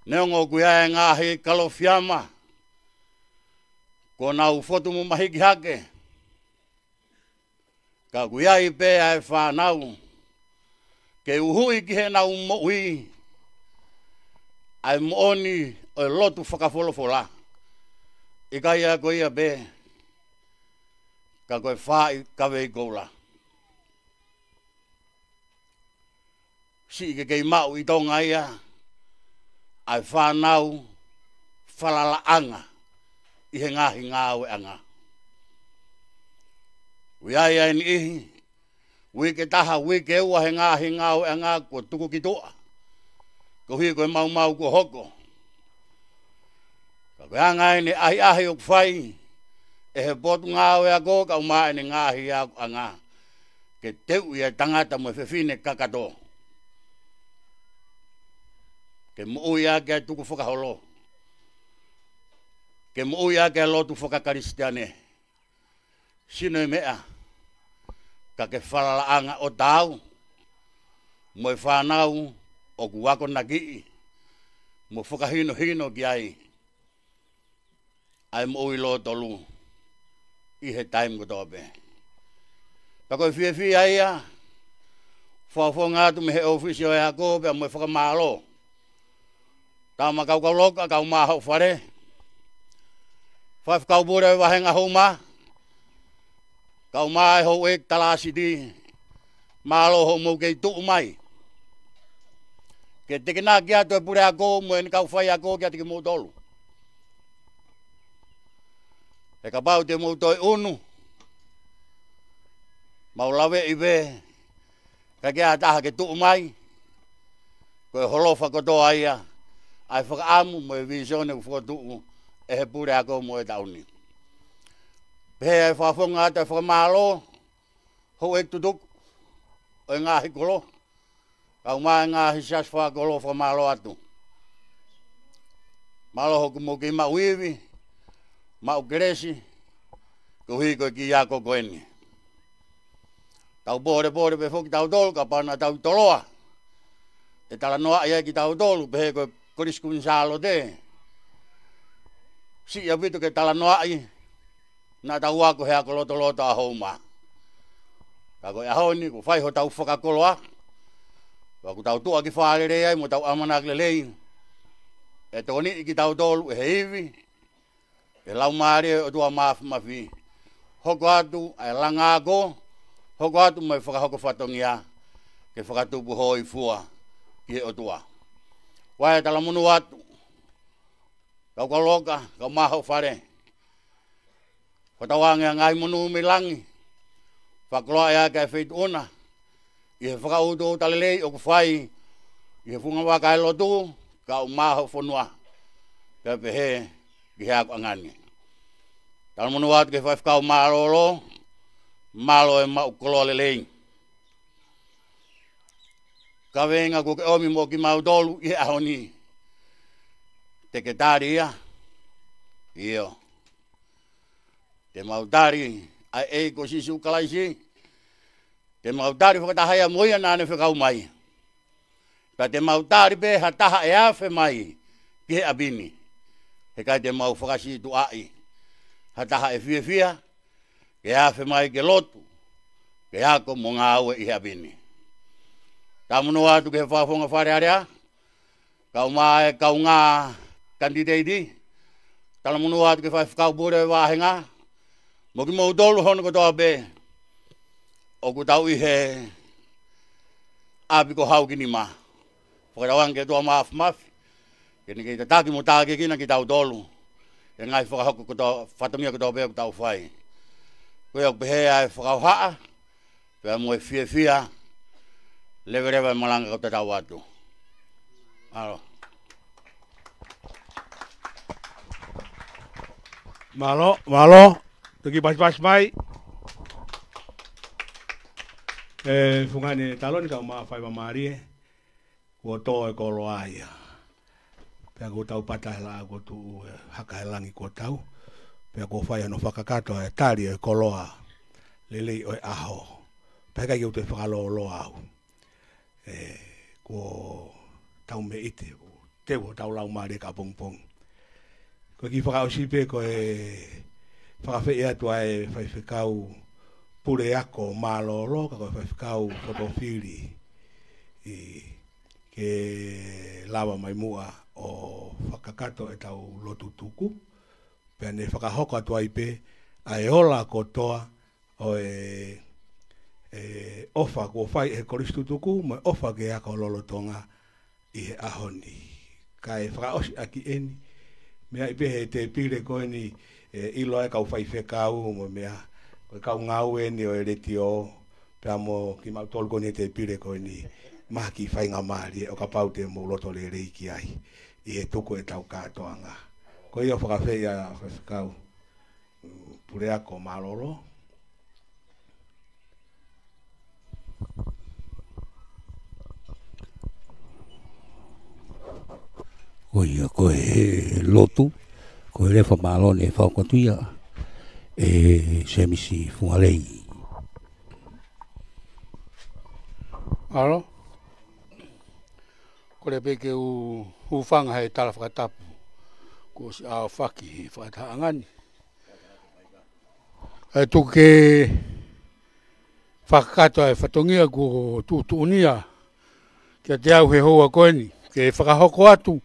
neongo kuia ngahi kalofiama ko nau fotu mo mahiki hake ka kuia i pe ai whanau ke uhui ki he nau moui ai mooni o lotu whakawholofola i kai a koia be ka koe whai kawe i koula si ke kei mau i tonga ia ai whanau whalalaanga i he ngahi ngāwe anga. Ui ai ai ni ihi, ui ke taha, ui ke ua he ngahi ngāwe anga ko tuku ki toa. Ko hui koe mau ko hoko. Ka koe anga ni ahi o kwhai, e he potu ngāwe a ko ka umai ni ngahi anga. Ke teu i ai tangata mo whiwhine kakato. Ke mui a ke tuku whakaholo. Ke mui a ke lotu whakakaristiane. Sino i mea. Ka ke whalalaanga o tau. Mo i whanau o kuwako naki. Mo whakahino ki ai. Ai mui lo tolu. I he time ko tope. Pa koe whia ai a. Whawhongatu me he ofisio e ako pe mo i whakamalo. Tama kau loka, kau maho whare. Whai kau bure wahenga homa. Kau mai ho ek talasi di. Malo ho mo kei tuu mai. Ke teke nā kia toi pure ako, mo en kau whai ako kia teke mo tolu. E ka pau te mo toi unu. Mau lawe i be. Ka kia taha ke tuu mai. Koe holofa kotoa ia. Ai whakaamu mo e visione ku whakatuku e he pure ako mo e tauni. Pehe ai whawhonga ata whakamalo, hou ek tutuk, o e ngahi kolo, kau mai ngahi sias whakolo whakamalo atu. Malo hoku mo ki mau iwi, mau keresi, ko hui koe ki ako koeni. Tau bore pe whoki tau tolu, ka pana tau toloa. E tala noa ia ki tau tolu, pehe koe koriskun salo te. Si ya vitu ke tala noai. Na tau ako hea ko loto a houma. Kako e ahoni ku whai ho tau whakakoloa. Waku tau tua ki whaalere ai mo tau amanak lelei. E toni ki tau tolu e heivi. E lau maare o tua mafi. Hoko atu ai langa ako. Hoko atu mai whakahoko whatongia. Ke whakatupu hoi fua ki o tua. Wai tala munu atu. Kau kaloka, kau maho whare. Whatawangi a ngai munu milangi. Whakloa ea kai whaitu ona. I he whakauto o talelei o kuwhai. I he whunga wakai lotu, kau maho whanua. Pea pehe, ki he ako angani. Tala munu atu ke whai whakau marolo. malo e mau kolo le lei. Ka venga ko ke omi mo ki mau dolu i ahoni. Te ke tari ia. Io. Te mau tari ai e ko sisu kalaisi. Te mau tari whakatahaya moia nane whakau mai. Pa te mau tari pe hataha e awhe mai ki he abini. He kai te mau whakasitu ai. Hataha e fia ke awhe mai ke lotu. Ke ako mo ngā aue i he abini. Ka munu atu ke whawhonga whare area. Kau mai kau ngā kandidati. Tala munu atu ke whakau bure wahenga. Mo ki mau dolu hono kotoa be. O ku tau i he api ko hau kini ma. Whakarawang ke toa maafi mafi. Kini ki te taki mo tāke kina ki tau dolu. E ngai whakahoko kotoa, whatamia kotoa be ko tau whai. Koe au pehe ai whakau haa. Pea mo e fia. Lewe malanga ko te tau atu. Alo. Malo. Tuki pas mai. Fungane talon ka ma fai mamarie. Ko to e ko loaia. Pea ko tau patala ko tu hakaelangi ko tau. Pea ko fai no whakakato e tari e koloa. Lelei o e aho. Pea kai te whakalo loa au. Ko tau me ite. Tewo tau lau maare ka pongpong. Ko ki whakao sipe ko e whakawhi ea tua e whaiwhikau pure ako mālolo, ka koe whaiwhikau fotofiri ke lawa mai mua o whakakato e tau lotu tuku. Pea ne whakahoko atua ipe a e ola kotoa o ofa ko whai e koristu tuku, mo ofa ke ako lolotonga i he ahoni. Ka e whakaosi aki eni, mea ipe he te pire koe ni ilo e kau whai whekau, mo mea koe kau ngau eni o e reti o, pea mo ki mau tolu koni e te pire koe ni maha ki whai ngā maari o ka pau te mou loto le reiki ai, i e tuku e tau kātoanga. Koe i o whakawhei a whekau pure ako malolo. Koe koe lotu, koe lefa malone e whaukotuia, se misi fungalei. Alo? Kore peke whanga hei tala whakatapu, ko si ao whaki whakataangani. E tuke whakakato e whatongia ko tuutuunia, kia te au he hoa koeni, ke whakahoko atu.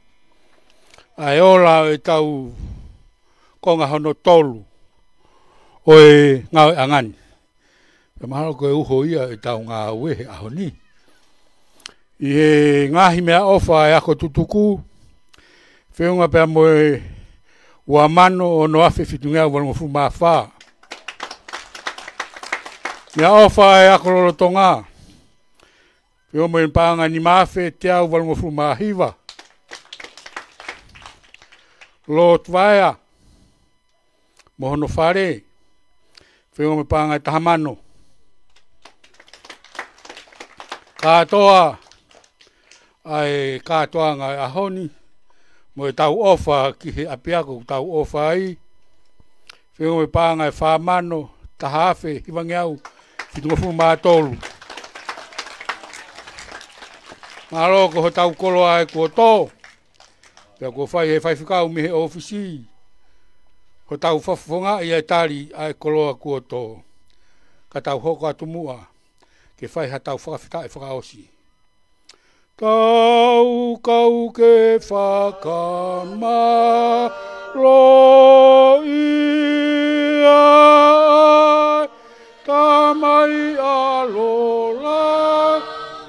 Ai ola e tau konga hono tolu o e ngau angani. E mahalo koe uho ia e tau ngā wehe ahoni. I he ngahi mea ofa e ako tutuku, whiunga pia mo e ua mano o no awhi whitungea walangofu maa whaa. Mea ofa e ako lolotonga, whiunga mo e mpaanga ni maafe te au walangofu maa hiwa. Lord Vaia, mohono whare, whiunga me pāngai tahamano. Kātoa, ai kātoa ngai ahoni, mo e tau ofa ki he apiako tau ofa ai. Whiunga me pāngai whamano, tahawhe, hiwangiau, whitungafu mātolu. Mālo ko ho tau kolo ai kua tō. Pea ko whai he whaiwhikau mihe ofisi. Ko tau whawhonga i e tari ai koloa kua tō. Ka tau hoko atumua. Ke whai ha tau whakawhita e whakaosi. Tau kau ke whakama lo ia tamai alola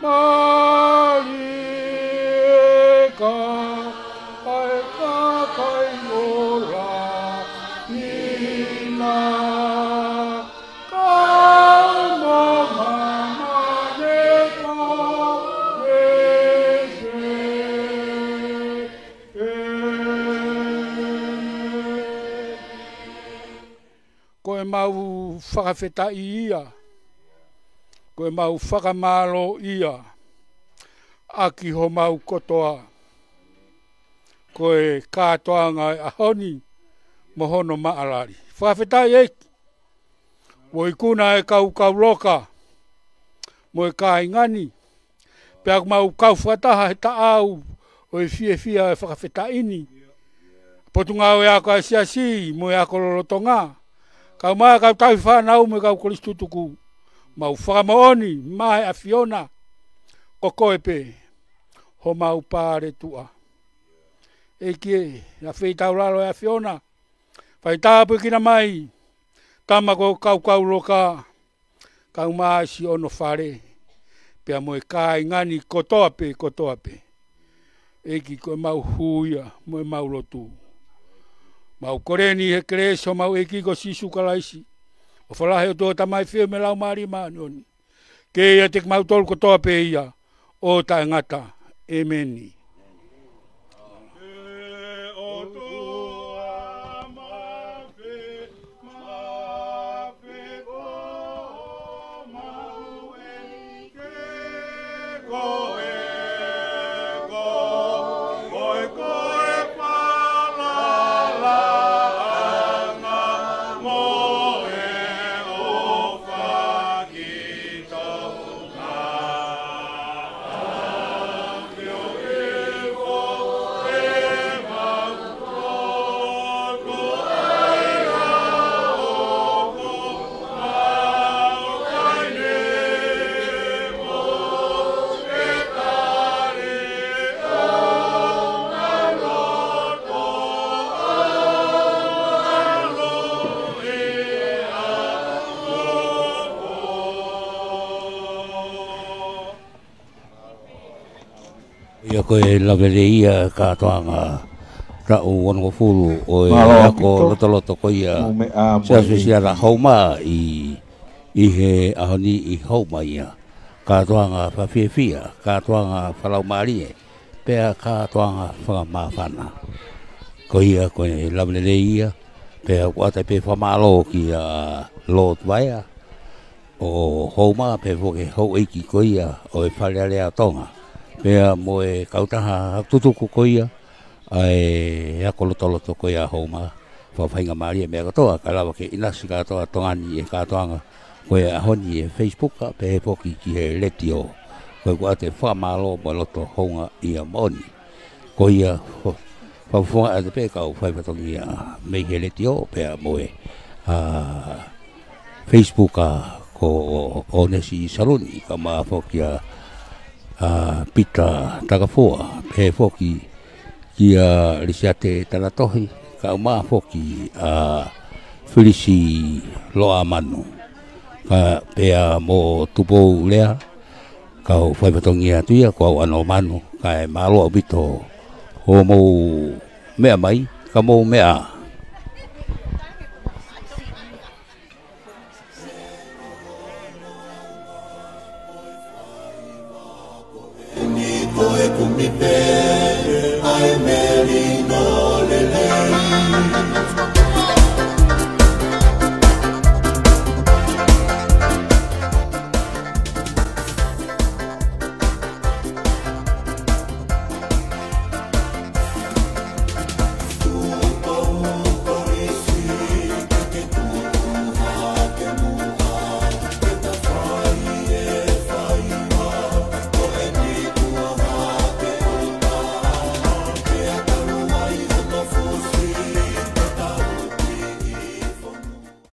marieka. mau whakawheta ia. Koe mau whakamalo ia. Aki ho mau kotoa. Koe kātoa ngai ahoni mohono maalari. Whakawheta eki. Moi kuna e kau loka. Moi ka ingani. Pea mau kau whataha he taau. O e fia e whakawheta ini. Potunga o e ako e siasi. Moi ako lolotonga. Kau maa kau tau whanau me kau koristutuku. Mau whakamaoni. Mai a Fiona. Kokoe pe. Ho mau pāre tua. Eki e. A wheitau lalo e a Fiona. Whaitāpu kina mai. Tama ko kau loka. Kau maa si ono whare. Pea moe kai ngani kotoa pe. Eki koe mau huia. Moe mau lotu. Mau koreni he kreso mau eki ko sisu kalaisi. O whalahe o tō tamai whio me lau maari maani. Ke ia te mau tolu kotoa pe ia. O ta ngata. Emeni. Ia koe lawere ia kātoanga rau wano fulu o e ako lotoloto ko ia siasusia ra hauma i he ahoni i hauma ia kātoanga whawhiawhia, kātoanga whalaumarie, pea kātoanga whakamawhana. Ko ia koe lawere ia, pea kuatai pe whamalo ki a Lord Waia o hauma pe woke hau eiki ko ia o e whalearea tonga. Pea moe kautaha tutuku ko ia ai ako lotoloto ko ia hauma whawhainga maari e mea katoa ka lawa ke inasi katoa tongani e katoanga koe ahoni e Facebook pe he poki ki he letio koe kua te whamalo mo loto honga ia moni ko ia whawhunga e te pe kau whaipatongi mei he letio pea moe Facebook ko onesi saloni ka maa poki Pita Tagafoa, pe foki kia risiate tanatohi, ka maa foki Filisi Loa Manu. Ka pea mo tupou lea, ka whaipatongi atuia, ka ano manu, ka e maaloa bito ho mou mea mai, ka mou mea. Koe kumipe, ai melino.